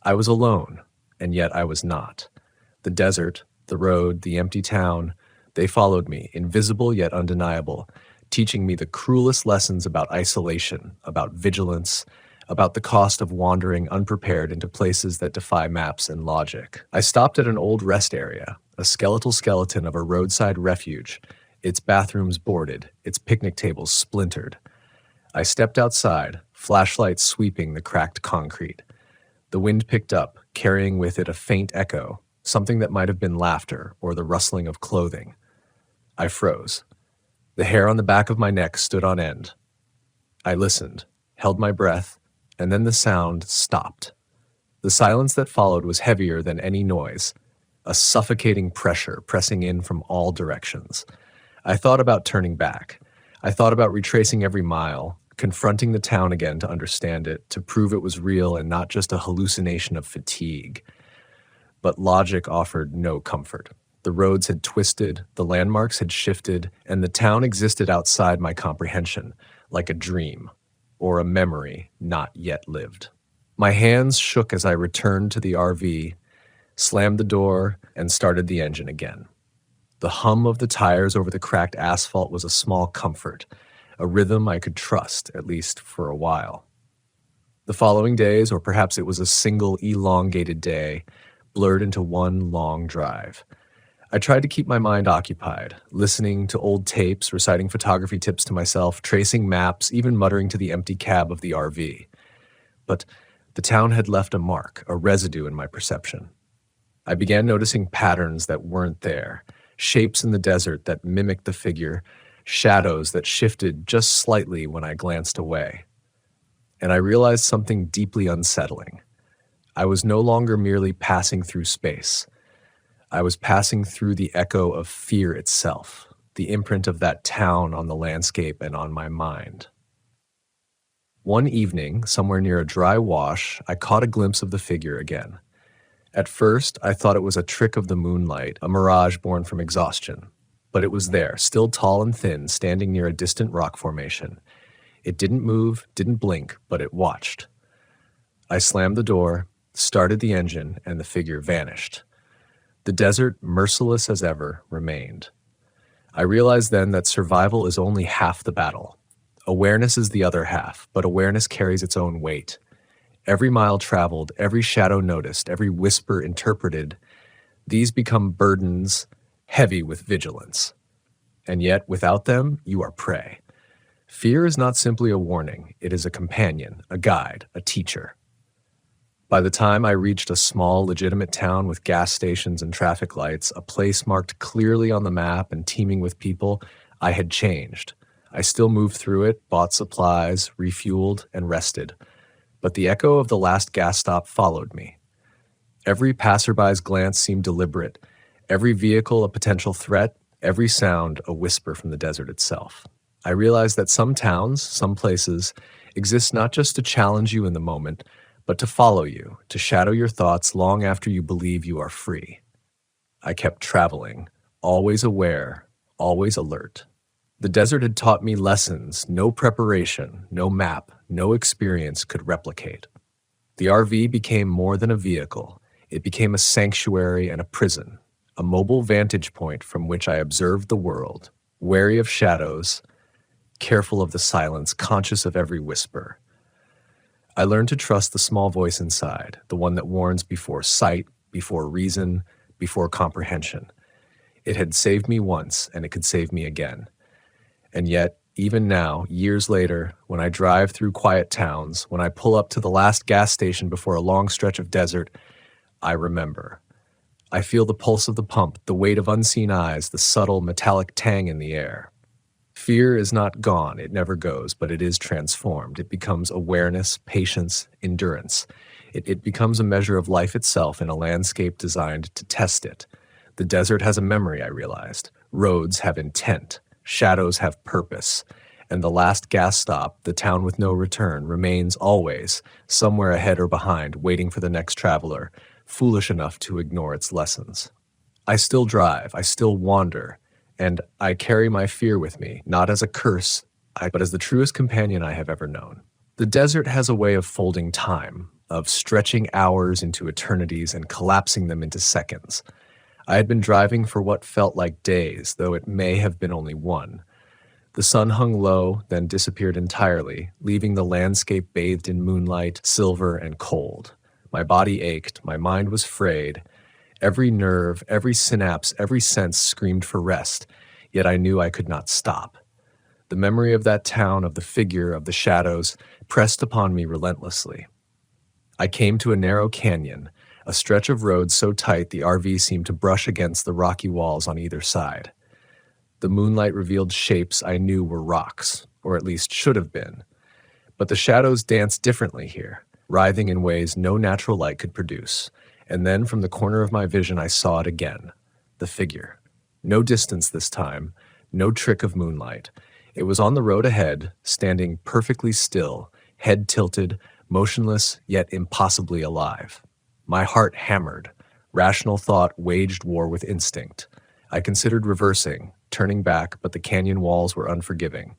I was alone, and yet I was not. The desert, the road, the empty town, they followed me, invisible yet undeniable, teaching me the cruelest lessons about isolation, about vigilance, about the cost of wandering unprepared into places that defy maps and logic. I stopped at an old rest area, a skeletal skeleton of a roadside refuge, its bathrooms boarded, its picnic tables splintered. I stepped outside, flashlight sweeping the cracked concrete. The wind picked up, carrying with it a faint echo, something that might have been laughter or the rustling of clothing. I froze. The hair on the back of my neck stood on end. I listened, held my breath, and then the sound stopped. The silence that followed was heavier than any noise, a suffocating pressure pressing in from all directions. I thought about turning back. I thought about retracing every mile, confronting the town again to understand it, to prove it was real and not just a hallucination of fatigue. But logic offered no comfort. The roads had twisted, the landmarks had shifted, and the town existed outside my comprehension, like a dream, or a memory not yet lived. My hands shook as I returned to the RV, slammed the door, and started the engine again. The hum of the tires over the cracked asphalt was a small comfort, a rhythm I could trust, at least for a while. The following days, or perhaps it was a single elongated day, blurred into one long drive. I tried to keep my mind occupied, listening to old tapes, reciting photography tips to myself, tracing maps, even muttering to the empty cab of the RV. But the town had left a mark, a residue in my perception. I began noticing patterns that weren't there, shapes in the desert that mimicked the figure, shadows that shifted just slightly when I glanced away. And I realized something deeply unsettling. I was no longer merely passing through space. I was passing through the echo of fear itself, the imprint of that town on the landscape and on my mind. One evening, somewhere near a dry wash, I caught a glimpse of the figure again. At first, I thought it was a trick of the moonlight, a mirage born from exhaustion. But it was there, still tall and thin, standing near a distant rock formation. It didn't move, didn't blink, but it watched. I slammed the door, started the engine, and the figure vanished. The desert, merciless as ever, remained. I realized then that survival is only half the battle. Awareness is the other half, but awareness carries its own weight. Every mile traveled, every shadow noticed, every whisper interpreted, these become burdens heavy with vigilance. And yet, without them, you are prey. Fear is not simply a warning, it is a companion, a guide, a teacher. By the time I reached a small, legitimate town with gas stations and traffic lights, a place marked clearly on the map and teeming with people, I had changed. I still moved through it, bought supplies, refueled, and rested. But the echo of the last gas stop followed me. Every passerby's glance seemed deliberate, every vehicle a potential threat, every sound a whisper from the desert itself. I realized that some towns, some places, exist not just to challenge you in the moment, but to follow you, to shadow your thoughts long after you believe you are free. I kept traveling, always aware, always alert. The desert had taught me lessons no preparation, no map, no experience could replicate. The RV became more than a vehicle. It became a sanctuary and a prison, a mobile vantage point from which I observed the world, wary of shadows, careful of the silence, conscious of every whisper. I learned to trust the small voice inside, the one that warns before sight, before reason, before comprehension. It had saved me once, and it could save me again. And yet, even now, years later, when I drive through quiet towns, when I pull up to the last gas station before a long stretch of desert, I remember. I feel the pulse of the pump, the weight of unseen eyes, the subtle metallic tang in the air. Fear is not gone, it never goes, but it is transformed. It becomes awareness, patience, endurance. It becomes a measure of life itself in a landscape designed to test it. The desert has a memory, I realized. Roads have intent. Shadows have purpose. And the last gas stop, the town with no return, remains always, somewhere ahead or behind, waiting for the next traveler, foolish enough to ignore its lessons. I still drive, I still wander, and I carry my fear with me, not as a curse, but as the truest companion I have ever known. The desert has a way of folding time, of stretching hours into eternities and collapsing them into seconds. I had been driving for what felt like days, though it may have been only one. The sun hung low, then disappeared entirely, leaving the landscape bathed in moonlight, silver, and cold. My body ached, my mind was frayed. Every nerve, every synapse, every sense screamed for rest, yet I knew I could not stop. The memory of that town, of the figure, of the shadows, pressed upon me relentlessly. I came to a narrow canyon, a stretch of road so tight the RV seemed to brush against the rocky walls on either side. The moonlight revealed shapes I knew were rocks, or at least should have been. But the shadows danced differently here, writhing in ways no natural light could produce. And then from the corner of my vision I saw it again, the figure. No distance this time, no trick of moonlight. It was on the road ahead, standing perfectly still, head tilted, motionless yet impossibly alive. My heart hammered. Rational thought waged war with instinct. I considered reversing, turning back, but the canyon walls were unforgiving.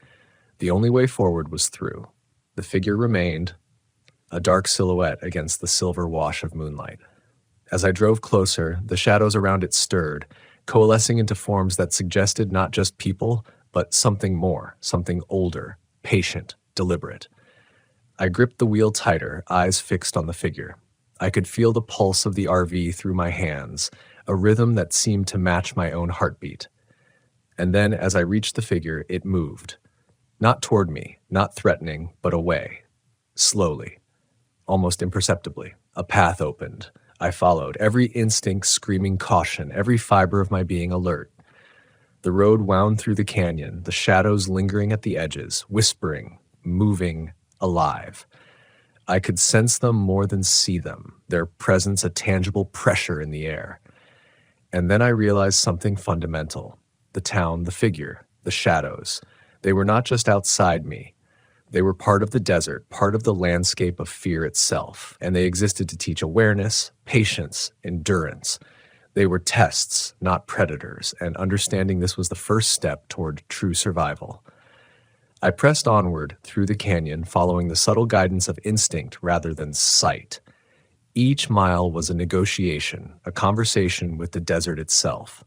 The only way forward was through. The figure remained, a dark silhouette against the silver wash of moonlight. As I drove closer, the shadows around it stirred, coalescing into forms that suggested not just people, but something more, something older, patient, deliberate. I gripped the wheel tighter, eyes fixed on the figure. I could feel the pulse of the RV through my hands, a rhythm that seemed to match my own heartbeat. And then, as I reached the figure, it moved. Not toward me, not threatening, but away. Slowly. Almost imperceptibly. A path opened. I followed, every instinct screaming caution, every fiber of my being alert. The road wound through the canyon, the shadows lingering at the edges, whispering, moving, alive. I could sense them more than see them, their presence a tangible pressure in the air. And then I realized something fundamental. The town, the figure, the shadows. They were not just outside me. They were part of the desert, part of the landscape of fear itself, and they existed to teach awareness, patience, endurance. They were tests, not predators, and understanding this was the first step toward true survival. I pressed onward through the canyon, following the subtle guidance of instinct rather than sight. Each mile was a negotiation, a conversation with the desert itself.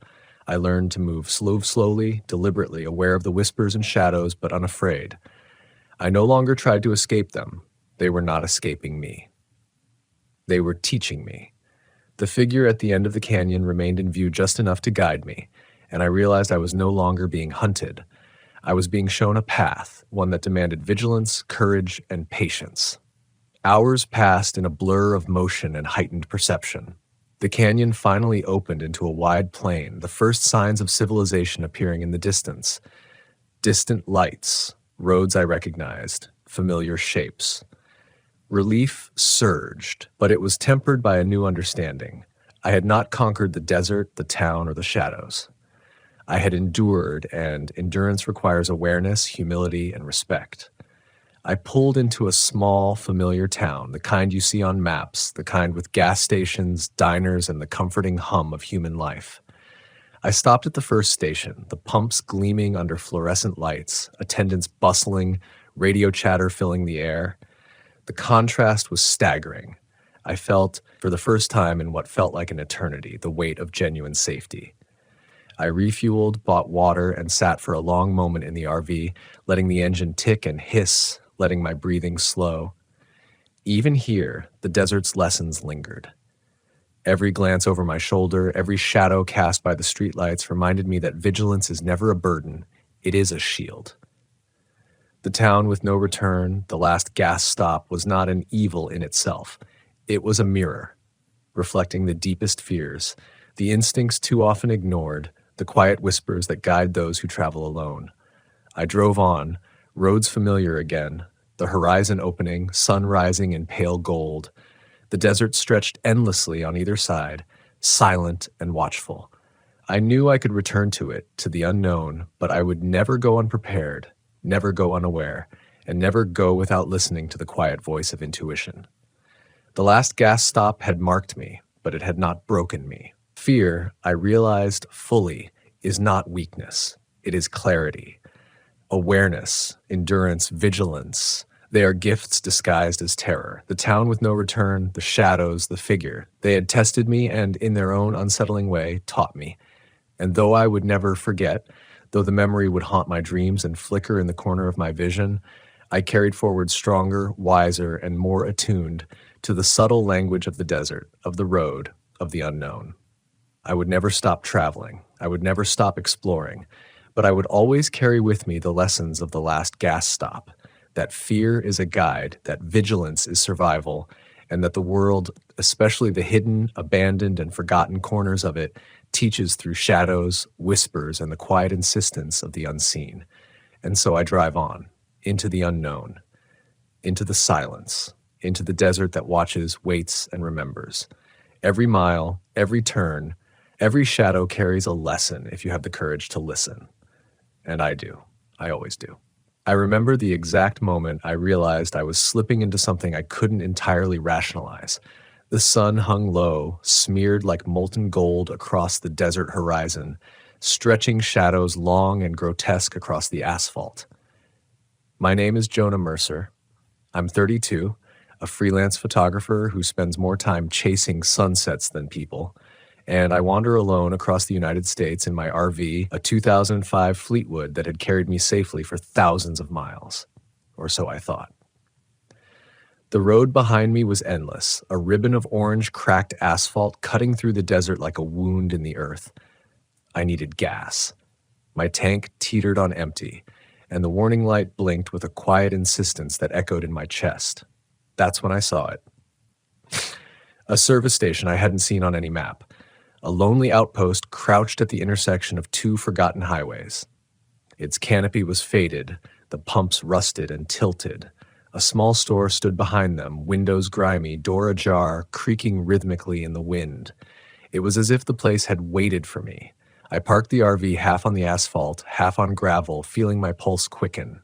I learned to move slowly, deliberately, aware of the whispers and shadows, but unafraid. I no longer tried to escape them. They were not escaping me. They were teaching me. The figure at the end of the canyon remained in view just enough to guide me, and I realized I was no longer being hunted. I was being shown a path, one that demanded vigilance, courage, and patience. Hours passed in a blur of motion and heightened perception. The canyon finally opened into a wide plain, the first signs of civilization appearing in the distance. Distant lights, roads I recognized, familiar shapes. Relief surged, but it was tempered by a new understanding. I had not conquered the desert, the town, or the shadows. I had endured, and endurance requires awareness, humility, and respect. I pulled into a small, familiar town, the kind you see on maps, the kind with gas stations, diners, and the comforting hum of human life. I stopped at the first station, the pumps gleaming under fluorescent lights, attendants bustling, radio chatter filling the air. The contrast was staggering. I felt, for the first time in what felt like an eternity, the weight of genuine safety. I refueled, bought water, and sat for a long moment in the RV, letting the engine tick and hiss, letting my breathing slow. Even here, the desert's lessons lingered. Every glance over my shoulder, every shadow cast by the streetlights reminded me that vigilance is never a burden, it is a shield. The town with no return, the last gas stop, was not an evil in itself. It was a mirror, reflecting the deepest fears, the instincts too often ignored, the quiet whispers that guide those who travel alone. I drove on, roads familiar again, the horizon opening, sun rising in pale gold. The desert stretched endlessly on either side, silent and watchful. I knew I could return to it, to the unknown, but I would never go unprepared, never go unaware, and never go without listening to the quiet voice of intuition. The last gas stop had marked me, but it had not broken me. Fear, I realized fully, is not weakness. It is clarity. Awareness, endurance, vigilance. They are gifts disguised as terror. The town with no return, the shadows, the figure. They had tested me and, in their own unsettling way, taught me. And though I would never forget, though the memory would haunt my dreams and flicker in the corner of my vision, I carried forward stronger, wiser, and more attuned to the subtle language of the desert, of the road, of the unknown. I would never stop traveling. I would never stop exploring. But I would always carry with me the lessons of the last gas stop, that fear is a guide, that vigilance is survival, and that the world, especially the hidden, abandoned, and forgotten corners of it, teaches through shadows, whispers, and the quiet insistence of the unseen. And so I drive on, into the unknown, into the silence, into the desert that watches, waits, and remembers. Every mile, every turn, every shadow carries a lesson if you have the courage to listen. And I do. I always do. I remember the exact moment I realized I was slipping into something I couldn't entirely rationalize. The sun hung low, smeared like molten gold across the desert horizon, stretching shadows long and grotesque across the asphalt. My name is Jonah Mercer. I'm 32, a freelance photographer who spends more time chasing sunsets than people, and I wander alone across the United States in my RV, a 2005 Fleetwood that had carried me safely for thousands of miles, or so I thought. The road behind me was endless, a ribbon of orange cracked asphalt cutting through the desert like a wound in the earth. I needed gas. My tank teetered on empty, and the warning light blinked with a quiet insistence that echoed in my chest. That's when I saw it. A service station I hadn't seen on any map. A lonely outpost crouched at the intersection of two forgotten highways. Its canopy was faded, the pumps rusted and tilted. A small store stood behind them, windows grimy, door ajar, creaking rhythmically in the wind. It was as if the place had waited for me. I parked the RV half on the asphalt, half on gravel, feeling my pulse quicken.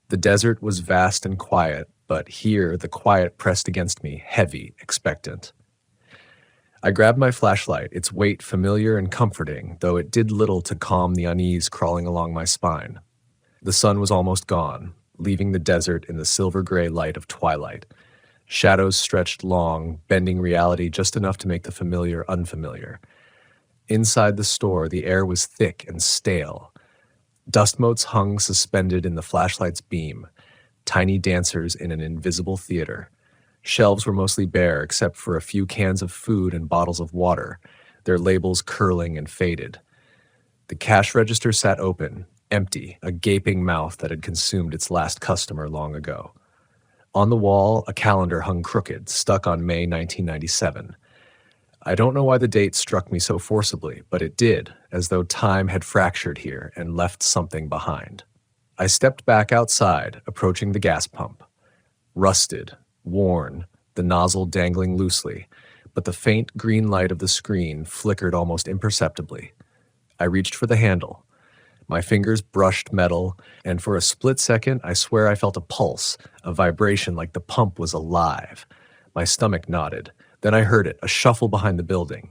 The desert was vast and quiet, but here the quiet pressed against me, heavy, expectant. I grabbed my flashlight, its weight familiar and comforting, though it did little to calm the unease crawling along my spine. The sun was almost gone, leaving the desert in the silver-gray light of twilight. Shadows stretched long, bending reality just enough to make the familiar unfamiliar. Inside the store, the air was thick and stale. Dust motes hung suspended in the flashlight's beam, tiny dancers in an invisible theater. Shelves were mostly bare except for a few cans of food and bottles of water, their labels curling and faded. The cash register sat open, empty, a gaping mouth that had consumed its last customer long ago. On the wall, a calendar hung crooked, stuck on May 1997. I don't know why the date struck me so forcibly, but it did, as though time had fractured here and left something behind. I stepped back outside, approaching the gas pump. Rusted, worn, the nozzle dangling loosely, but the faint green light of the screen flickered almost imperceptibly. I reached for the handle. My fingers brushed metal, and for a split second I swear I felt a pulse, a vibration like the pump was alive. My stomach nodded. Then I heard it, a shuffle behind the building.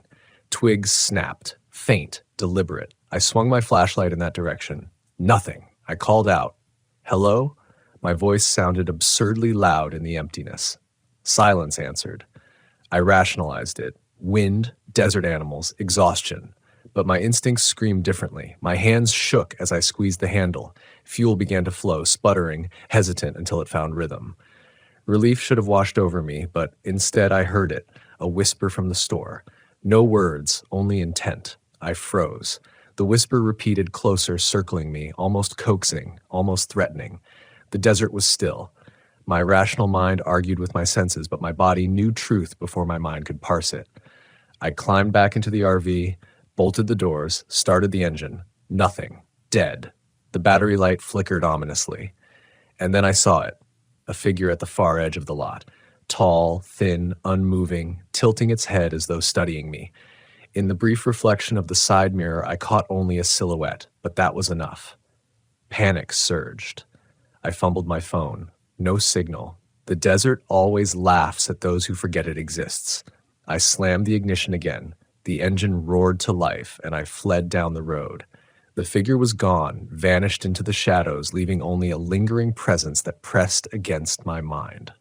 Twigs snapped, faint, deliberate. I swung my flashlight in that direction. Nothing. I called out. Hello? My voice sounded absurdly loud in the emptiness. Silence answered. I rationalized it. Wind, desert animals, exhaustion. But my instincts screamed differently. My hands shook as I squeezed the handle. Fuel began to flow, sputtering, hesitant until it found rhythm. Relief should have washed over me, but instead I heard it, a whisper from the store. No words, only intent. I froze. The whisper repeated closer, circling me, almost coaxing, almost threatening. The desert was still. My rational mind argued with my senses, but my body knew truth before my mind could parse it. I climbed back into the RV, bolted the doors, started the engine. Nothing. Dead. The battery light flickered ominously. And then I saw it, a figure at the far edge of the lot. Tall, thin, unmoving, tilting its head as though studying me. In the brief reflection of the side mirror, I caught only a silhouette, but that was enough. Panic surged. I fumbled my phone. No signal. The desert always laughs at those who forget it exists. I slammed the ignition again. The engine roared to life, and I fled down the road. The figure was gone, vanished into the shadows, leaving only a lingering presence that pressed against my mind.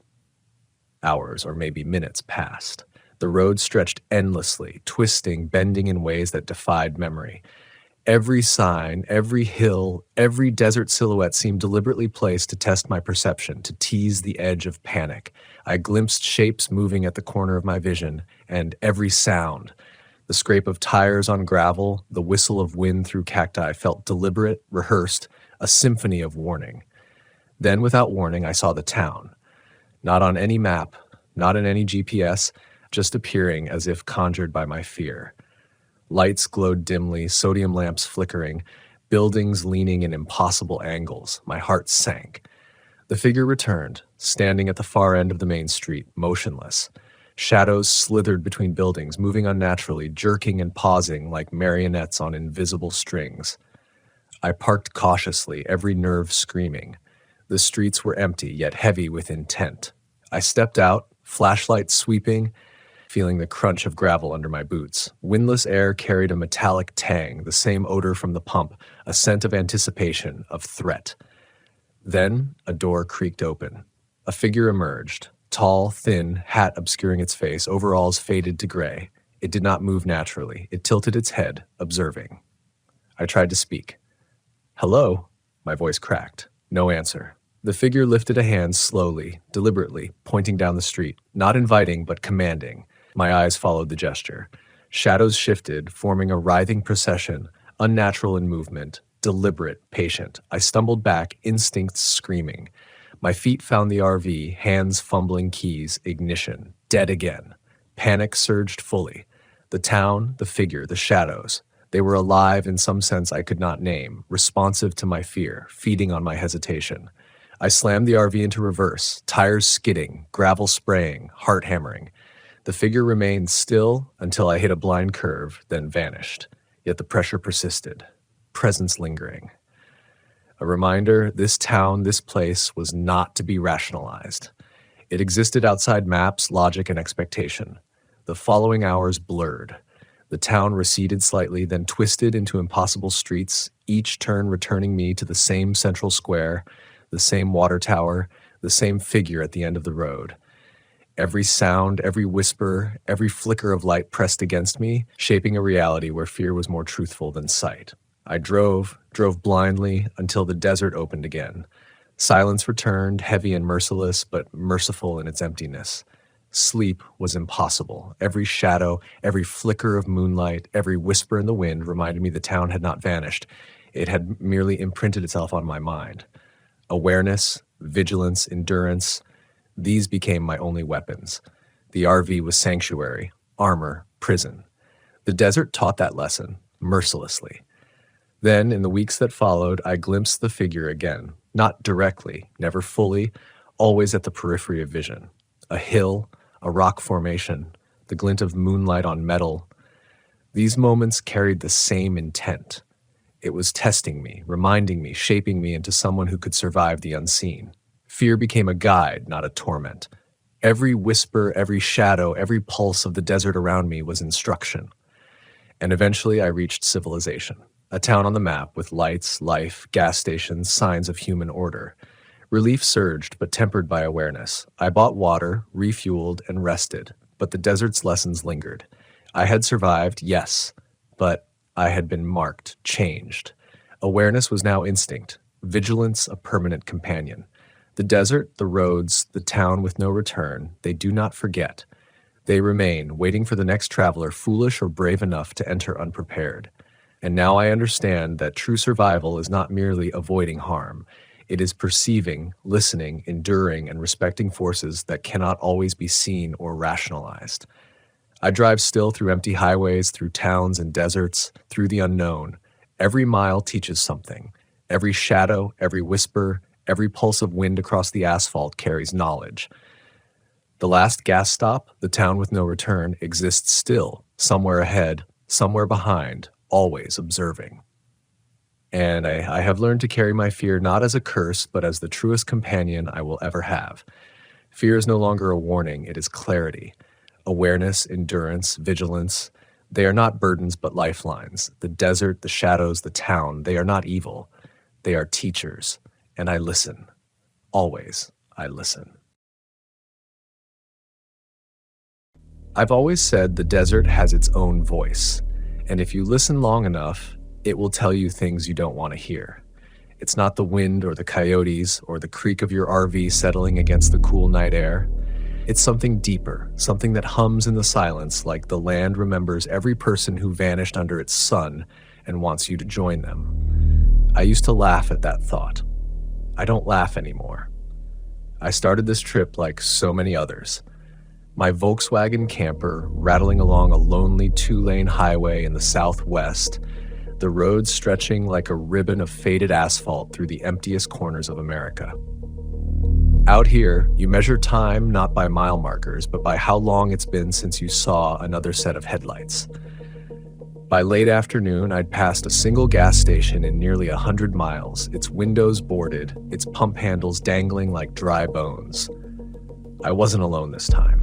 Hours, or maybe minutes, passed. The road stretched endlessly, twisting, bending in ways that defied memory. Every sign, every hill, every desert silhouette seemed deliberately placed to test my perception, to tease the edge of panic. I glimpsed shapes moving at the corner of my vision, and every sound. The scrape of tires on gravel, the whistle of wind through cacti felt deliberate, rehearsed, a symphony of warning. Then, without warning, I saw the town. Not on any map, not in any GPS, just appearing as if conjured by my fear. Lights glowed dimly, sodium lamps flickering, buildings leaning in impossible angles. My heart sank. The figure returned, standing at the far end of the main street, motionless. Shadows slithered between buildings, moving unnaturally, jerking and pausing like marionettes on invisible strings. I parked cautiously, every nerve screaming. The streets were empty, yet heavy with intent. I stepped out, flashlight sweeping, feeling the crunch of gravel under my boots. Windless air carried a metallic tang, the same odor from the pump, a scent of anticipation, of threat. Then a door creaked open. A figure emerged. Tall, thin, hat obscuring its face, overalls faded to gray. It did not move naturally. It tilted its head, observing. I tried to speak. "Hello?" My voice cracked. No answer. The figure lifted a hand slowly, deliberately, pointing down the street, not inviting but commanding. My eyes followed the gesture. Shadows shifted, forming a writhing procession, unnatural in movement, deliberate, patient. I stumbled back, instincts screaming. My feet found the RV, hands fumbling keys, ignition. Dead again. Panic surged fully. The town, the figure, the shadows. They were alive in some sense I could not name, responsive to my fear, feeding on my hesitation. I slammed the RV into reverse, tires skidding, gravel spraying, heart hammering. The figure remained still until I hit a blind curve, then vanished. Yet the pressure persisted, presence lingering. A reminder, this town, this place, was not to be rationalized. It existed outside maps, logic, and expectation. The following hours blurred. The town receded slightly, then twisted into impossible streets, each turn returning me to the same central square, the same water tower, the same figure at the end of the road. Every sound, every whisper, every flicker of light pressed against me, shaping a reality where fear was more truthful than sight. I drove blindly until the desert opened again. Silence returned, heavy and merciless, but merciful in its emptiness. Sleep was impossible. Every shadow, every flicker of moonlight, every whisper in the wind reminded me the town had not vanished. It had merely imprinted itself on my mind. Awareness, vigilance, endurance, these became my only weapons. The RV was sanctuary, armor, prison. The desert taught that lesson, mercilessly. Then, in the weeks that followed, I glimpsed the figure again, not directly, never fully, always at the periphery of vision. A hill, a rock formation, the glint of moonlight on metal. These moments carried the same intent. It was testing me, reminding me, shaping me into someone who could survive the unseen. Fear became a guide, not a torment. Every whisper, every shadow, every pulse of the desert around me was instruction. And eventually I reached civilization, a town on the map with lights, life, gas stations, signs of human order. Relief surged, but tempered by awareness. I bought water, refueled, and rested, but the desert's lessons lingered. I had survived, yes, but I had been marked, changed. Awareness was now instinct, vigilance a permanent companion. The desert, the roads, the town with no return, they do not forget. They remain, waiting for the next traveler foolish or brave enough to enter unprepared. And now I understand that true survival is not merely avoiding harm. It is perceiving, listening, enduring, and respecting forces that cannot always be seen or rationalized. I drive still through empty highways, through towns and deserts, through the unknown. Every mile teaches something. Every shadow, every whisper, every pulse of wind across the asphalt carries knowledge. The last gas stop, the town with no return, exists still, somewhere ahead, somewhere behind, always observing. And I have learned to carry my fear not as a curse, but as the truest companion I will ever have. Fear is no longer a warning, it is clarity. Awareness, endurance, vigilance, they are not burdens but lifelines. The desert, the shadows, the town, they are not evil. They are teachers. And I listen. Always, I listen. I've always said the desert has its own voice. And if you listen long enough, it will tell you things you don't want to hear. It's not the wind or the coyotes or the creak of your RV settling against the cool night air. It's something deeper, something that hums in the silence like the land remembers every person who vanished under its sun and wants you to join them. I used to laugh at that thought. I don't laugh anymore. I started this trip like so many others. My Volkswagen camper rattling along a lonely 2-lane highway in the southwest, the road stretching like a ribbon of faded asphalt through the emptiest corners of America. Out here, you measure time not by mile markers, but by how long it's been since you saw another set of headlights. By late afternoon, I'd passed a single gas station in nearly 100 miles, its windows boarded, its pump handles dangling like dry bones. I wasn't alone this time.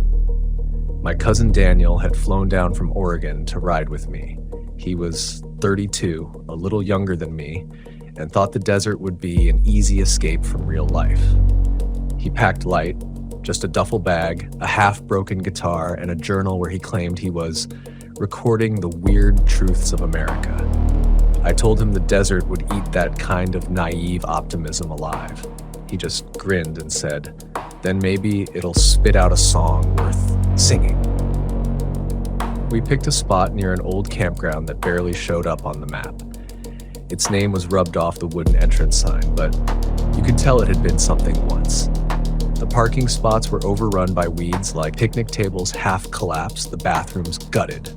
My cousin Daniel had flown down from Oregon to ride with me. He was 32, a little younger than me, and thought the desert would be an easy escape from real life. He packed light, just a duffel bag, a half-broken guitar, and a journal where he claimed he was recording the weird truths of America. I told him the desert would eat that kind of naive optimism alive. He just grinned and said, "Then maybe it'll spit out a song worth singing." We picked a spot near an old campground that barely showed up on the map. Its name was rubbed off the wooden entrance sign, but you could tell it had been something once. The parking spots were overrun by weeds like picnic tables half collapsed, the bathrooms gutted.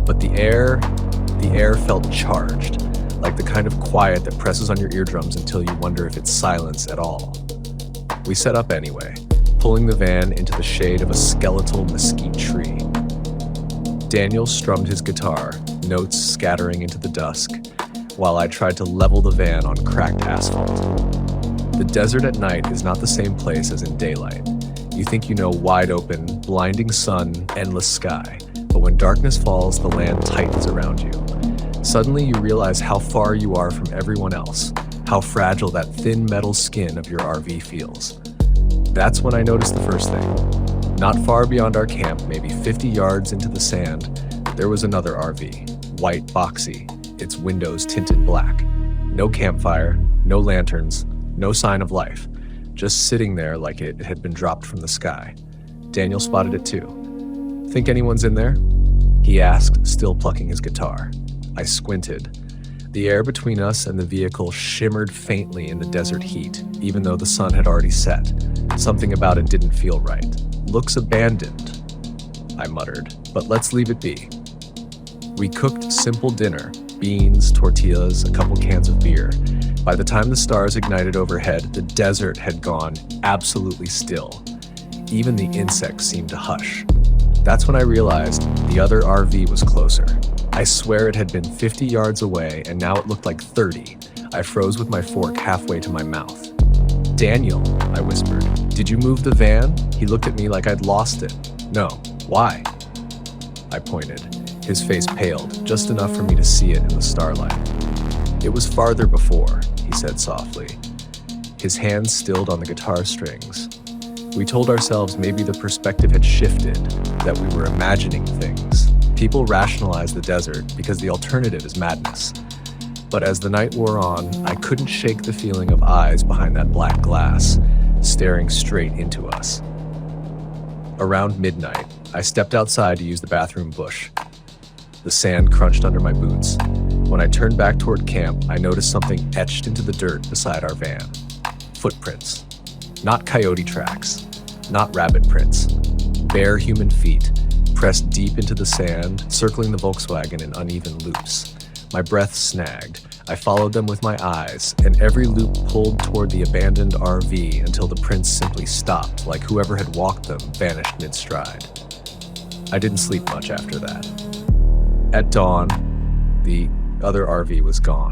But the air felt charged, like the kind of quiet that presses on your eardrums until you wonder if it's silence at all. We set up anyway, pulling the van into the shade of a skeletal mesquite tree. Daniel strummed his guitar, notes scattering into the dusk, while I tried to level the van on cracked asphalt. The desert at night is not the same place as in daylight. You think you know wide open, blinding sun, endless sky, but when darkness falls, the land tightens around you. Suddenly you realize how far you are from everyone else, how fragile that thin metal skin of your RV feels. That's when I noticed the first thing. Not far beyond our camp, maybe 50 yards into the sand, there was another RV, white boxy, its windows tinted black. No campfire, no lanterns, no sign of life, just sitting there like it had been dropped from the sky. Daniel spotted it too. "Think anyone's in there?" he asked, still plucking his guitar. I squinted. The air between us and the vehicle shimmered faintly in the desert heat, even though the sun had already set. Something about it didn't feel right. "Looks abandoned," I muttered, "but let's leave it be." We cooked simple dinner, beans, tortillas, a couple cans of beer. By the time the stars ignited overhead, the desert had gone absolutely still. Even the insects seemed to hush. That's when I realized the other RV was closer. I swear it had been 50 yards away, and now it looked like 30. I froze with my fork halfway to my mouth. "Daniel," I whispered, "did you move the van?" He looked at me like I'd lost it. "No. Why?" I pointed. His face paled, just enough for me to see it in the starlight. "It was farther before," he said softly. His hands stilled on the guitar strings. We told ourselves maybe the perspective had shifted, that we were imagining things. People rationalize the desert because the alternative is madness. But as the night wore on, I couldn't shake the feeling of eyes behind that black glass, staring straight into us. Around midnight, I stepped outside to use the bathroom bush. The sand crunched under my boots. When I turned back toward camp, I noticed something etched into the dirt beside our van. Footprints. Not coyote tracks. Not rabbit prints. Bare human feet, pressed deep into the sand, circling the Volkswagen in uneven loops. My breath snagged. I followed them with my eyes, and every loop pulled toward the abandoned RV until the prints simply stopped, like whoever had walked them vanished mid-stride. I didn't sleep much after that. At dawn, the other RV was gone.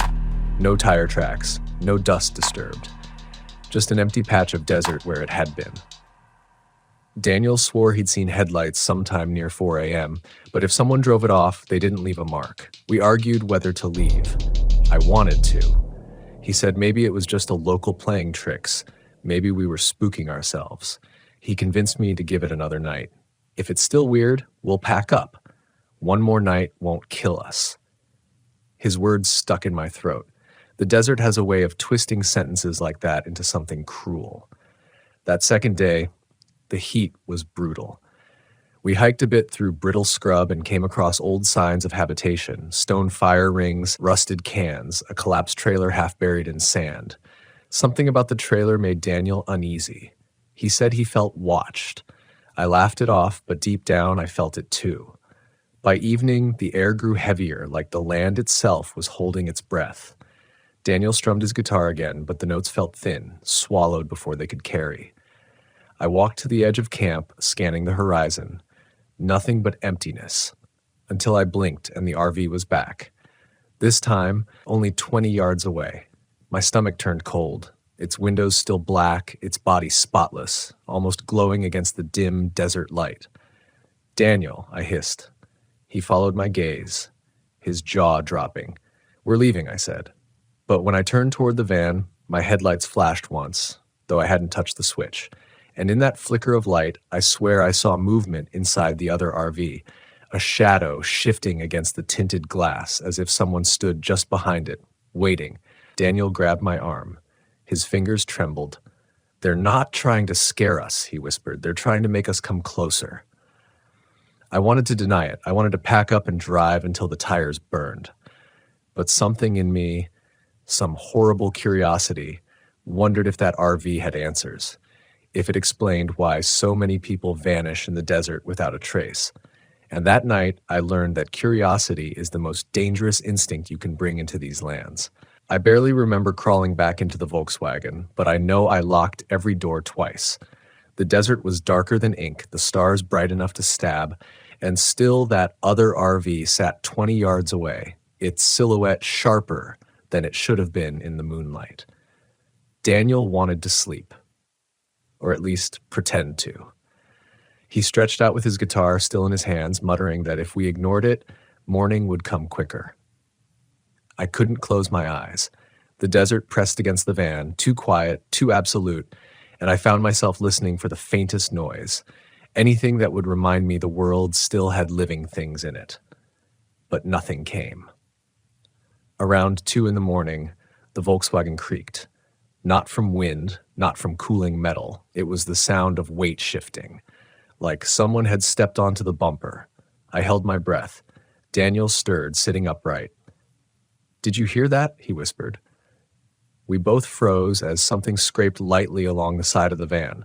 No tire tracks, no dust disturbed. Just an empty patch of desert where it had been. Daniel swore he'd seen headlights sometime near 4 a.m., but if someone drove it off, they didn't leave a mark. We argued whether to leave. I wanted to. He said maybe it was just a local playing tricks. Maybe we were spooking ourselves. He convinced me to give it another night. If it's still weird, we'll pack up. One more night won't kill us. His words stuck in my throat. The desert has a way of twisting sentences like that into something cruel. That second day, the heat was brutal. We hiked a bit through brittle scrub and came across old signs of habitation, stone fire rings, rusted cans, a collapsed trailer half buried in sand. Something about the trailer made Daniel uneasy. He said he felt watched. I laughed it off, but deep down I felt it too. By evening, the air grew heavier, like the land itself was holding its breath. Daniel strummed his guitar again, but the notes felt thin, swallowed before they could carry. I walked to the edge of camp, scanning the horizon. Nothing but emptiness, until I blinked and the RV was back. This time, only 20 yards away. My stomach turned cold, its windows still black, its body spotless, almost glowing against the dim desert light. "Daniel," I hissed. He followed my gaze, his jaw dropping. "We're leaving," I said. But when I turned toward the van, my headlights flashed once, though I hadn't touched the switch. And in that flicker of light, I swear I saw movement inside the other RV, a shadow shifting against the tinted glass as if someone stood just behind it, waiting. Daniel grabbed my arm. His fingers trembled. "They're not trying to scare us," he whispered. "They're trying to make us come closer." I wanted to deny it. I wanted to pack up and drive until the tires burned. But something in me, some horrible curiosity, wondered if that RV had answers. if it explained why so many people vanish in the desert without a trace. And that night, I learned that curiosity is the most dangerous instinct you can bring into these lands. I barely remember crawling back into the Volkswagen, but I know I locked every door twice. The desert was darker than ink, the stars bright enough to stab, and still that other RV sat 20 yards away, its silhouette sharper than it should have been in the moonlight. Daniel wanted to sleep, or at least pretend to. He stretched out with his guitar still in his hands, muttering that if we ignored it, morning would come quicker. I couldn't close my eyes. The desert pressed against the van, too quiet, too absolute, and I found myself listening for the faintest noise, anything that would remind me the world still had living things in it. But nothing came. Around 2 a.m, the Volkswagen creaked. Not from wind, not from cooling metal. It was the sound of weight shifting, like someone had stepped onto the bumper. I held my breath. Daniel stirred, sitting upright. "Did you hear that?" he whispered. We both froze as something scraped lightly along the side of the van.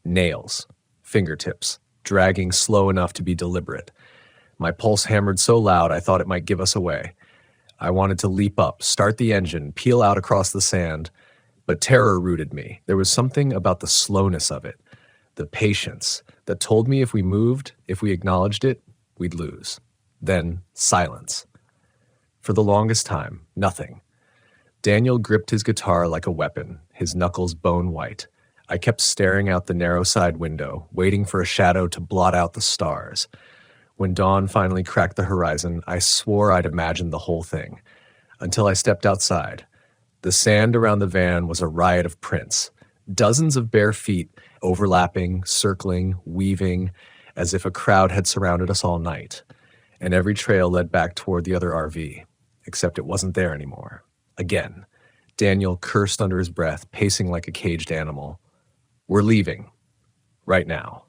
Nails, fingertips, dragging slow enough to be deliberate. My pulse hammered so loud I thought it might give us away. I wanted to leap up, start the engine, peel out across the sand, but terror rooted me. There was something about the slowness of it, the patience, that told me if we moved, if we acknowledged it, we'd lose. Then silence. For the longest time, nothing. Daniel gripped his guitar like a weapon, his knuckles bone white. I kept staring out the narrow side window, waiting for a shadow to blot out the stars. When dawn finally cracked the horizon, I swore I'd imagined the whole thing, until I stepped outside. The sand around the van was a riot of prints, dozens of bare feet overlapping, circling, weaving, as if a crowd had surrounded us all night. And every trail led back toward the other RV, except it wasn't there anymore. Again, Daniel cursed under his breath, pacing like a caged animal. "We're leaving. Right now."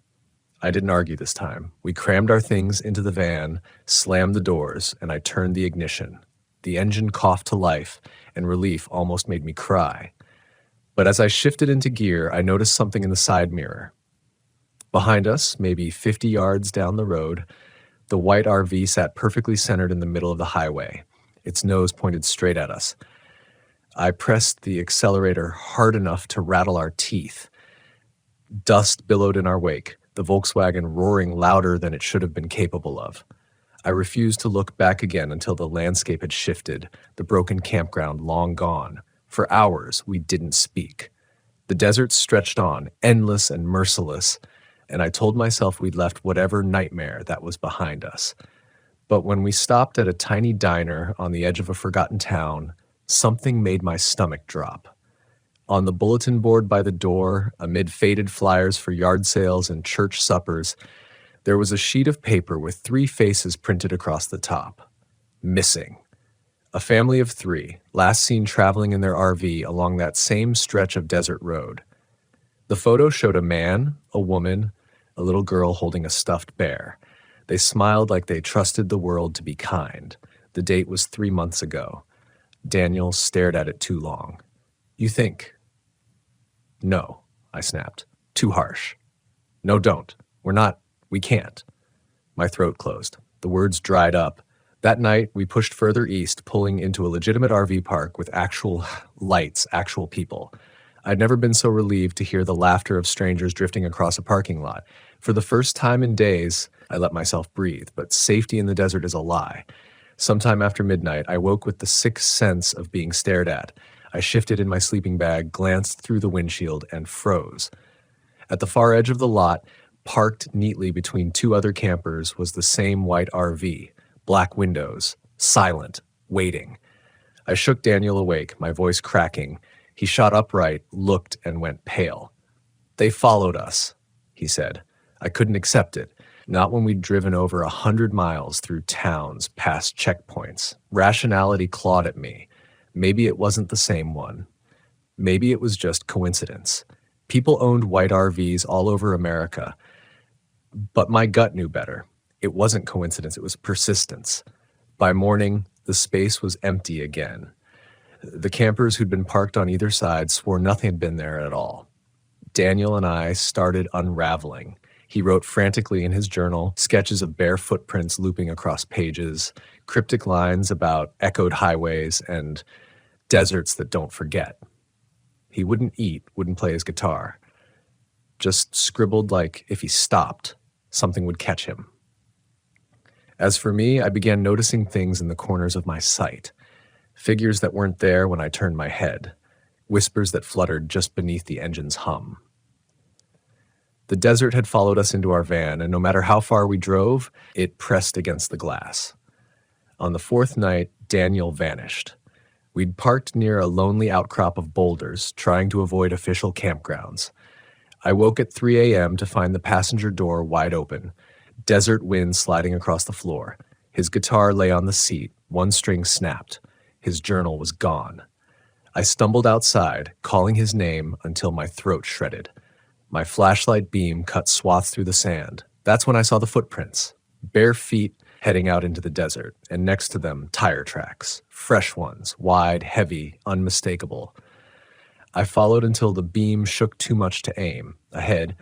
I didn't argue this time. We crammed our things into the van, slammed the doors, and I turned the ignition. The engine coughed to life, and relief almost made me cry. But as I shifted into gear, I noticed something in the side mirror. Behind us, maybe 50 yards down the road, the white RV sat perfectly centered in the middle of the highway, its nose pointed straight at us. I pressed the accelerator hard enough to rattle our teeth. Dust billowed in our wake, the Volkswagen roaring louder than it should have been capable of. I refused to look back again until the landscape had shifted, the broken campground long gone. For hours, we didn't speak. The desert stretched on, endless and merciless, and I told myself we'd left whatever nightmare that was behind us. But when we stopped at a tiny diner on the edge of a forgotten town, something made my stomach drop. On the bulletin board by the door, amid faded flyers for yard sales and church suppers, there was a sheet of paper with 3 faces printed across the top. Missing. A family of 3, last seen traveling in their RV along that same stretch of desert road. The photo showed a man, a woman, a little girl holding a stuffed bear. They smiled like they trusted the world to be kind. The date was 3 months ago. Daniel stared at it too long. "You think?" "No," I snapped. "Too harsh." "No, don't. We can't." My throat closed. The words dried up. That night, we pushed further east, pulling into a legitimate RV park with actual lights, actual people. I'd never been so relieved to hear the laughter of strangers drifting across a parking lot. For the first time in days, I let myself breathe, but safety in the desert is a lie. Sometime after midnight, I woke with the sick sense of being stared at. I shifted in my sleeping bag, glanced through the windshield, and froze. At the far edge of the lot, parked neatly between 2 other campers, was the same white RV. Black windows, silent, waiting. I shook Daniel awake, my voice cracking. He shot upright, looked, and went pale. "They followed us," he said. I couldn't accept it. Not when we'd driven over 100 miles through towns, past checkpoints. Rationality clawed at me. Maybe it wasn't the same one. Maybe it was just coincidence. People owned white RVs all over America. But my gut knew better. It wasn't coincidence, it was persistence. By morning, the space was empty again. The campers who'd been parked on either side swore nothing had been there at all. Daniel and I started unraveling. He wrote frantically in his journal, sketches of bare footprints looping across pages, cryptic lines about echoed highways and deserts that don't forget. He wouldn't eat, wouldn't play his guitar. Just scribbled like if he stopped, something would catch him. As for me, I began noticing things in the corners of my sight. Figures that weren't there when I turned my head. Whispers that fluttered just beneath the engine's hum. The desert had followed us into our van, and no matter how far we drove, it pressed against the glass. On the fourth night, Daniel vanished. We'd parked near a lonely outcrop of boulders, trying to avoid official campgrounds. I woke at 3 a.m. to find the passenger door wide open, desert wind sliding across the floor. His guitar lay on the seat, one string snapped. His journal was gone. I stumbled outside, calling his name until my throat shredded. My flashlight beam cut swaths through the sand. That's when I saw the footprints. Bare feet heading out into the desert, and next to them, tire tracks. Fresh ones, wide, heavy, unmistakable. I followed until the beam shook too much to aim. Ahead,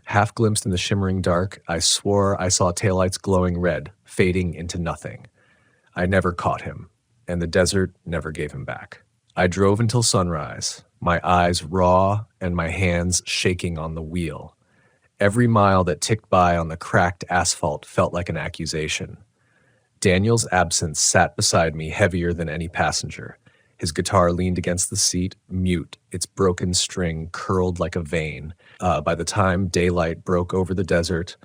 half glimpsed in the shimmering dark, I swore I saw taillights glowing red, fading into nothing. I never caught him, and the desert never gave him back. I drove until sunrise, my eyes raw and my hands shaking on the wheel. Every mile that ticked by on the cracked asphalt felt like an accusation. Daniel's absence sat beside me heavier than any passenger. His guitar leaned against the seat, mute, its broken string curled like a vein. By the time daylight broke over the desert,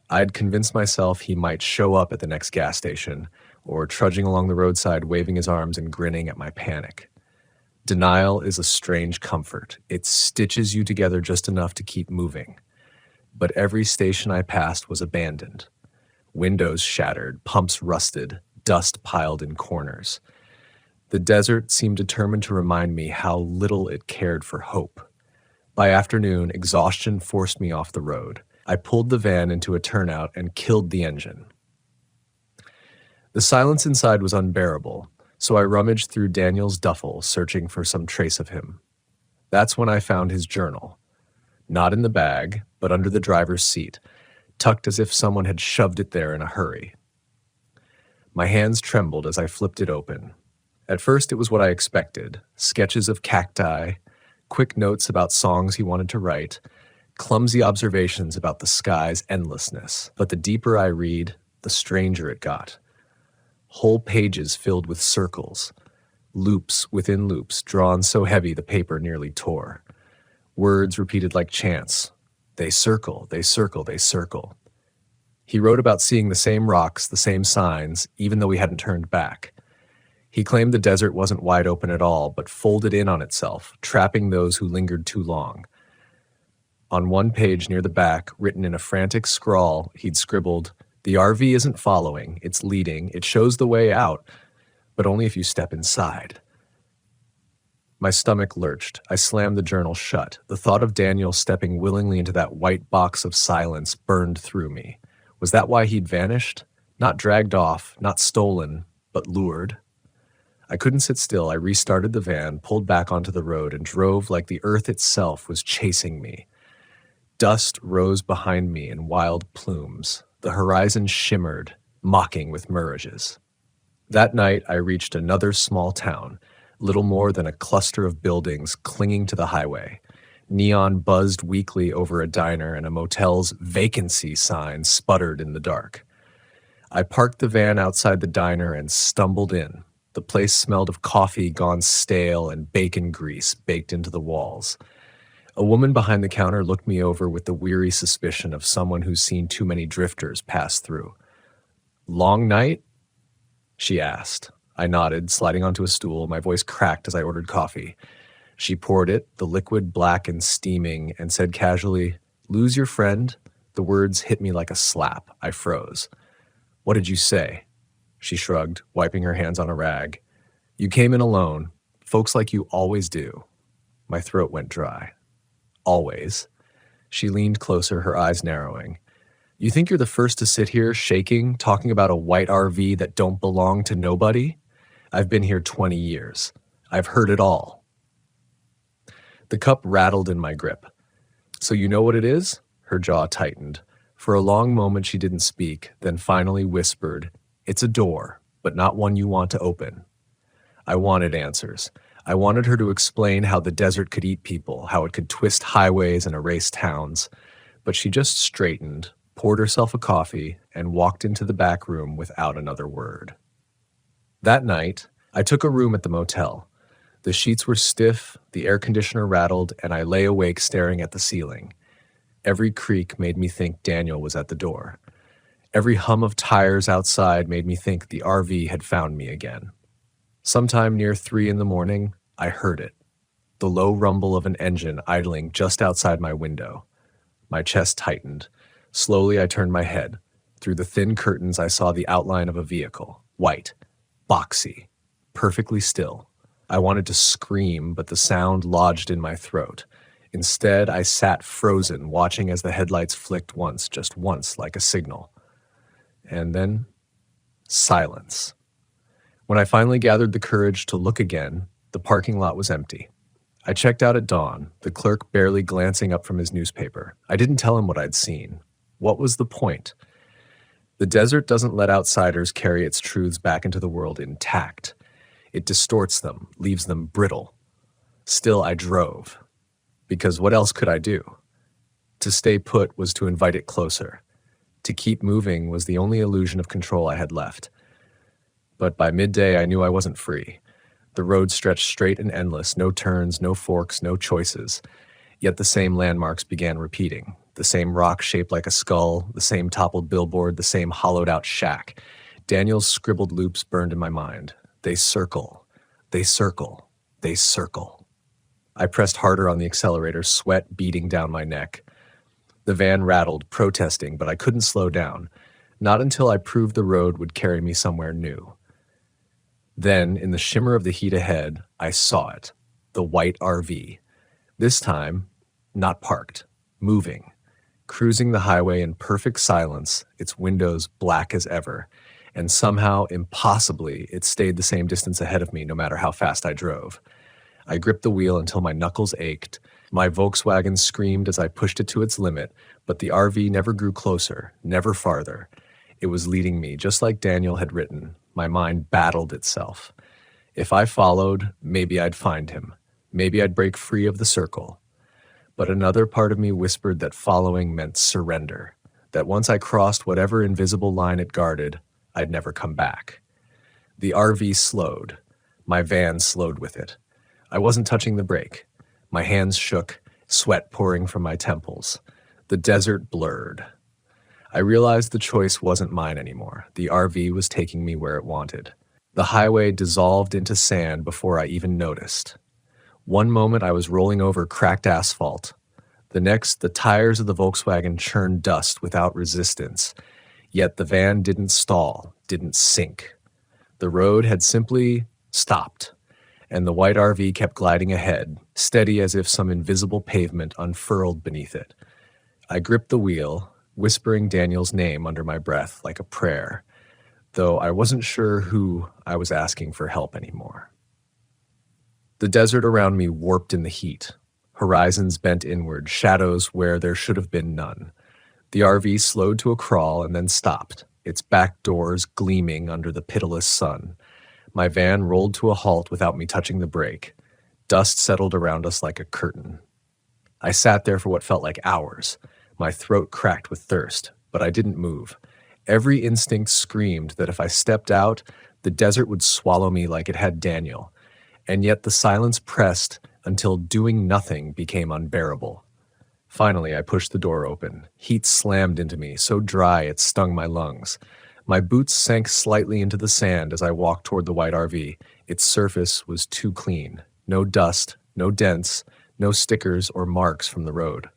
I'd convinced myself he might show up at the next gas station, or trudging along the roadside waving his arms and grinning at my panic. Denial is a strange comfort. It stitches you together just enough to keep moving. But every station I passed was abandoned. Windows shattered, pumps rusted, dust piled in corners. The desert seemed determined to remind me how little it cared for hope. By afternoon, exhaustion forced me off the road. I pulled the van into a turnout and killed the engine. The silence inside was unbearable, so I rummaged through Daniel's duffel, searching for some trace of him. That's when I found his journal. Not in the bag, but under the driver's seat, tucked as if someone had shoved it there in a hurry. My hands trembled as I flipped it open. At first it was what I expected, sketches of cacti, quick notes about songs he wanted to write, clumsy observations about the sky's endlessness. But the deeper I read, the stranger it got. Whole pages filled with circles, loops within loops, drawn so heavy the paper nearly tore. Words repeated like chants. They circle, they circle, they circle. He wrote about seeing the same rocks, the same signs, even though he hadn't turned back. He claimed the desert wasn't wide open at all, but folded in on itself, trapping those who lingered too long. On one page near the back, written in a frantic scrawl, he'd scribbled, "The RV isn't following, it's leading, it shows the way out, but only if you step inside." My stomach lurched. I slammed the journal shut. The thought of Daniel stepping willingly into that white box of silence burned through me. Was that why he'd vanished? Not dragged off, not stolen, but lured. I couldn't sit still. I restarted the van, pulled back onto the road, and drove like the earth itself was chasing me. Dust rose behind me in wild plumes. The horizon shimmered, mocking with mirages. That night, I reached another small town, little more than a cluster of buildings clinging to the highway. Neon buzzed weakly over a diner, and a motel's vacancy sign sputtered in the dark. I parked the van outside the diner and stumbled in. The place smelled of coffee gone stale and bacon grease baked into the walls. A woman behind the counter looked me over with the weary suspicion of someone who's seen too many drifters pass through. "Long night?" she asked. I nodded, sliding onto a stool. My voice cracked as I ordered coffee. She poured it, the liquid black and steaming, and said casually, "Lose your friend?" The words hit me like a slap. I froze. "What did you say?" She shrugged, wiping her hands on a rag. "You came in alone. Folks like you always do." My throat went dry. "Always." She leaned closer, her eyes narrowing. "You think you're the first to sit here, shaking, talking about a white RV that don't belong to nobody? I've been here 20 years. I've heard it all." The cup rattled in my grip. "So you know what it is?" Her jaw tightened. For a long moment she didn't speak, then finally whispered, "It's a door, but not one you want to open." I wanted answers. I wanted her to explain how the desert could eat people, how it could twist highways and erase towns. But she just straightened, poured herself a coffee, and walked into the back room without another word. That night, I took a room at the motel. The sheets were stiff, the air conditioner rattled, and I lay awake staring at the ceiling. Every creak made me think Daniel was at the door. Every hum of tires outside made me think the RV had found me again. Sometime near 3 in the morning, I heard it. The low rumble of an engine idling just outside my window. My chest tightened. Slowly I turned my head. Through the thin curtains I saw the outline of a vehicle. White. Boxy. Perfectly still. I wanted to scream, but the sound lodged in my throat. Instead, I sat frozen, watching as the headlights flicked once, just once, like a signal. And then, silence. When I finally gathered the courage to look again, the parking lot was empty. I checked out at dawn, the clerk barely glancing up from his newspaper. I didn't tell him what I'd seen. What was the point? The desert doesn't let outsiders carry its truths back into the world intact. It distorts them, leaves them brittle. Still, I drove. Because what else could I do? To stay put was to invite it closer. To keep moving was the only illusion of control I had left. But by midday, I knew I wasn't free. The road stretched straight and endless, no turns, no forks, no choices. Yet the same landmarks began repeating. The same rock shaped like a skull, the same toppled billboard, the same hollowed-out shack. Daniel's scribbled loops burned in my mind. They circle. They circle. They circle. I pressed harder on the accelerator, sweat beating down my neck. The van rattled, protesting, but I couldn't slow down. Not until I proved the road would carry me somewhere new. Then, in the shimmer of the heat ahead, I saw it. The white RV. This time, not parked. Moving. Cruising the highway in perfect silence, its windows black as ever. And somehow, impossibly, it stayed the same distance ahead of me no matter how fast I drove. I gripped the wheel until my knuckles ached. My Volkswagen screamed as I pushed it to its limit, but the RV never grew closer, never farther. It was leading me, just like Daniel had written. My mind battled itself. If I followed, maybe I'd find him. Maybe I'd break free of the circle. But another part of me whispered that following meant surrender, that once I crossed whatever invisible line it guarded, I'd never come back. The RV slowed. My van slowed with it. I wasn't touching the brake. My hands shook, sweat pouring from my temples. The desert blurred. I realized the choice wasn't mine anymore. The RV was taking me where it wanted. The highway dissolved into sand before I even noticed. One moment I was rolling over cracked asphalt. The next, the tires of the Volkswagen churned dust without resistance. Yet the van didn't stall, didn't sink. The road had simply stopped, and the white RV kept gliding ahead, steady as if some invisible pavement unfurled beneath it. I gripped the wheel, whispering Daniel's name under my breath like a prayer, though I wasn't sure who I was asking for help anymore. The desert around me warped in the heat. Horizons bent inward, shadows where there should have been none. The RV slowed to a crawl and then stopped, its back doors gleaming under the pitiless sun. My van rolled to a halt without me touching the brake. Dust settled around us like a curtain. I sat there for what felt like hours. My throat cracked with thirst, but I didn't move. Every instinct screamed that if I stepped out, the desert would swallow me like it had Daniel. And yet the silence pressed until doing nothing became unbearable. Finally, I pushed the door open. Heat slammed into me, so dry it stung my lungs. My boots sank slightly into the sand as I walked toward the white RV. Its surface was too clean. No dust, no dents, no stickers or marks from the road.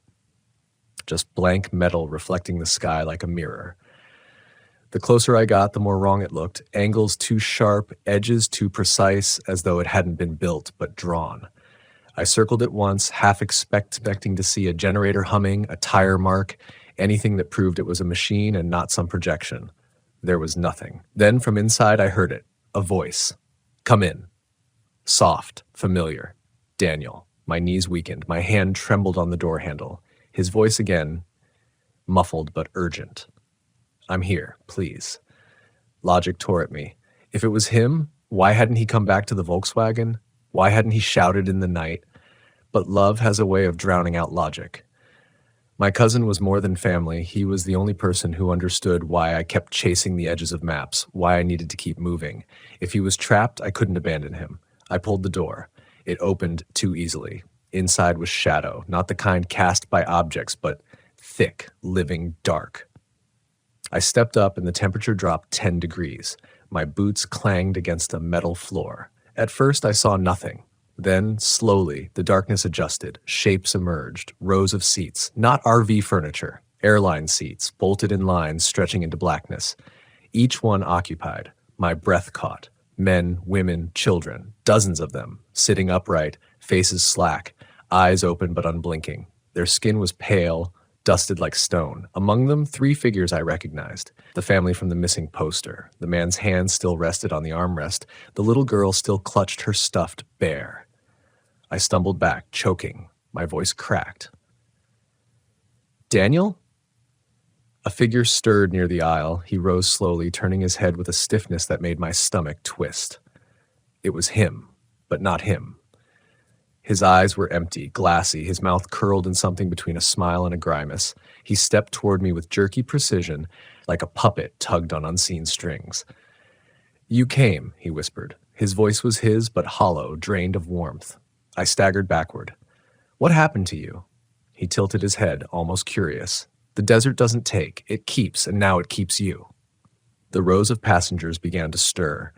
Just blank metal reflecting the sky like a mirror. The closer I got, the more wrong it looked. Angles too sharp, edges too precise, as though it hadn't been built but drawn. I circled it once, half expecting to see a generator humming, a tire mark, anything that proved it was a machine and not some projection. There was nothing. Then from inside I heard it, a voice. "Come in." Soft, familiar. Daniel. My knees weakened. My hand trembled on the door handle. His voice again, muffled but urgent. I'm here, please. Logic tore at me. If it was him, why hadn't he come back to the Volkswagen? Why hadn't he shouted in the night? But love has a way of drowning out logic. My cousin was more than family. He was the only person who understood why I kept chasing the edges of maps, why I needed to keep moving. If he was trapped, I couldn't abandon him. I pulled the door. It opened too easily. Inside was shadow, not the kind cast by objects, but thick, living dark. I stepped up and the temperature dropped 10 degrees. My boots clanged against a metal floor. At first, I saw nothing. Then, slowly, the darkness adjusted. Shapes emerged. Rows of seats. Not RV furniture. Airline seats, bolted in lines stretching into blackness. Each one occupied. My breath caught. Men, women, children. Dozens of them. Sitting upright. Faces slack. Eyes open but unblinking. Their skin was pale, dusted like stone. Among them, 3 figures I recognized. The family from the missing poster. The man's hand still rested on the armrest. The little girl still clutched her stuffed bear. I stumbled back, choking. My voice cracked. Daniel? A figure stirred near the aisle. He rose slowly, turning his head with a stiffness that made my stomach twist. It was him, but not him. His eyes were empty, glassy, his mouth curled in something between a smile and a grimace. He stepped toward me with jerky precision, like a puppet tugged on unseen strings. You came, he whispered. His voice was his, but hollow, drained of warmth. I staggered backward. What happened to you? He tilted his head, almost curious. The desert doesn't take, it keeps, and now it keeps you. The rows of passengers began to stir,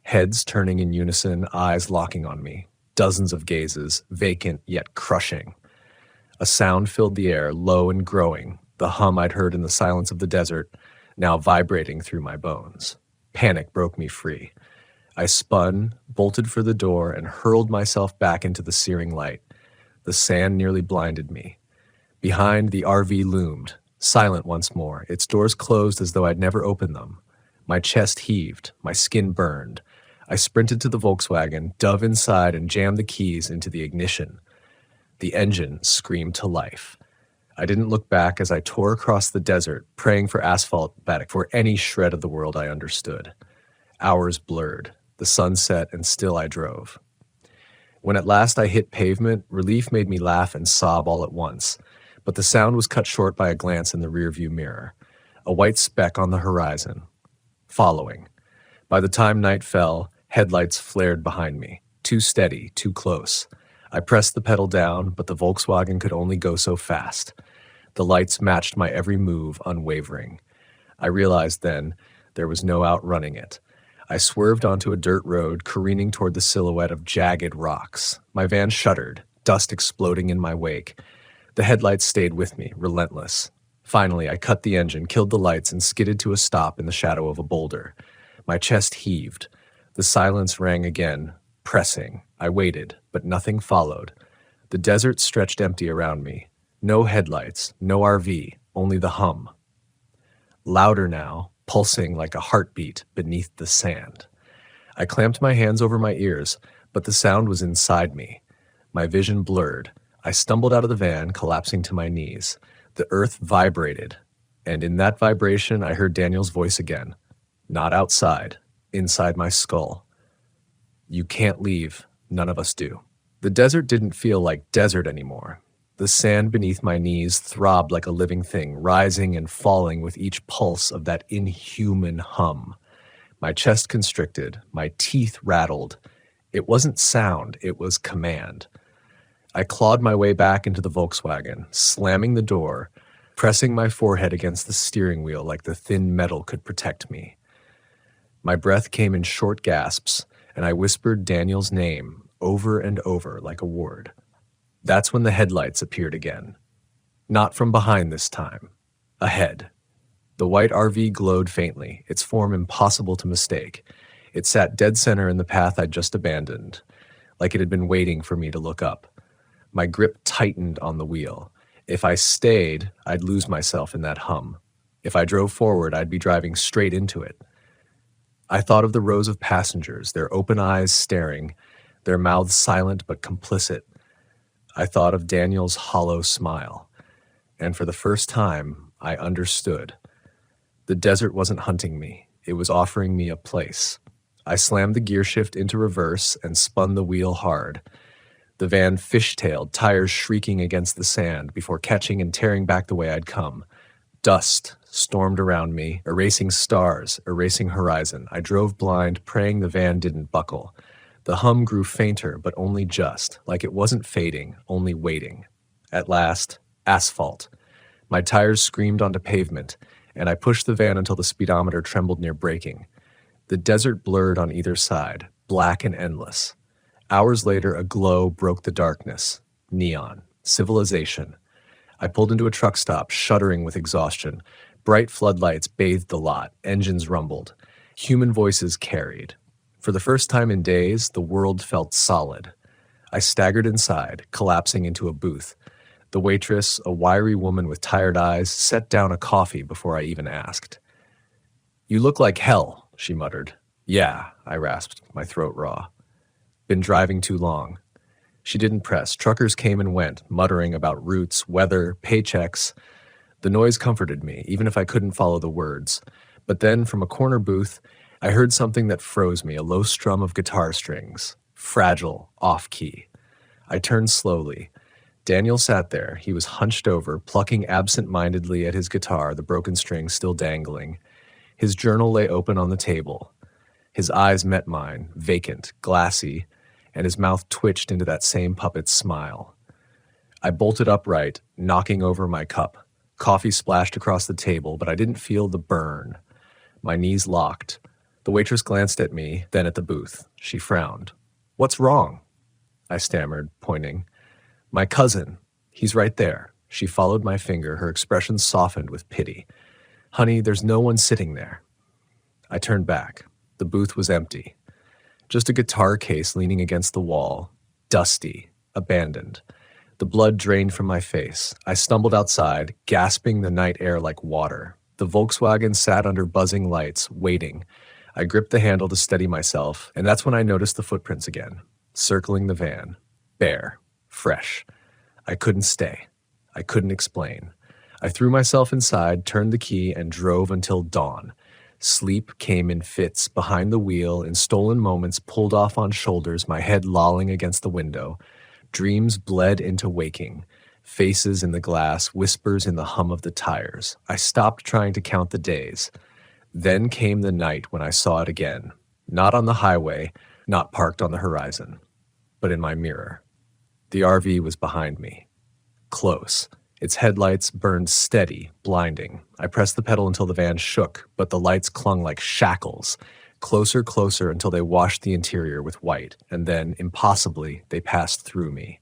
heads turning in unison, eyes locking on me. Dozens of gazes, vacant yet crushing. A sound filled the air, low and growing, the hum I'd heard in the silence of the desert, now vibrating through my bones. Panic broke me free. I spun, bolted for the door, and hurled myself back into the searing light. The sand nearly blinded me. Behind, the RV loomed, silent once more, its doors closed as though I'd never opened them. My chest heaved, my skin burned. I sprinted to the Volkswagen, dove inside, and jammed the keys into the ignition. The engine screamed to life. I didn't look back as I tore across the desert, praying for asphalt back for any shred of the world I understood. Hours blurred. The sun set, and still I drove. When at last I hit pavement, relief made me laugh and sob all at once, but the sound was cut short by a glance in the rearview mirror. A white speck on the horizon. Following. By the time night fell, headlights flared behind me. Too steady, too close. I pressed the pedal down, but the Volkswagen could only go so fast. The lights matched my every move, unwavering. I realized then there was no outrunning it. I swerved onto a dirt road, careening toward the silhouette of jagged rocks. My van shuddered, dust exploding in my wake. The headlights stayed with me, relentless. Finally, I cut the engine, killed the lights, and skidded to a stop in the shadow of a boulder. My chest heaved. The silence rang again, pressing. I waited, but nothing followed. The desert stretched empty around me. No headlights, no RV, only the hum. Louder now, pulsing like a heartbeat beneath the sand. I clamped my hands over my ears, but the sound was inside me. My vision blurred. I stumbled out of the van, collapsing to my knees. The earth vibrated, and in that vibration I heard Daniel's voice again. Not outside, inside my skull. You can't leave, none of us do. The desert didn't feel like desert anymore. The sand beneath my knees throbbed like a living thing, rising and falling with each pulse of that inhuman hum. My chest constricted, my teeth rattled. It wasn't sound, it was command. I clawed my way back into the Volkswagen, slamming the door, pressing my forehead against the steering wheel like the thin metal could protect me. My breath came in short gasps, and I whispered Daniel's name over and over like a word. That's when the headlights appeared again. Not from behind this time. Ahead. The white RV glowed faintly, its form impossible to mistake. It sat dead center in the path I'd just abandoned, like it had been waiting for me to look up. My grip tightened on the wheel. If I stayed, I'd lose myself in that hum. If I drove forward, I'd be driving straight into it. I thought of the rows of passengers, their open eyes staring, their mouths silent but complicit. I thought of Daniel's hollow smile, and for the first time, I understood. The desert wasn't hunting me. It was offering me a place. I slammed the gear shift into reverse and spun the wheel hard. The van fishtailed, tires shrieking against the sand before catching and tearing back the way I'd come. Dust stormed around me, erasing stars, erasing horizon. I drove blind, praying the van didn't buckle. The hum grew fainter, but only just, like it wasn't fading, only waiting. At last, asphalt. My tires screamed onto pavement, and I pushed the van until the speedometer trembled near braking. The desert blurred on either side, black and endless. Hours later, a glow broke the darkness. Neon. Civilization. I pulled into a truck stop, shuddering with exhaustion. Bright floodlights bathed the lot. Engines rumbled. Human voices carried. For the first time in days, the world felt solid. I staggered inside, collapsing into a booth. The waitress, a wiry woman with tired eyes, set down a coffee before I even asked. "You look like hell," she muttered. "Yeah," I rasped, my throat raw. "Been driving too long." She didn't press. Truckers came and went, muttering about routes, weather, paychecks. The noise comforted me, even if I couldn't follow the words. But then, from a corner booth, I heard something that froze me, a low strum of guitar strings. Fragile, off-key. I turned slowly. Daniel sat there. He was hunched over, plucking absent-mindedly at his guitar, the broken string still dangling. His journal lay open on the table. His eyes met mine, vacant, glassy, and his mouth twitched into that same puppet's smile. I bolted upright, knocking over my cup. Coffee splashed across the table, but I didn't feel the burn. My knees locked. The waitress glanced at me, then at the booth. She frowned. "What's wrong?" I stammered, pointing. "My cousin. He's right there." She followed my finger, her expression softened with pity. "Honey, there's no one sitting there." I turned back. The booth was empty. Just a guitar case leaning against the wall. Dusty. Abandoned. The blood drained from my face. I stumbled outside, gasping the night air like water. The Volkswagen sat under buzzing lights, waiting. I gripped the handle to steady myself, and that's when I noticed the footprints again, circling the van. Bare. Fresh. I couldn't stay. I couldn't explain. I threw myself inside, turned the key, and drove until dawn. Sleep came in fits behind the wheel, in stolen moments pulled off on shoulders, my head lolling against the window. Dreams bled into waking. Faces in the glass, whispers in the hum of the tires. I stopped trying to count the days. Then came the night when I saw it again. Not on the highway, not parked on the horizon, but in my mirror. The RV was behind me. Close. Its headlights burned steady, blinding. I pressed the pedal until the van shook, but the lights clung like shackles. Closer, closer, until they washed the interior with white, and then, impossibly, they passed through me.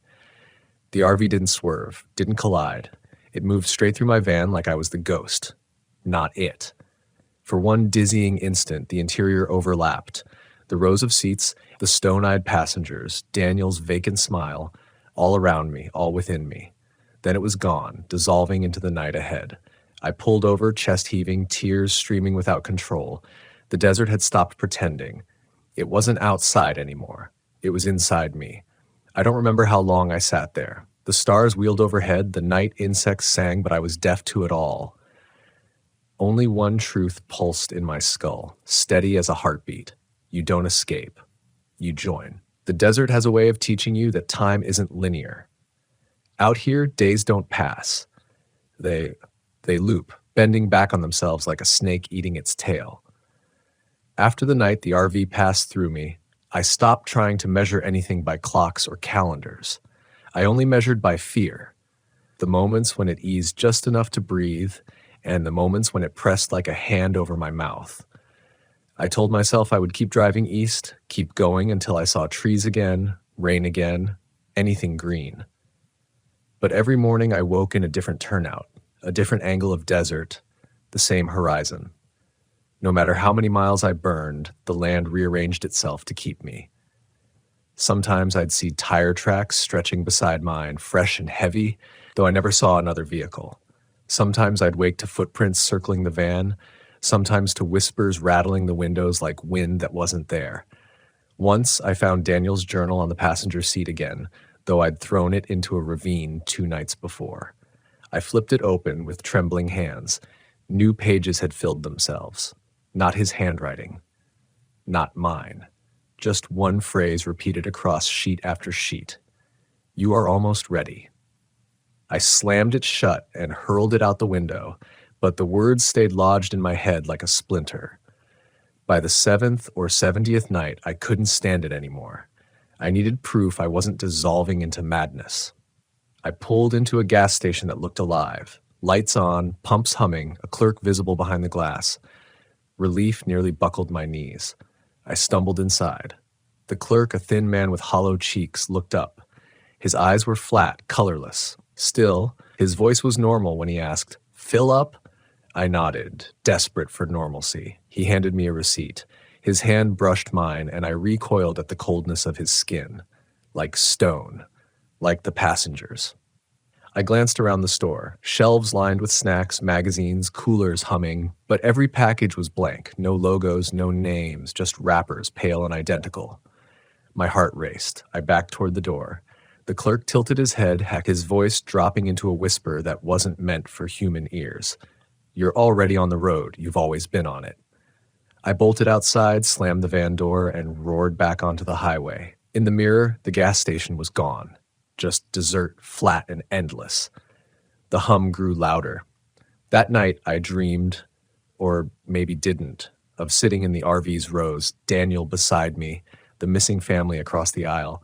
The RV didn't swerve, didn't collide. It moved straight through my van like I was the ghost. Not it. For one dizzying instant, the interior overlapped. The rows of seats, the stone-eyed passengers, Daniel's vacant smile, all around me, all within me. Then it was gone, dissolving into the night ahead. I pulled over, chest heaving, tears streaming without control. The desert had stopped pretending. It wasn't outside anymore. It was inside me. I don't remember how long I sat there. The stars wheeled overhead, the night insects sang, but I was deaf to it all. Only one truth pulsed in my skull, steady as a heartbeat. You don't escape. You join. The desert has a way of teaching you that time isn't linear. Out here, days don't pass. They loop, bending back on themselves like a snake eating its tail. After the night the RV passed through me, I stopped trying to measure anything by clocks or calendars. I only measured by fear. The moments when it eased just enough to breathe, and the moments when it pressed like a hand over my mouth. I told myself I would keep driving east, keep going until I saw trees again, rain again, anything green. But every morning I woke in a different turnout, a different angle of desert, the same horizon. No matter how many miles I burned, the land rearranged itself to keep me. Sometimes I'd see tire tracks stretching beside mine, fresh and heavy, though I never saw another vehicle. Sometimes I'd wake to footprints circling the van, sometimes to whispers rattling the windows like wind that wasn't there. Once I found Daniel's journal on the passenger seat again, though I'd thrown it into a ravine 2 nights before. I flipped it open with trembling hands. New pages had filled themselves. Not his handwriting. Not mine. Just one phrase repeated across sheet after sheet. You are almost ready. I slammed it shut and hurled it out the window, but the words stayed lodged in my head like a splinter. By the 7th or 70th night, I couldn't stand it anymore. I needed proof I wasn't dissolving into madness. I pulled into a gas station that looked alive. Lights on, pumps humming, a clerk visible behind the glass. Relief nearly buckled my knees. I stumbled inside. The clerk, a thin man with hollow cheeks, looked up. His eyes were flat, colorless. Still, his voice was normal when he asked, "Fill up?" I nodded, desperate for normalcy. He handed me a receipt. His hand brushed mine, and I recoiled at the coldness of his skin. Like stone. Like the passengers. I glanced around the store. Shelves lined with snacks, magazines, coolers humming, but every package was blank. No logos, no names, just wrappers, pale and identical. My heart raced. I backed toward the door. The clerk tilted his head, his voice dropping into a whisper that wasn't meant for human ears. You're already on the road. You've always been on it. I bolted outside, slammed the van door, and roared back onto the highway. In the mirror, the gas station was gone. Just desert, flat and endless. The hum grew louder. That night, I dreamed, or maybe didn't, of sitting in the RV's rows, Daniel beside me, the missing family across the aisle.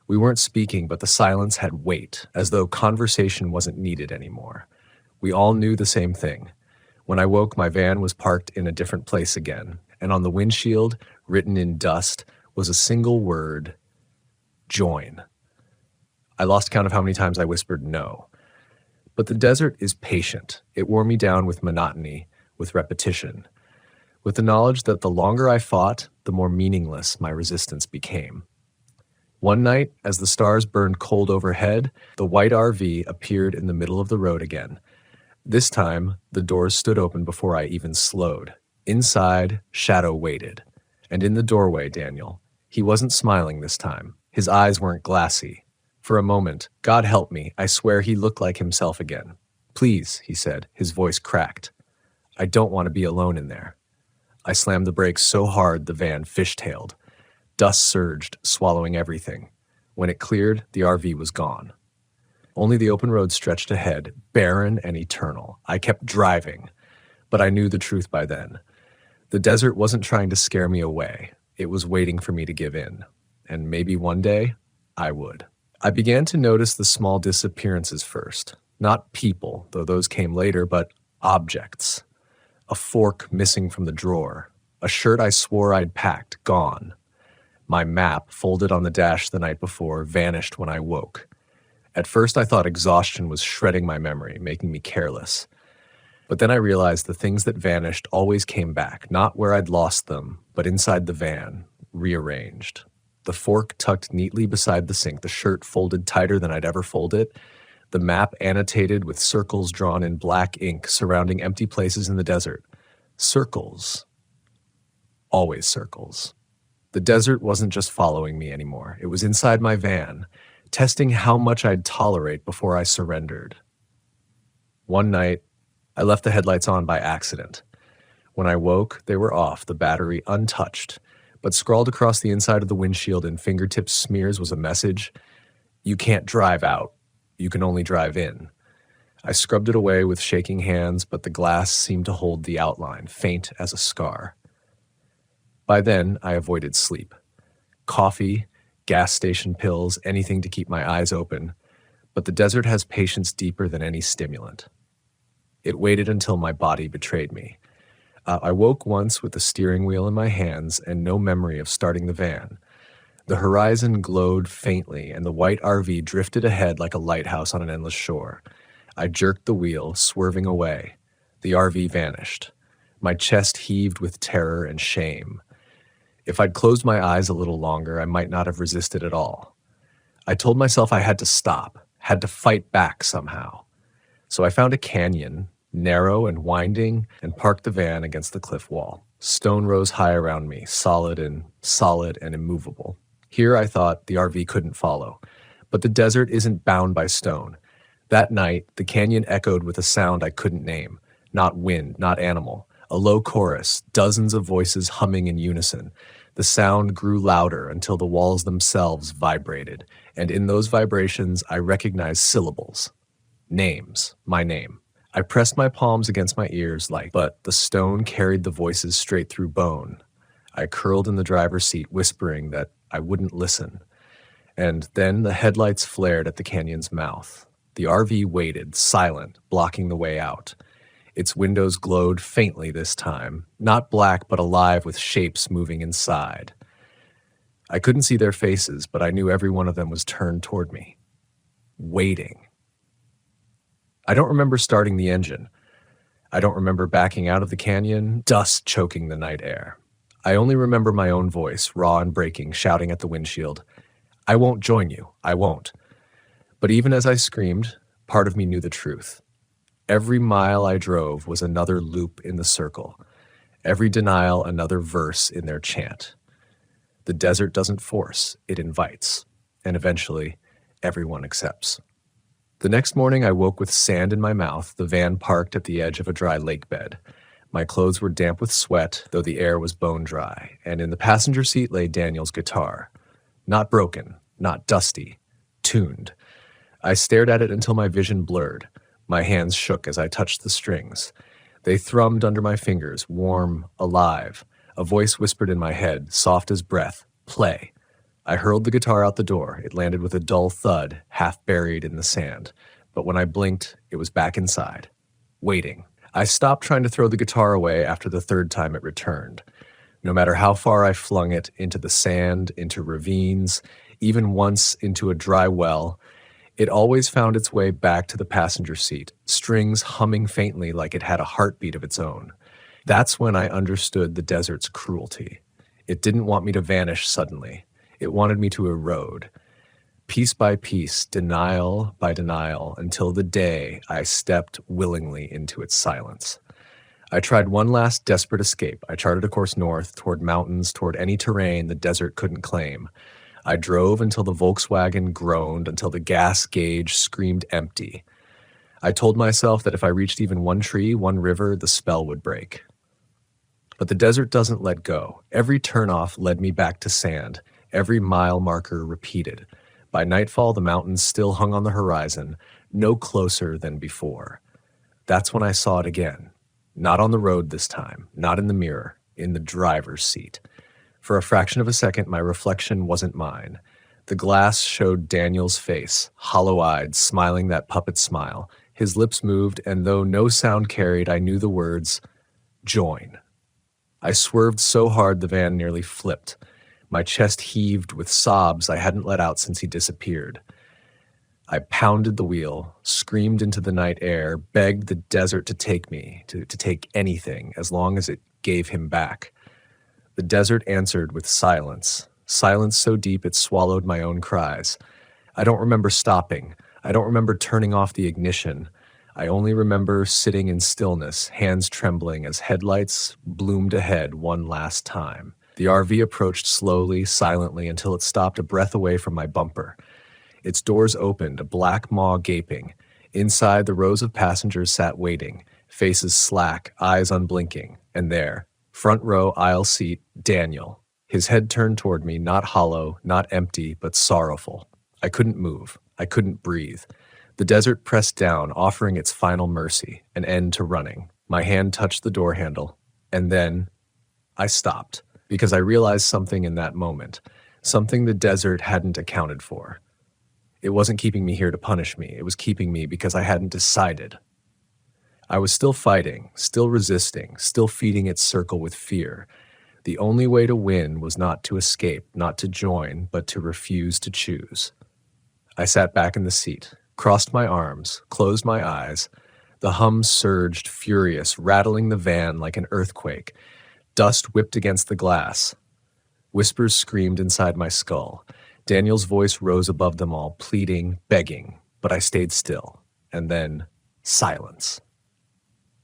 We weren't speaking, but the silence had weight, as though conversation wasn't needed anymore. We all knew the same thing. When I woke, my van was parked in a different place again, and on the windshield, written in dust, was a single word, join. I lost count of how many times I whispered no. But the desert is patient. It wore me down with monotony, with repetition, with the knowledge that the longer I fought, the more meaningless my resistance became. One night, as the stars burned cold overhead, the white RV appeared in the middle of the road again. This time, the doors stood open before I even slowed. Inside, Shadow waited. And in the doorway, Daniel. He wasn't smiling this time. His eyes weren't glassy. For a moment, God help me, I swear he looked like himself again. Please, he said, his voice cracked. I don't want to be alone in there. I slammed the brakes so hard the van fishtailed. Dust surged, swallowing everything. When it cleared, the RV was gone. Only the open road stretched ahead, barren and eternal. I kept driving, but I knew the truth by then. The desert wasn't trying to scare me away. It was waiting for me to give in. And maybe one day, I would. I began to notice the small disappearances first. Not people, though those came later, but objects. A fork missing from the drawer. A shirt I swore I'd packed, gone. My map, folded on the dash the night before, vanished when I woke. At first I thought exhaustion was shredding my memory, making me careless. But then I realized the things that vanished always came back, not where I'd lost them, but inside the van, rearranged. The fork tucked neatly beside the sink, the shirt folded tighter than I'd ever fold it, the map annotated with circles drawn in black ink surrounding empty places in the desert. Circles. Always circles. The desert wasn't just following me anymore. It was inside my van, testing how much I'd tolerate before I surrendered. One night, I left the headlights on by accident. When I woke, they were off, the battery untouched, but scrawled across the inside of the windshield in fingertip smears was a message, "You can't drive out. You can only drive in." I scrubbed it away with shaking hands, but the glass seemed to hold the outline, faint as a scar. By then, I avoided sleep. Coffee, gas station pills, anything to keep my eyes open, but the desert has patience deeper than any stimulant. It waited until my body betrayed me. I woke once with the steering wheel in my hands and no memory of starting the van. The horizon glowed faintly and the white RV drifted ahead like a lighthouse on an endless shore. I jerked the wheel, swerving away. The RV vanished. My chest heaved with terror and shame. If I'd closed my eyes a little longer, I might not have resisted at all. I told myself I had to stop, had to fight back somehow. So I found a canyon, narrow and winding, and parked the van against the cliff wall. Stone rose high around me, solid and immovable. Here, I thought, the RV couldn't follow. But the desert isn't bound by stone. That night, the canyon echoed with a sound I couldn't name. Not wind, not animal. A low chorus, dozens of voices humming in unison. The sound grew louder until the walls themselves vibrated, and in those vibrations I recognized syllables. Names, my name. I pressed my palms against my ears but the stone carried the voices straight through bone. I curled in the driver's seat, whispering that I wouldn't listen. And then the headlights flared at the canyon's mouth. The RV waited, silent, blocking the way out. Its windows glowed faintly this time, not black but alive with shapes moving inside. I couldn't see their faces, but I knew every one of them was turned toward me. Waiting. I don't remember starting the engine. I don't remember backing out of the canyon, dust choking the night air. I only remember my own voice, raw and breaking, shouting at the windshield, "I won't join you, I won't." But even as I screamed, part of me knew the truth. Every mile I drove was another loop in the circle. Every denial another verse in their chant. The desert doesn't force, it invites. And eventually, everyone accepts. The next morning, I woke with sand in my mouth, the van parked at the edge of a dry lake bed. My clothes were damp with sweat, though the air was bone dry, and in the passenger seat lay Daniel's guitar. Not broken, not dusty, tuned. I stared at it until my vision blurred. My hands shook as I touched the strings. They thrummed under my fingers, warm, alive. A voice whispered in my head, soft as breath, "Play." I hurled the guitar out the door. It landed with a dull thud, half buried in the sand. But when I blinked, it was back inside, waiting. I stopped trying to throw the guitar away after the third time it returned. No matter how far I flung it, into the sand, into ravines, even once into a dry well, it always found its way back to the passenger seat, strings humming faintly like it had a heartbeat of its own. That's when I understood the desert's cruelty. It didn't want me to vanish suddenly. It wanted me to erode, piece by piece, denial by denial, until the day I stepped willingly into its silence. I tried one last desperate escape. I charted a course north, toward mountains, toward any terrain the desert couldn't claim. I drove until the Volkswagen groaned, until the gas gauge screamed empty. I told myself that if I reached even one tree, one river, the spell would break. But the desert doesn't let go. Every turnoff led me back to sand. Every mile marker repeated. By nightfall, the mountains still hung on the horizon, no closer than before. That's when I saw it again. Not on the road this time, not in the mirror, in the driver's seat. For a fraction of a second, my reflection wasn't mine. The glass showed Daniel's face, hollow-eyed, smiling that puppet smile. His lips moved, and though no sound carried, I knew the words, "Join." I swerved so hard the van nearly flipped. My chest heaved with sobs I hadn't let out since he disappeared. I pounded the wheel, screamed into the night air, begged the desert to take me, to take anything, as long as it gave him back. The desert answered with silence, silence so deep it swallowed my own cries. I don't remember stopping. I don't remember turning off the ignition. I only remember sitting in stillness, hands trembling as headlights bloomed ahead one last time. The RV approached slowly, silently, until it stopped a breath away from my bumper. Its doors opened, a black maw gaping. Inside, the rows of passengers sat waiting, faces slack, eyes unblinking. And there, front row, aisle seat, Daniel. His head turned toward me, not hollow, not empty, but sorrowful. I couldn't move. I couldn't breathe. The desert pressed down, offering its final mercy, an end to running. My hand touched the door handle, and then I stopped. Because I realized something in that moment, something the desert hadn't accounted for. It wasn't keeping me here to punish me. It was keeping me because I hadn't decided. I was still fighting, still resisting, still feeding its circle with fear. The only way to win was not to escape, not to join, but to refuse to choose. I sat back in the seat, crossed my arms, closed my eyes. The hum surged, furious, rattling the van like an earthquake. Dust whipped against the glass. Whispers screamed inside my skull. Daniel's voice rose above them all, pleading, begging, but I stayed still. And then, silence.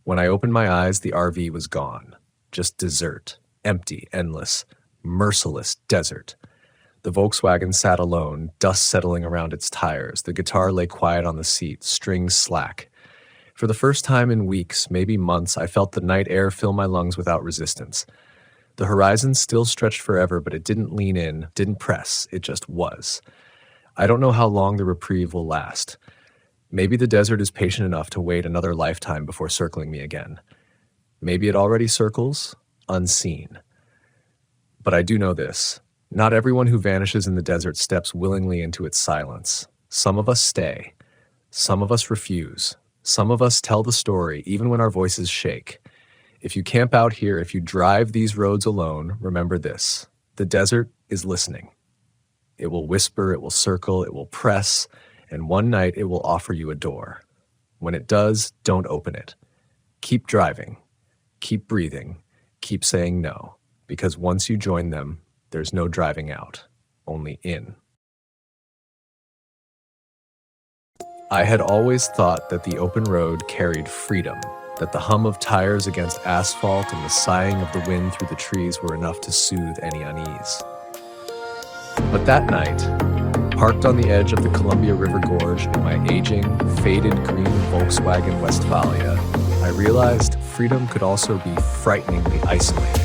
When I opened my eyes, the RV was gone. Just desert, empty, endless, merciless desert. The Volkswagen sat alone, dust settling around its tires. The guitar lay quiet on the seat, strings slack. For the first time in weeks, maybe months, I felt the night air fill my lungs without resistance. The horizon still stretched forever, but it didn't lean in, didn't press, it just was. I don't know how long the reprieve will last. Maybe the desert is patient enough to wait another lifetime before circling me again. Maybe it already circles, unseen. But I do know this. Not everyone who vanishes in the desert steps willingly into its silence. Some of us stay. Some of us refuse. Some of us tell the story, even when our voices shake. If you camp out here, if you drive these roads alone, remember this. The desert is listening. It will whisper, it will circle, it will press, and one night it will offer you a door. When it does, don't open it. Keep driving. Keep breathing. Keep saying no. Because once you join them, there's no driving out, only in. I had always thought that the open road carried freedom, that the hum of tires against asphalt and the sighing of the wind through the trees were enough to soothe any unease. But that night, parked on the edge of the Columbia River Gorge in my aging, faded green Volkswagen Westphalia, I realized freedom could also be frighteningly isolating.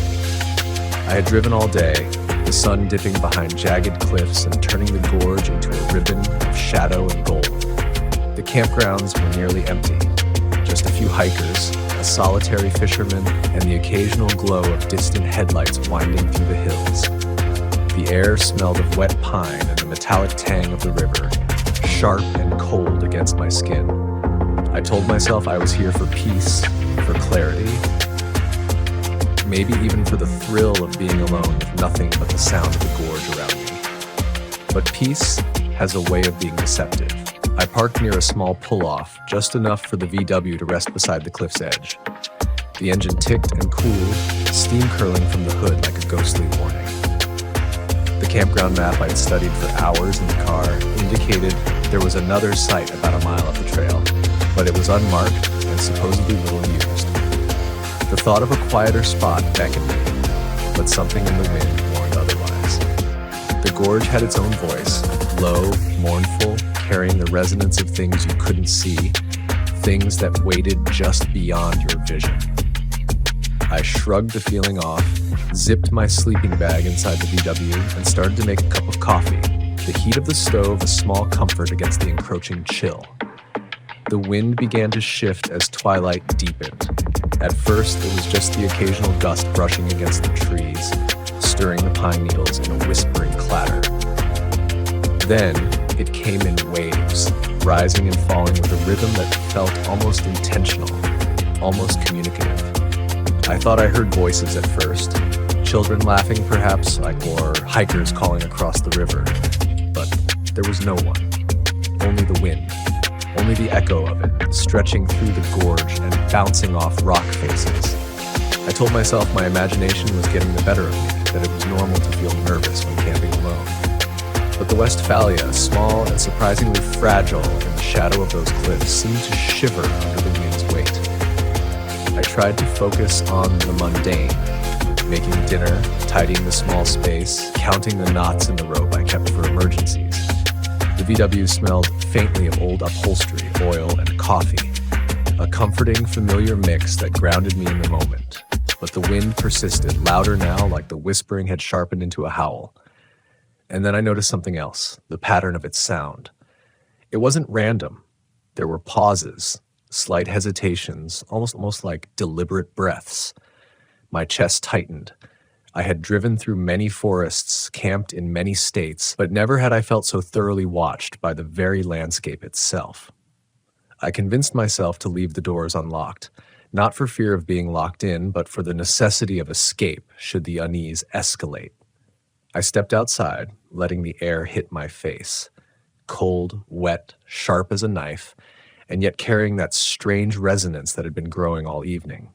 I had driven all day, the sun dipping behind jagged cliffs and turning the gorge into a ribbon of shadow and gold. The campgrounds were nearly empty. Just a few hikers, a solitary fisherman, and the occasional glow of distant headlights winding through the hills. The air smelled of wet pine and the metallic tang of the river, sharp and cold against my skin. I told myself I was here for peace, for clarity, maybe even for the thrill of being alone with nothing but the sound of the gorge around me. But peace has a way of being deceptive. I parked near a small pull-off, just enough for the VW to rest beside the cliff's edge. The engine ticked and cooled, steam curling from the hood like a ghostly warning. The campground map I had studied for hours in the car indicated there was another site about a mile up the trail, but it was unmarked and supposedly little used. The thought of a quieter spot beckoned me, but something in the wind warned otherwise. The gorge had its own voice, low, mournful, carrying the resonance of things you couldn't see, things that waited just beyond your vision. I shrugged the feeling off, zipped my sleeping bag inside the VW, and started to make a cup of coffee, the heat of the stove a small comfort against the encroaching chill. The wind began to shift as twilight deepened. At first, it was just the occasional gust brushing against the trees, stirring the pine needles in a whispering clatter. Then, it came in waves, rising and falling with a rhythm that felt almost intentional, almost communicative. I thought I heard voices at first, children laughing perhaps, or hikers calling across the river. But there was no one, only the wind, only the echo of it, stretching through the gorge and bouncing off rock faces. I told myself my imagination was getting the better of me, that it was normal to feel nervous when camping alone. But the Westphalia, small and surprisingly fragile in the shadow of those cliffs, seemed to shiver under the wind's weight. I tried to focus on the mundane, making dinner, tidying the small space, counting the knots in the rope I kept for emergencies. The VW smelled faintly of old upholstery, oil, and coffee, a comforting, familiar mix that grounded me in the moment. But the wind persisted, louder now, like the whispering had sharpened into a howl. And then I noticed something else, the pattern of its sound. It wasn't random. There were pauses, slight hesitations, almost like deliberate breaths. My chest tightened. I had driven through many forests, camped in many states, but never had I felt so thoroughly watched by the very landscape itself. I convinced myself to leave the doors unlocked, not for fear of being locked in, but for the necessity of escape should the unease escalate. I stepped outside, letting the air hit my face, cold, wet, sharp as a knife, and yet carrying that strange resonance that had been growing all evening.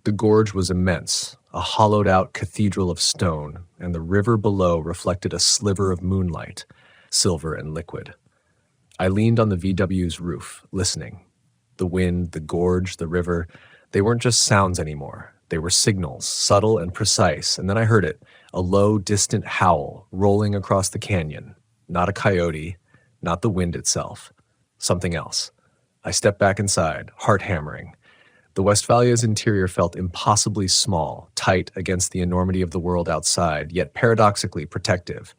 The gorge was immense, a hollowed-out cathedral of stone, and the river below reflected a sliver of moonlight, silver and liquid. I leaned on the VW's roof, listening. The wind, the gorge, the river, they weren't just sounds anymore. They were signals, subtle and precise, and then I heard it, a low, distant howl rolling across the canyon. Not a coyote, not the wind itself. Something else. I stepped back inside, heart hammering. The Westphalia's interior felt impossibly small, tight against the enormity of the world outside, yet paradoxically protective.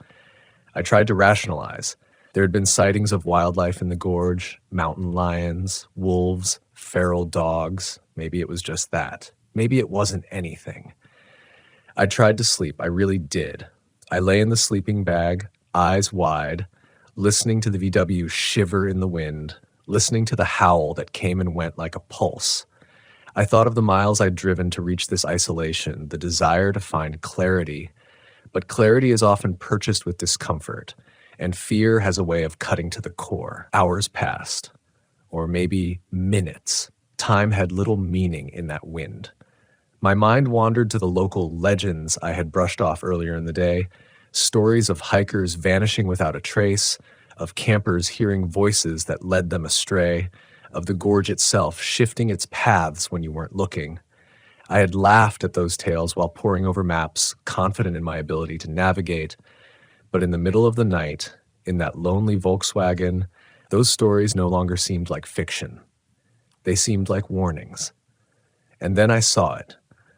I tried to rationalize. There had been sightings of wildlife in the gorge, mountain lions, wolves, feral dogs. Maybe it was just that. Maybe it wasn't anything. I tried to sleep. I really did. I lay in the sleeping bag, eyes wide, listening to the VW shiver in the wind, listening to the howl that came and went like a pulse. I thought of the miles I'd driven to reach this isolation, the desire to find clarity. But clarity is often purchased with discomfort, and fear has a way of cutting to the core. Hours passed, or maybe minutes. Time had little meaning in that wind. My mind wandered to the local legends I had brushed off earlier in the day, stories of hikers vanishing without a trace, of campers hearing voices that led them astray, of the gorge itself shifting its paths when you weren't looking. I had laughed at those tales while poring over maps, confident in my ability to navigate. But in the middle of the night, in that lonely Volkswagen, those stories no longer seemed like fiction. They seemed like warnings. And then I saw it,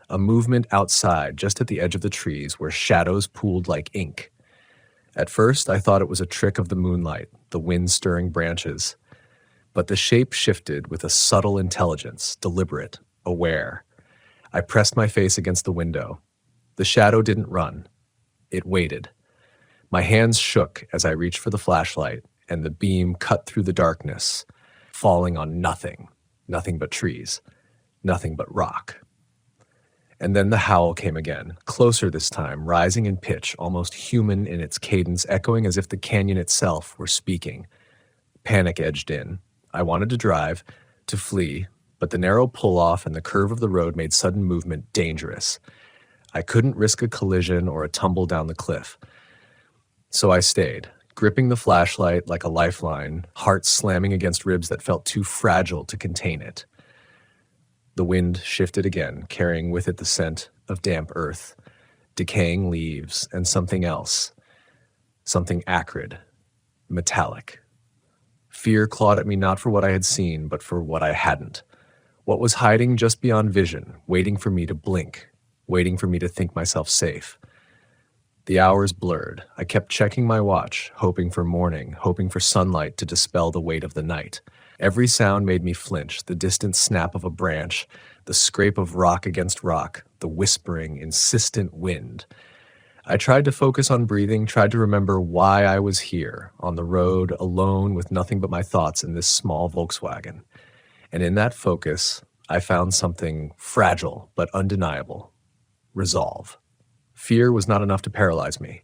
a movement outside just at the edge of the trees where shadows pooled like ink. At first, I thought it was a trick of the moonlight, the wind stirring branches. But the shape shifted with a subtle intelligence, deliberate, aware. I pressed my face against the window. The shadow didn't run. It waited. My hands shook as I reached for the flashlight, and the beam cut through the darkness, falling on nothing but trees, nothing but rock. And then the howl came again, closer this time, rising in pitch, almost human in its cadence, echoing as if the canyon itself were speaking. Panic edged in. I wanted to drive, to flee, but the narrow pull-off and the curve of the road made sudden movement dangerous. I couldn't risk a collision or a tumble down the cliff. So I stayed, gripping the flashlight like a lifeline, heart slamming against ribs that felt too fragile to contain it. The wind shifted again, carrying with it the scent of damp earth, decaying leaves, and something else. Something acrid, metallic. Fear clawed at me not for what I had seen, but for what I hadn't. What was hiding just beyond vision, waiting for me to blink, waiting for me to think myself safe. The hours blurred. I kept checking my watch, hoping for morning, hoping for sunlight to dispel the weight of the night. Every sound made me flinch, the distant snap of a branch, the scrape of rock against rock, the whispering, insistent wind. I tried to focus on breathing, tried to remember why I was here, on the road, alone with nothing but my thoughts in this small Volkswagen. And in that focus, I found something fragile but undeniable. Resolve. Fear was not enough to paralyze me.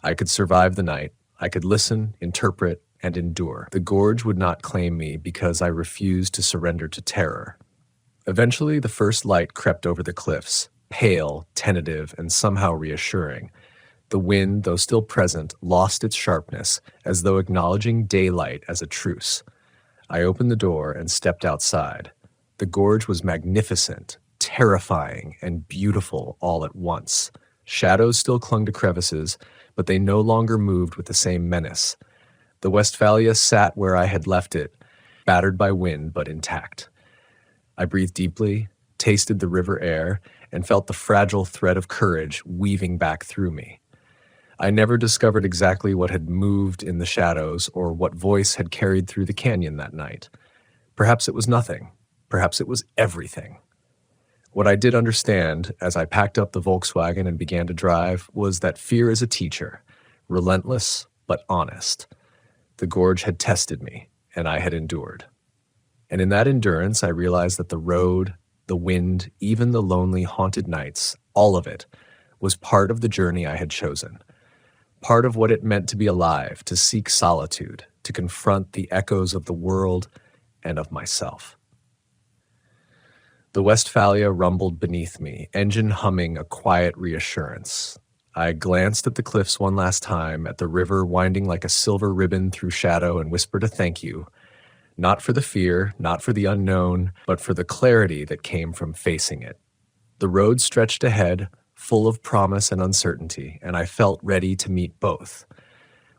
I could survive the night. I could listen, interpret, and endure. The gorge would not claim me because I refused to surrender to terror. Eventually, the first light crept over the cliffs, pale, tentative, and somehow reassuring. The wind, though still present, lost its sharpness, as though acknowledging daylight as a truce. I opened the door and stepped outside. The gorge was magnificent, terrifying, and beautiful all at once. Shadows still clung to crevices, but they no longer moved with the same menace. The Westphalia sat where I had left it, battered by wind but intact. I breathed deeply, tasted the river air, and felt the fragile thread of courage weaving back through me. I never discovered exactly what had moved in the shadows or what voice had carried through the canyon that night. Perhaps it was nothing. Perhaps it was everything. What I did understand as I packed up the Volkswagen and began to drive was that fear is a teacher, relentless but honest. The gorge had tested me, and I had endured. And in that endurance, I realized that the road, the wind, even the lonely, haunted nights, all of it, was part of the journey I had chosen. Part of what it meant to be alive, to seek solitude, to confront the echoes of the world and of myself. The Westphalia rumbled beneath me, engine humming a quiet reassurance. I glanced at the cliffs one last time, at the river winding like a silver ribbon through shadow, and whispered a thank you. Not for the fear, not for the unknown, but for the clarity that came from facing it. The road stretched ahead, full of promise and uncertainty, and I felt ready to meet both.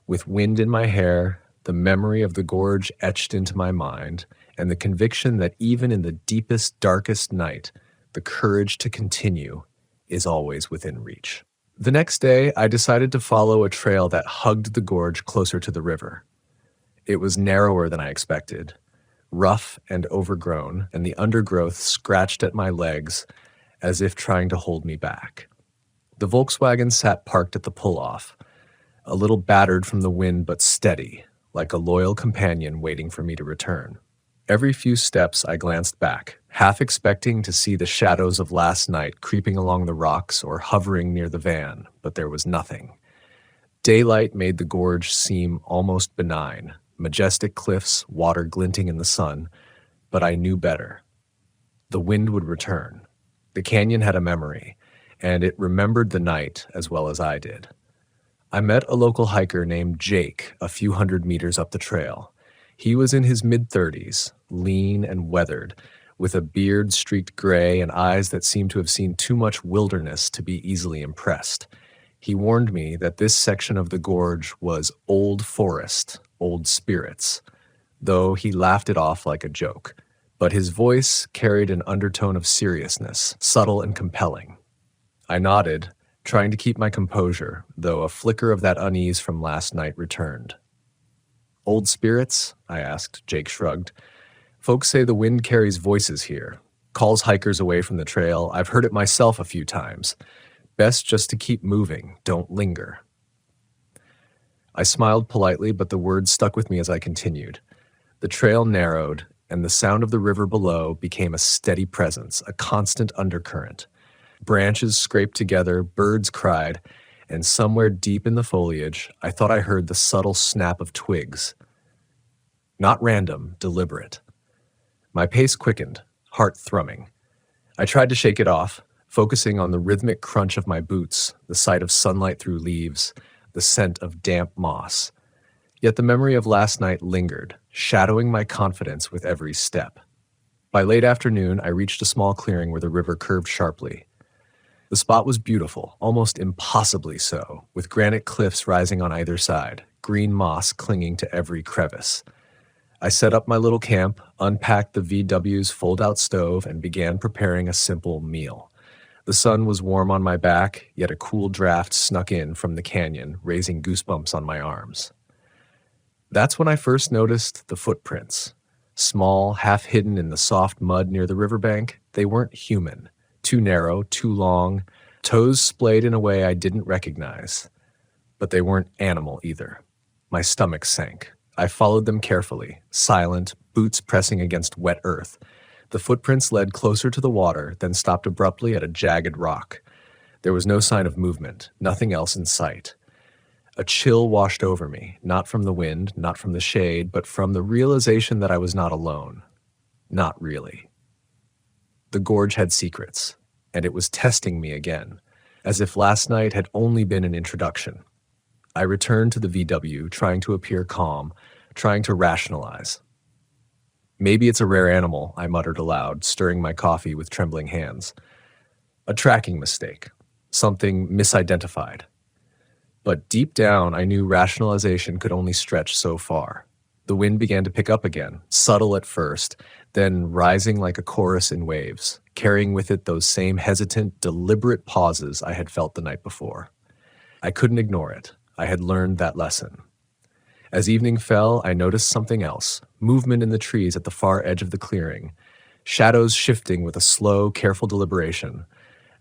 With wind in my hair, the memory of the gorge etched into my mind, and the conviction that even in the deepest, darkest night, the courage to continue is always within reach. The next day, I decided to follow a trail that hugged the gorge closer to the river. It was narrower than I expected, rough and overgrown, and the undergrowth scratched at my legs as if trying to hold me back. The Volkswagen sat parked at the pull-off, a little battered from the wind but steady, like a loyal companion waiting for me to return. Every few steps I glanced back, half expecting to see the shadows of last night creeping along the rocks or hovering near the van, but there was nothing. Daylight made the gorge seem almost benign, majestic cliffs, water glinting in the sun, but I knew better. The wind would return. The canyon had a memory, and it remembered the night as well as I did. I met a local hiker named Jake a few hundred meters up the trail. He was in his mid-30s, lean and weathered, with a beard streaked gray and eyes that seemed to have seen too much wilderness to be easily impressed. He warned me that this section of the gorge was old forest, old spirits, though he laughed it off like a joke. But his voice carried an undertone of seriousness, subtle and compelling. I nodded, trying to keep my composure, though a flicker of that unease from last night returned. "Old spirits?" I asked. Jake shrugged. "Folks say the wind carries voices here, calls hikers away from the trail. I've heard it myself a few times. Best just to keep moving, don't linger." I smiled politely, but the words stuck with me as I continued. The trail narrowed, and the sound of the river below became a steady presence, a constant undercurrent. Branches scraped together, birds cried, and somewhere deep in the foliage, I thought I heard the subtle snap of twigs. Not random, deliberate. My pace quickened, heart thrumming. I tried to shake it off, focusing on the rhythmic crunch of my boots, the sight of sunlight through leaves, the scent of damp moss. Yet the memory of last night lingered, shadowing my confidence with every step. By late afternoon, I reached a small clearing where the river curved sharply. The spot was beautiful, almost impossibly so, with granite cliffs rising on either side, green moss clinging to every crevice. I set up my little camp, unpacked the VW's fold-out stove, and began preparing a simple meal. The sun was warm on my back, yet a cool draft snuck in from the canyon, raising goosebumps on my arms. That's when I first noticed the footprints. Small, half hidden in the soft mud near the riverbank, they weren't human. Too narrow, too long, toes splayed in a way I didn't recognize. But they weren't animal either. My stomach sank. I followed them carefully, silent, boots pressing against wet earth. The footprints led closer to the water, then stopped abruptly at a jagged rock. There was no sign of movement, nothing else in sight. A chill washed over me, not from the wind, not from the shade, but from the realization that I was not alone. Not really. The gorge had secrets, and it was testing me again, as if last night had only been an introduction. I returned to the VW, trying to appear calm, trying to rationalize. "Maybe it's a rare animal," I muttered aloud, stirring my coffee with trembling hands. "A tracking mistake. Something misidentified." But deep down, I knew rationalization could only stretch so far. The wind began to pick up again, subtle at first, then rising like a chorus in waves, carrying with it those same hesitant, deliberate pauses I had felt the night before. I couldn't ignore it. I had learned that lesson. As evening fell, I noticed something else, movement in the trees at the far edge of the clearing, shadows shifting with a slow, careful deliberation.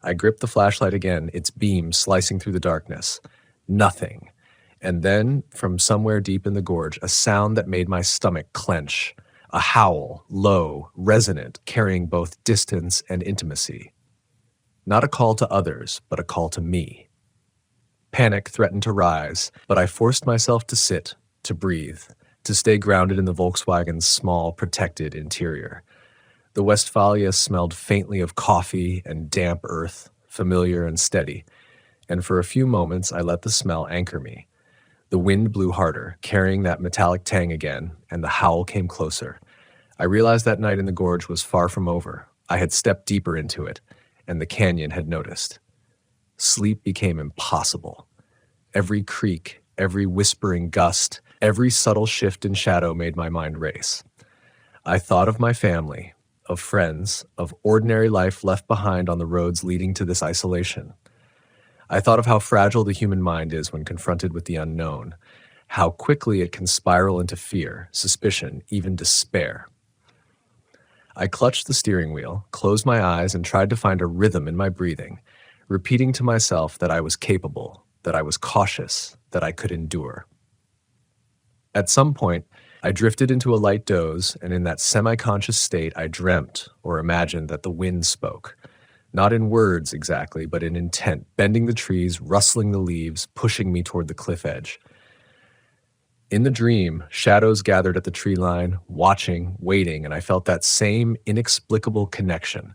I gripped the flashlight again, its beam slicing through the darkness. Nothing. And then, from somewhere deep in the gorge, a sound that made my stomach clench. A howl, low, resonant, carrying both distance and intimacy. Not a call to others, but a call to me. Panic threatened to rise, but I forced myself to sit, to breathe, to stay grounded in the Volkswagen's small, protected interior. The Westphalia smelled faintly of coffee and damp earth, familiar and steady, and for a few moments I let the smell anchor me. The wind blew harder, carrying that metallic tang again, and the howl came closer. I realized that night in the gorge was far from over. I had stepped deeper into it, and the canyon had noticed. Sleep became impossible. Every creak, every whispering gust, every subtle shift in shadow made my mind race. I thought of my family, of friends, of ordinary life left behind on the roads leading to this isolation. I thought of how fragile the human mind is when confronted with the unknown, how quickly it can spiral into fear, suspicion, even despair. I clutched the steering wheel, closed my eyes, and tried to find a rhythm in my breathing, repeating to myself that I was capable, that I was cautious, that I could endure. At some point, I drifted into a light doze, and in that semi-conscious state, I dreamt or imagined that the wind spoke. Not in words exactly, but in intent, bending the trees, rustling the leaves, pushing me toward the cliff edge. In the dream, shadows gathered at the tree line, watching, waiting, and I felt that same inexplicable connection,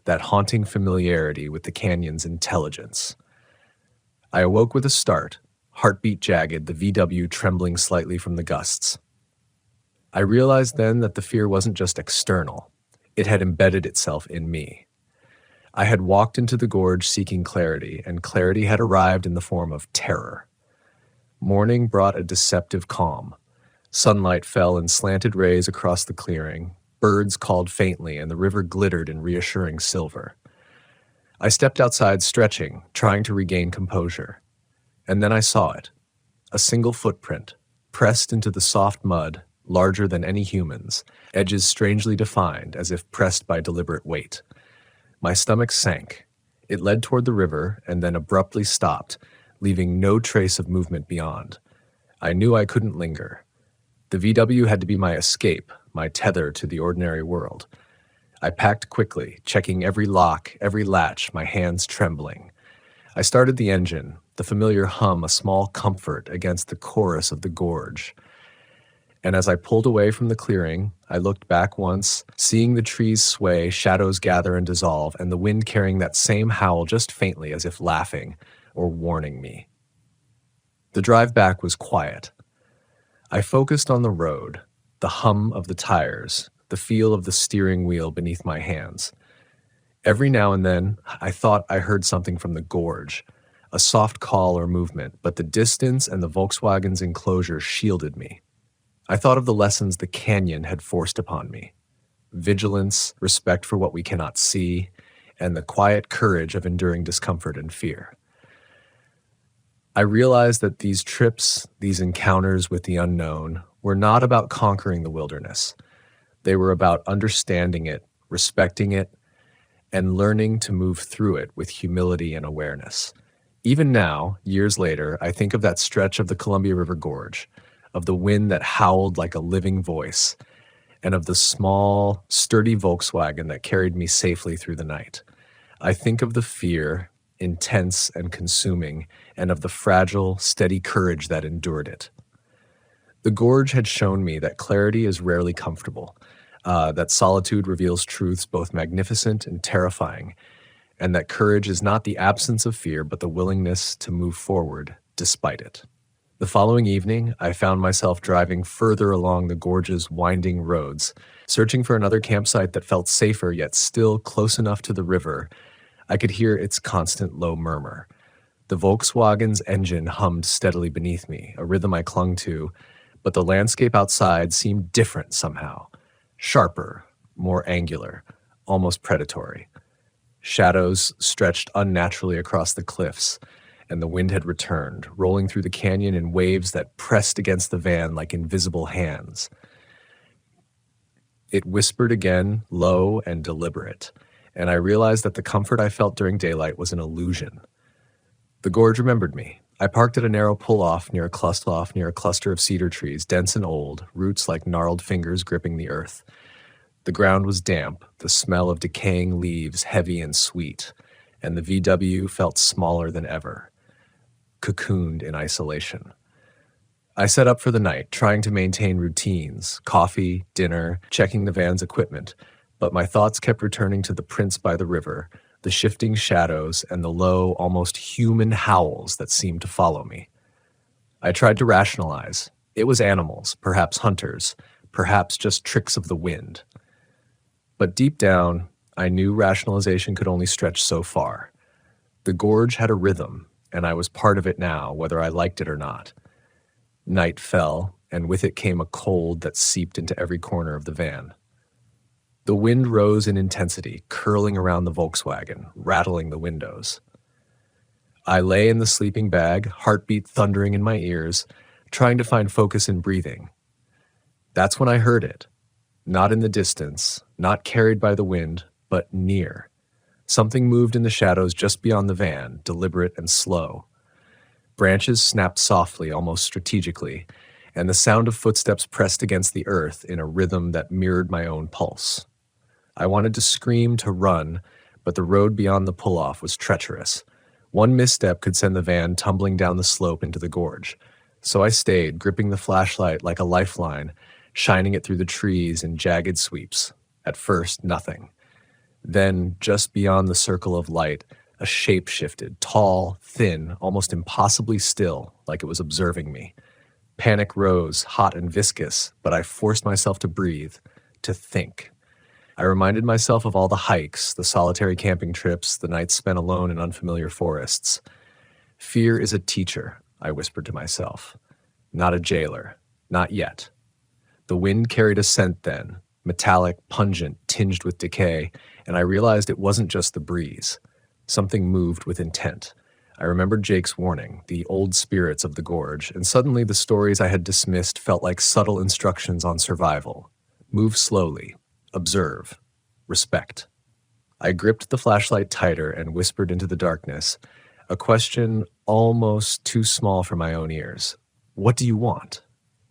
that haunting familiarity with the canyon's intelligence. I awoke with a start, heartbeat jagged, the VW trembling slightly from the gusts. I realized then that the fear wasn't just external. It had embedded itself in me. I had walked into the gorge seeking clarity, and clarity had arrived in the form of terror. Morning brought a deceptive calm. Sunlight fell in slanted rays across the clearing. Birds called faintly, and the river glittered in reassuring silver. I stepped outside, stretching, trying to regain composure. And then I saw it. A single footprint, pressed into the soft mud, larger than any human's, edges strangely defined, as if pressed by deliberate weight. My stomach sank. It led toward the river, and then abruptly stopped, leaving no trace of movement beyond. I knew I couldn't linger. The VW had to be my escape, my tether to the ordinary world. I packed quickly, checking every lock, every latch, my hands trembling. I started the engine, the familiar hum a small comfort against the chorus of the gorge. And as I pulled away from the clearing, I looked back once, seeing the trees sway, shadows gather and dissolve, and the wind carrying that same howl just faintly as if laughing or warning me. The drive back was quiet. I focused on the road, the hum of the tires, the feel of the steering wheel beneath my hands. Every now and then, I thought I heard something from the gorge, a soft call or movement, but the distance and the Volkswagen's enclosure shielded me. I thought of the lessons the canyon had forced upon me: vigilance, respect for what we cannot see, and the quiet courage of enduring discomfort and fear. I realized that these trips, these encounters with the unknown, were not about conquering the wilderness. They were about understanding it, respecting it, and learning to move through it with humility and awareness. Even now, years later, I think of that stretch of the Columbia River Gorge, of the wind that howled like a living voice, and of the small, sturdy Volkswagen that carried me safely through the night. I think of the fear, intense and consuming, and of the fragile, steady courage that endured it. The gorge had shown me that clarity is rarely comfortable, that solitude reveals truths both magnificent and terrifying, and that courage is not the absence of fear, but the willingness to move forward despite it. The following evening, I found myself driving further along the gorge's winding roads, searching for another campsite that felt safer yet still close enough to the river. I could hear its constant low murmur. The Volkswagen's engine hummed steadily beneath me, a rhythm I clung to, but the landscape outside seemed different somehow. Sharper, more angular, almost predatory. Shadows stretched unnaturally across the cliffs, and the wind had returned, rolling through the canyon in waves that pressed against the van like invisible hands. It whispered again, low and deliberate, and I realized that the comfort I felt during daylight was an illusion. The gorge remembered me. I parked at a narrow pull-off near a cluster of cedar trees, dense and old, roots like gnarled fingers gripping the earth. The ground was damp, the smell of decaying leaves heavy and sweet, and the VW felt smaller than ever, cocooned in isolation. I set up for the night, trying to maintain routines, coffee, dinner, checking the van's equipment, but my thoughts kept returning to the prints by the river, the shifting shadows, and the low, almost human howls that seemed to follow me. I tried to rationalize. It was animals, perhaps hunters, perhaps just tricks of the wind. But deep down, I knew rationalization could only stretch so far. The gorge had a rhythm, and I was part of it now, whether I liked it or not. Night fell, and with it came a cold that seeped into every corner of the van. The wind rose in intensity, curling around the Volkswagen, rattling the windows. I lay in the sleeping bag, heartbeat thundering in my ears, trying to find focus in breathing. That's when I heard it. Not in the distance, not carried by the wind, but near. Something moved in the shadows just beyond the van, deliberate and slow. Branches snapped softly, almost strategically, and the sound of footsteps pressed against the earth in a rhythm that mirrored my own pulse. I wanted to scream, to run, but the road beyond the pull-off was treacherous. One misstep could send the van tumbling down the slope into the gorge. So I stayed, gripping the flashlight like a lifeline, shining it through the trees in jagged sweeps. At first, nothing. Then, just beyond the circle of light, a shape shifted, tall, thin, almost impossibly still, like it was observing me. Panic rose, hot and viscous, but I forced myself to breathe, to think. I reminded myself of all the hikes, the solitary camping trips, the nights spent alone in unfamiliar forests. Fear is a teacher, I whispered to myself. Not a jailer. Not yet. The wind carried a scent then, metallic, pungent, tinged with decay, and I realized it wasn't just the breeze. Something moved with intent. I remembered Jake's warning, the old spirits of the gorge, and suddenly the stories I had dismissed felt like subtle instructions on survival. Move slowly. Observe. Respect. I gripped the flashlight tighter and whispered into the darkness, a question almost too small for my own ears. What do you want?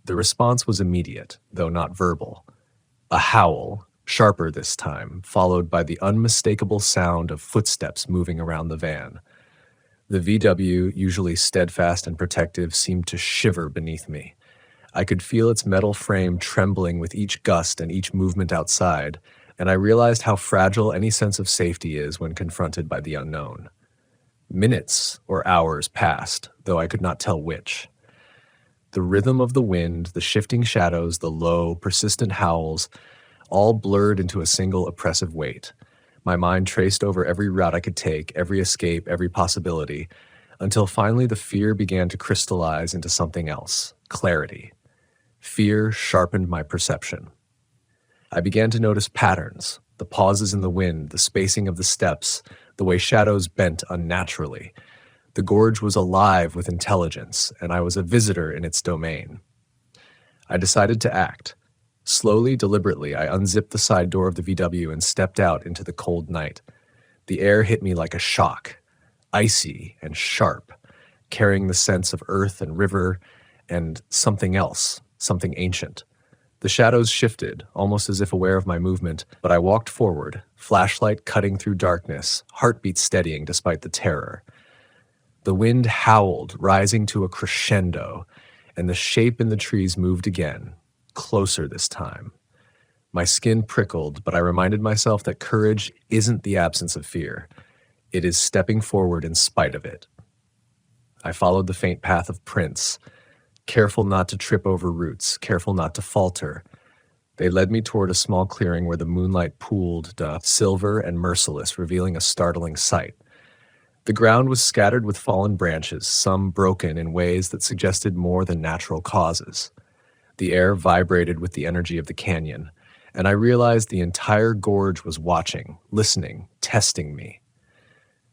The response was immediate, though not verbal. A howl, sharper this time, followed by the unmistakable sound of footsteps moving around the van. The VW, usually steadfast and protective, seemed to shiver beneath me. I could feel its metal frame trembling with each gust and each movement outside, and I realized how fragile any sense of safety is when confronted by the unknown. Minutes or hours passed, though I could not tell which. The rhythm of the wind, the shifting shadows, the low, persistent howls, all blurred into a single oppressive weight. My mind traced over every route I could take, every escape, every possibility, until finally the fear began to crystallize into something else, clarity. Fear sharpened my perception. I began to notice patterns, the pauses in the wind, the spacing of the steps, the way shadows bent unnaturally. The gorge was alive with intelligence, and I was a visitor in its domain. I decided to act. Slowly, deliberately, I unzipped the side door of the VW and stepped out into the cold night. The air hit me like a shock, icy and sharp, carrying the sense of earth and river and something else, something ancient. The shadows shifted, almost as if aware of my movement, but I walked forward, flashlight cutting through darkness, heartbeat steadying despite the terror. The wind howled, rising to a crescendo, and the shape in the trees moved again, closer this time. My skin prickled, but I reminded myself that courage isn't the absence of fear. It is stepping forward in spite of it. I followed the faint path of prints, careful not to trip over roots, careful not to falter. They led me toward a small clearing where the moonlight pooled, silver and merciless, revealing a startling sight. The ground was scattered with fallen branches, some broken in ways that suggested more than natural causes. The air vibrated with the energy of the canyon, and I realized the entire gorge was watching, listening, testing me.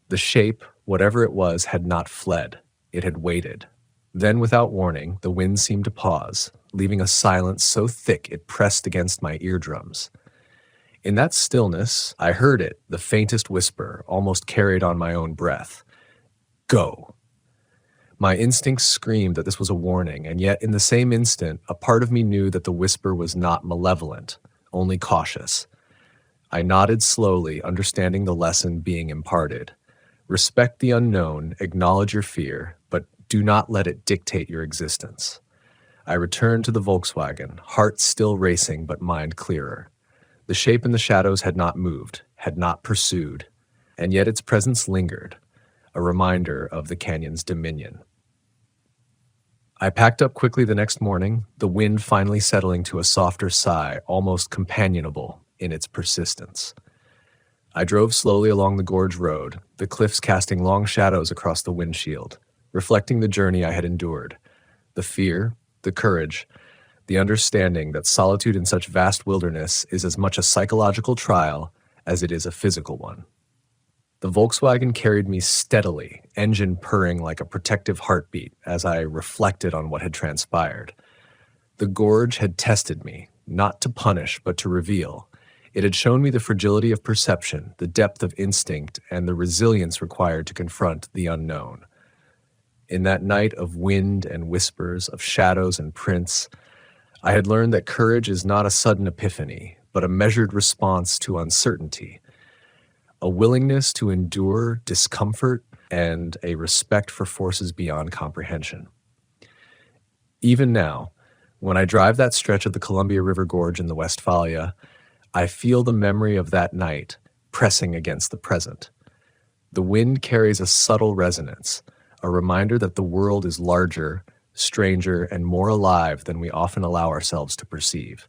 The shape, whatever it was, had not fled. It had waited. Then, without warning, the wind seemed to pause, leaving a silence so thick it pressed against my eardrums. In that stillness, I heard it, the faintest whisper, almost carried on my own breath. Go. My instincts screamed that this was a warning, and yet in the same instant, a part of me knew that the whisper was not malevolent, only cautious. I nodded slowly, understanding the lesson being imparted. Respect the unknown, acknowledge your fear, but do not let it dictate your existence. I returned to the Volkswagen, heart still racing but mind clearer. The shape in the shadows had not moved, had not pursued, and yet its presence lingered, a reminder of the canyon's dominion. I packed up quickly the next morning, the wind finally settling to a softer sigh, almost companionable in its persistence. I drove slowly along the gorge road, the cliffs casting long shadows across the windshield, reflecting the journey I had endured, the fear, the courage, the understanding that solitude in such vast wilderness is as much a psychological trial as it is a physical one. The Volkswagen carried me steadily, engine purring like a protective heartbeat as I reflected on what had transpired. The gorge had tested me, not to punish but to reveal. It had shown me the fragility of perception, the depth of instinct, and the resilience required to confront the unknown. In that night of wind and whispers, of shadows and prints, I had learned that courage is not a sudden epiphany, but a measured response to uncertainty, a willingness to endure discomfort, and a respect for forces beyond comprehension. Even now, when I drive that stretch of the Columbia River Gorge in the Westphalia, I feel the memory of that night pressing against the present. The wind carries a subtle resonance, a reminder that the world is larger, stranger, and more alive than we often allow ourselves to perceive.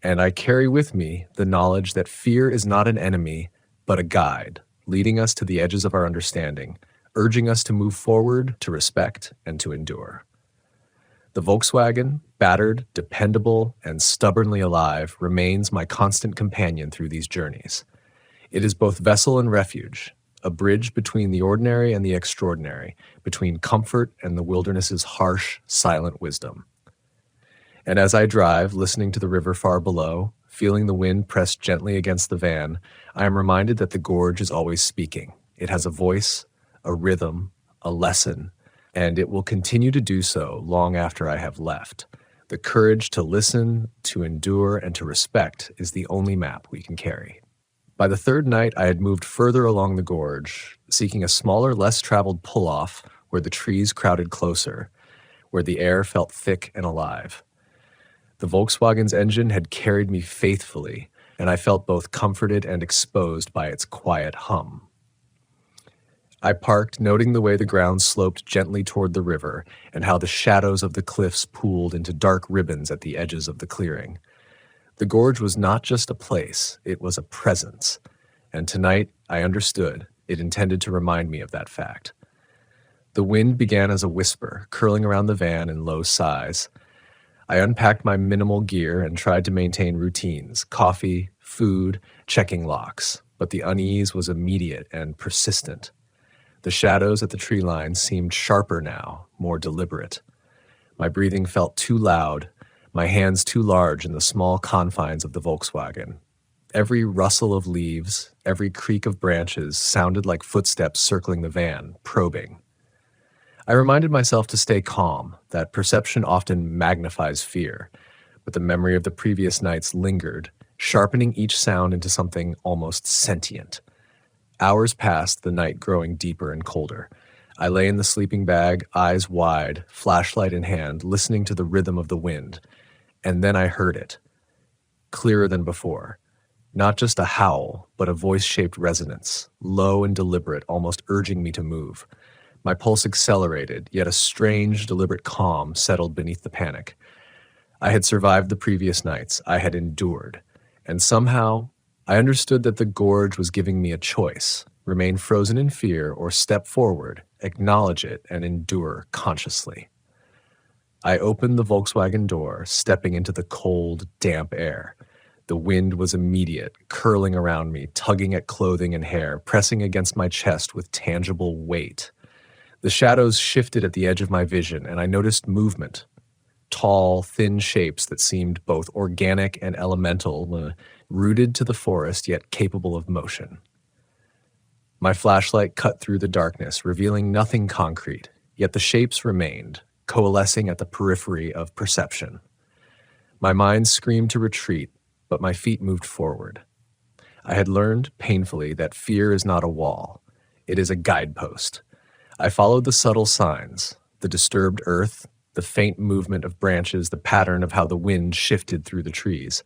And I carry with me the knowledge that fear is not an enemy, but a guide, leading us to the edges of our understanding, urging us to move forward, to respect, and to endure. The Volkswagen, battered, dependable, and stubbornly alive, remains my constant companion through these journeys. It is both vessel and refuge, a bridge between the ordinary and the extraordinary, between comfort and the wilderness's harsh, silent wisdom. And as I drive, listening to the river far below, feeling the wind press gently against the van, I am reminded that the gorge is always speaking. It has a voice, a rhythm, a lesson, and it will continue to do so long after I have left. The courage to listen, to endure, and to respect is the only map we can carry. By the third night, I had moved further along the gorge, seeking a smaller, less traveled pull-off where the trees crowded closer, where the air felt thick and alive. The Volkswagen's engine had carried me faithfully, and I felt both comforted and exposed by its quiet hum. I parked, noting the way the ground sloped gently toward the river and how the shadows of the cliffs pooled into dark ribbons at the edges of the clearing. The gorge was not just a place, it was a presence, and tonight I understood it intended to remind me of that fact. The wind began as a whisper, curling around the van in low sighs. I unpacked my minimal gear and tried to maintain routines, coffee, food, checking locks, but the unease was immediate and persistent. The shadows at the tree line seemed sharper now, more deliberate. My breathing felt too loud, my hands too large in the small confines of the Volkswagen. Every rustle of leaves, every creak of branches sounded like footsteps circling the van, probing. I reminded myself to stay calm, that perception often magnifies fear, but the memory of the previous nights lingered, sharpening each sound into something almost sentient. Hours passed, the night growing deeper and colder. I lay in the sleeping bag, eyes wide, flashlight in hand, listening to the rhythm of the wind. And then I heard it, clearer than before. Not just a howl, but a voice-shaped resonance, low and deliberate, almost urging me to move. My pulse accelerated, yet a strange, deliberate calm settled beneath the panic. I had survived the previous nights. I had endured. And somehow, I understood that the gorge was giving me a choice: remain frozen in fear or step forward, acknowledge it, and endure consciously. I opened the Volkswagen door, stepping into the cold, damp air. The wind was immediate, curling around me, tugging at clothing and hair, pressing against my chest with tangible weight. The shadows shifted at the edge of my vision, and I noticed movement. Tall, thin shapes that seemed both organic and elemental, rooted to the forest yet capable of motion. My flashlight cut through the darkness, revealing nothing concrete, yet the shapes remained, coalescing at the periphery of perception. My mind screamed to retreat, but my feet moved forward. I had learned, painfully, that fear is not a wall. It is a guidepost. I followed the subtle signs, the disturbed earth, the faint movement of branches, the pattern of how the wind shifted through the trees.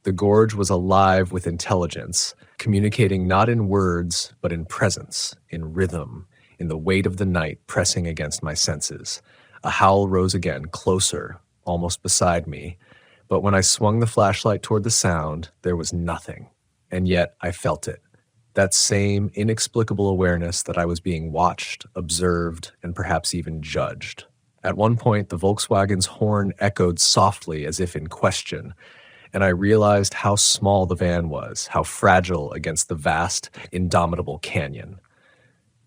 The gorge was alive with intelligence, communicating not in words, but in presence, in rhythm, in the weight of the night pressing against my senses. A howl rose again, closer, almost beside me, but when I swung the flashlight toward the sound, there was nothing, and yet I felt it, That same inexplicable awareness that I was being watched, observed, and perhaps even judged. At one point, the Volkswagen's horn echoed softly as if in question, and I realized how small the van was, how fragile against the vast, indomitable canyon.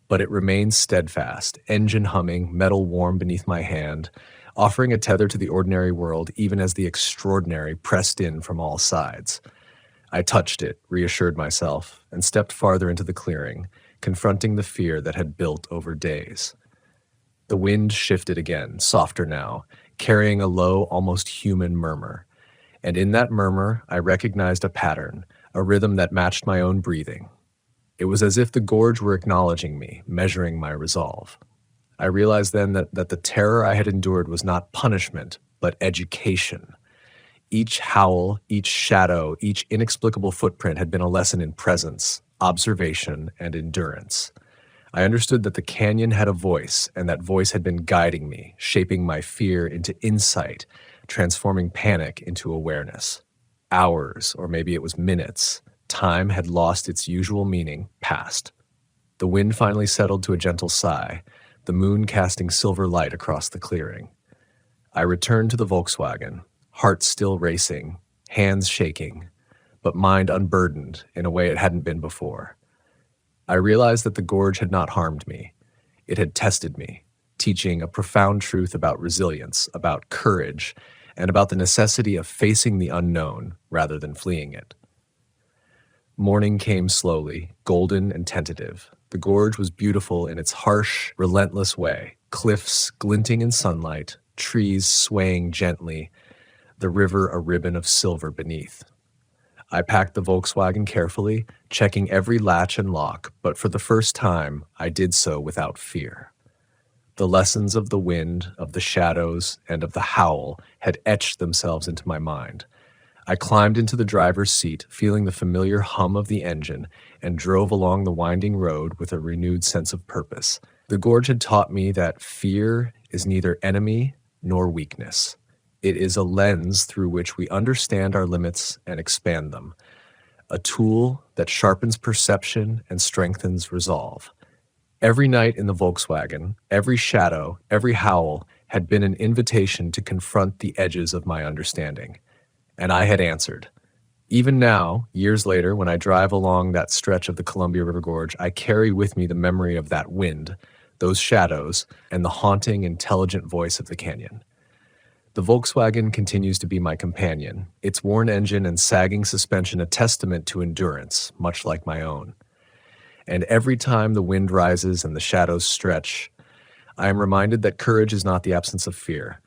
But it remained steadfast, engine humming, metal warm beneath my hand, offering a tether to the ordinary world even as the extraordinary pressed in from all sides. I touched it, reassured myself, and stepped farther into the clearing, confronting the fear that had built over days. The wind shifted again, softer now, carrying a low, almost human murmur. And in that murmur, I recognized a pattern, a rhythm that matched my own breathing. It was as if the gorge were acknowledging me, measuring my resolve. I realized then that the terror I had endured was not punishment, but education. Each howl, each shadow, each inexplicable footprint had been a lesson in presence, observation, and endurance. I understood that the canyon had a voice, and that voice had been guiding me, shaping my fear into insight, transforming panic into awareness. Hours, or maybe it was minutes, time had lost its usual meaning, passed. The wind finally settled to a gentle sigh, the moon casting silver light across the clearing. I returned to the Volkswagen, heart still racing, hands shaking, but mind unburdened in a way it hadn't been before. I realized that the gorge had not harmed me. It had tested me, teaching a profound truth about resilience, about courage, and about the necessity of facing the unknown rather than fleeing it. Morning came slowly, golden and tentative. The gorge was beautiful in its harsh, relentless way, cliffs glinting in sunlight, trees swaying gently, the river a ribbon of silver beneath. I packed the Volkswagen carefully, checking every latch and lock, but for the first time, I did so without fear. The lessons of the wind, of the shadows, and of the howl had etched themselves into my mind. I climbed into the driver's seat, feeling the familiar hum of the engine, and drove along the winding road with a renewed sense of purpose. The gorge had taught me that fear is neither enemy nor weakness. It is a lens through which we understand our limits and expand them, a tool that sharpens perception and strengthens resolve. Every night in the Volkswagen, every shadow, every howl had been an invitation to confront the edges of my understanding. And I had answered. Even now, years later, when I drive along that stretch of the Columbia River Gorge, I carry with me the memory of that wind, those shadows, and the haunting, intelligent voice of the canyon. The Volkswagen continues to be my companion, its worn engine and sagging suspension a testament to endurance, much like my own. And every time the wind rises and the shadows stretch, I am reminded that courage is not the absence of fear,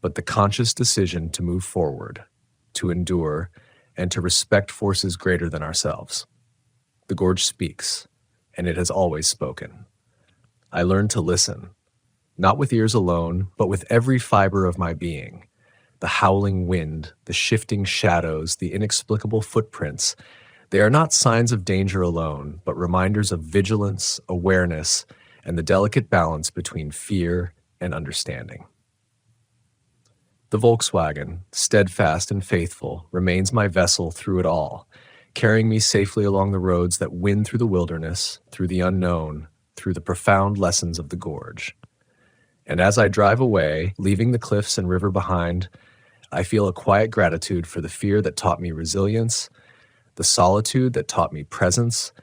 but the conscious decision to move forward, to endure, and to respect forces greater than ourselves. The gorge speaks, and it has always spoken. I learned to listen, not with ears alone, but with every fiber of my being. The howling wind, the shifting shadows, the inexplicable footprints, they are not signs of danger alone, but reminders of vigilance, awareness, and the delicate balance between fear and understanding. The Volkswagen, steadfast and faithful, remains my vessel through it all, carrying me safely along the roads that win through the wilderness, through the unknown, through the profound lessons of the gorge. And as I drive away, leaving the cliffs and river behind, I feel a quiet gratitude for the fear that taught me resilience, the solitude that taught me presence,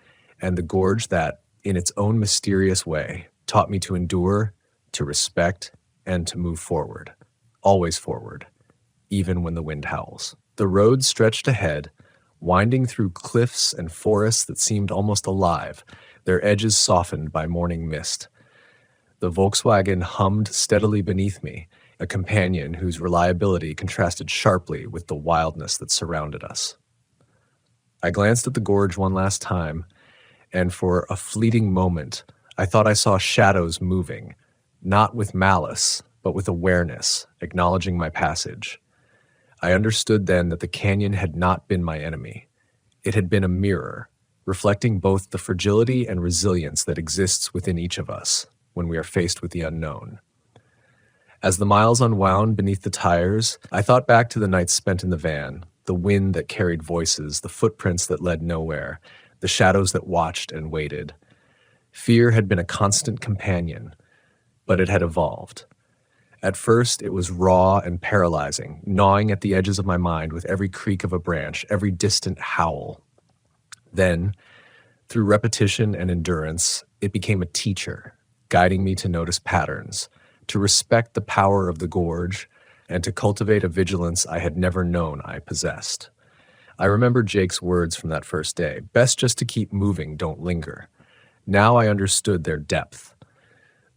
and the gorge that, in its own mysterious way, taught me to endure, to respect, and to move forward. Always forward, even when the wind howls. The road stretched ahead, winding through cliffs and forests that seemed almost alive, their edges softened by morning mist. The Volkswagen hummed steadily beneath me, a companion whose reliability contrasted sharply with the wildness that surrounded us. I glanced at the gorge one last time, and for a fleeting moment, I thought I saw shadows moving, not with malice, but with awareness, acknowledging my passage. I understood then that the canyon had not been my enemy. It had been a mirror, reflecting both the fragility and resilience that exists within each of us when we are faced with the unknown. As the miles unwound beneath the tires, I thought back to the nights spent in the van, the wind that carried voices, the footprints that led nowhere, the shadows that watched and waited. Fear had been a constant companion, but it had evolved. At first, it was raw and paralyzing, gnawing at the edges of my mind with every creak of a branch, every distant howl. Then, through repetition and endurance, it became a teacher, guiding me to notice patterns, to respect the power of the gorge, and to cultivate a vigilance I had never known I possessed. I remember Jake's words from that first day, "Best just to keep moving, don't linger." Now I understood their depth.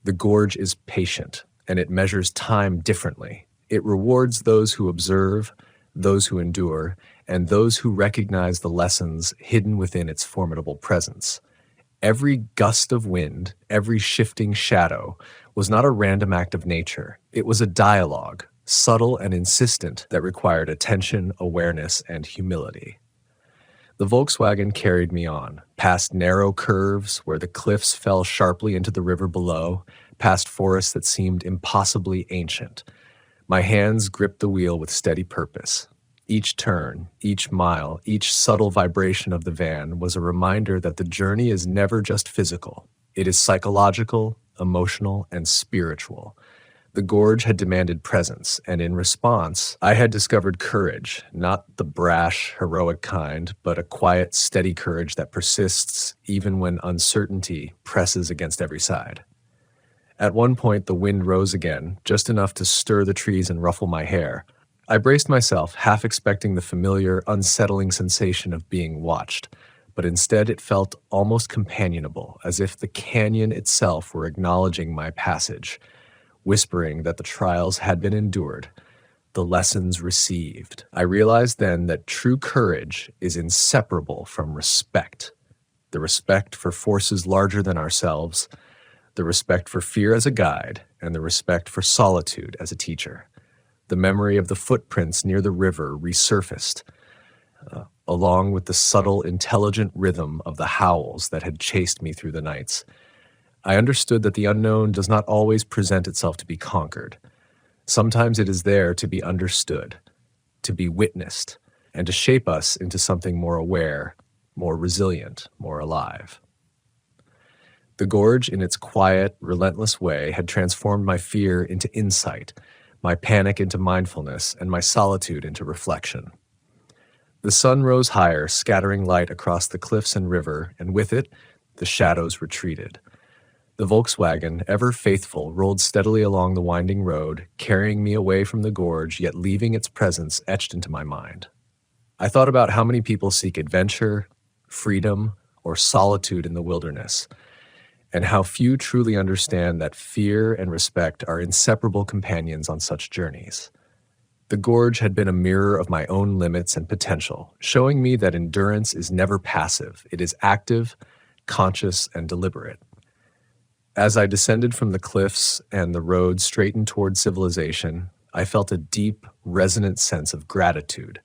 The gorge is patient, and it measures time differently. It rewards those who observe, those who endure, and those who recognize the lessons hidden within its formidable presence. Every gust of wind, every shifting shadow, was not a random act of nature. It was a dialogue, subtle and insistent, that required attention, awareness, and humility. The Volkswagen carried me on, past narrow curves where the cliffs fell sharply into the river below, past forests that seemed impossibly ancient. My hands gripped the wheel with steady purpose. Each turn, each mile, each subtle vibration of the van was a reminder that the journey is never just physical. It is psychological, emotional, and spiritual. The gorge had demanded presence, and in response, I had discovered courage, not the brash, heroic kind, but a quiet, steady courage that persists even when uncertainty presses against every side. At one point, the wind rose again, just enough to stir the trees and ruffle my hair. I braced myself, half expecting the familiar, unsettling sensation of being watched, but instead it felt almost companionable, as if the canyon itself were acknowledging my passage, whispering that the trials had been endured, the lessons received. I realized then that true courage is inseparable from respect. The respect for forces larger than ourselves, the respect for fear as a guide, and the respect for solitude as a teacher. The memory of the footprints near the river resurfaced, along with the subtle, intelligent rhythm of the howls that had chased me through the nights. I understood that the unknown does not always present itself to be conquered. Sometimes it is there to be understood, to be witnessed, and to shape us into something more aware, more resilient, more alive. The gorge, in its quiet, relentless way, had transformed my fear into insight, my panic into mindfulness, and my solitude into reflection. The sun rose higher, scattering light across the cliffs and river, and with it, the shadows retreated. The Volkswagen, ever faithful, rolled steadily along the winding road, carrying me away from the gorge, yet leaving its presence etched into my mind. I thought about how many people seek adventure, freedom, or solitude in the wilderness, and how few truly understand that fear and respect are inseparable companions on such journeys. The gorge had been a mirror of my own limits and potential, showing me that endurance is never passive. It is active, conscious, and deliberate. As I descended from the cliffs and the road straightened toward civilization, I felt a deep, resonant sense of gratitude.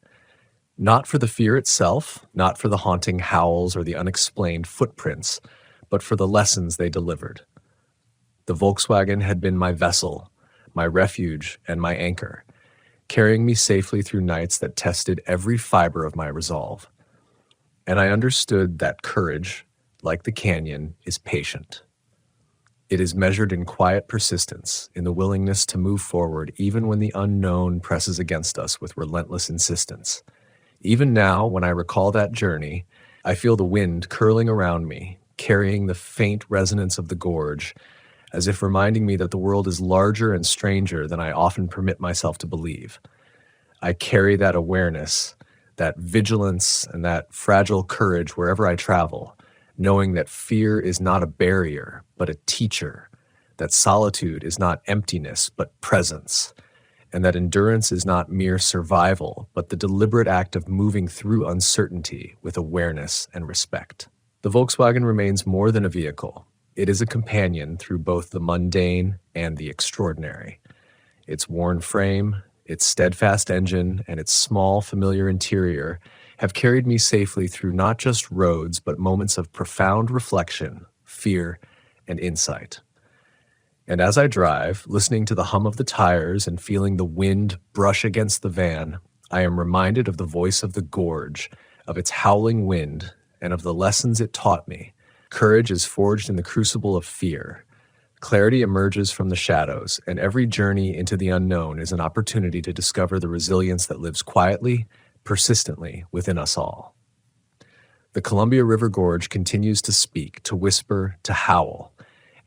Not for the fear itself, not for the haunting howls or the unexplained footprints, but for the lessons they delivered. The Volkswagen had been my vessel, my refuge, and my anchor, carrying me safely through nights that tested every fiber of my resolve. And I understood that courage, like the canyon, is patient. It is measured in quiet persistence, in the willingness to move forward even when the unknown presses against us with relentless insistence. Even now, when I recall that journey, I feel the wind curling around me, carrying the faint resonance of the gorge, as if reminding me that the world is larger and stranger than I often permit myself to believe. I carry that awareness, that vigilance, and that fragile courage wherever I travel, knowing that fear is not a barrier, but a teacher, that solitude is not emptiness, but presence, and that endurance is not mere survival, but the deliberate act of moving through uncertainty with awareness and respect. The Volkswagen remains more than a vehicle. It is a companion through both the mundane and the extraordinary. Its worn frame, its steadfast engine, and its small, familiar interior have carried me safely through not just roads, but moments of profound reflection, fear, and insight. And as I drive, listening to the hum of the tires and feeling the wind brush against the van, I am reminded of the voice of the gorge, of its howling wind, and of the lessons it taught me. Courage is forged in the crucible of fear. Clarity emerges from the shadows, and every journey into the unknown is an opportunity to discover the resilience that lives quietly, persistently within us all. The Columbia River Gorge continues to speak, to whisper, to howl,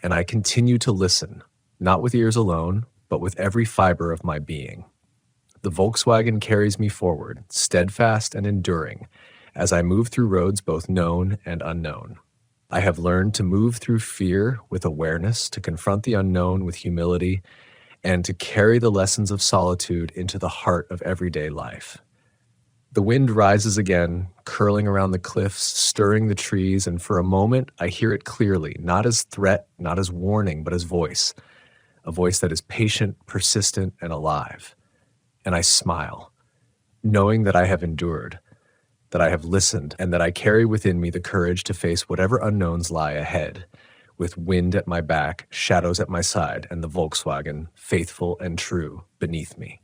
and I continue to listen, not with ears alone, but with every fiber of my being. The Volkswagen carries me forward, steadfast and enduring, as I move through roads both known and unknown. I have learned to move through fear with awareness, to confront the unknown with humility, and to carry the lessons of solitude into the heart of everyday life. The wind rises again, curling around the cliffs, stirring the trees, and for a moment I hear it clearly, not as threat, not as warning, but as voice, a voice that is patient, persistent, and alive. And I smile, knowing that I have endured, that I have listened, and that I carry within me the courage to face whatever unknowns lie ahead, with wind at my back, shadows at my side, and the Volkswagen, faithful and true, beneath me.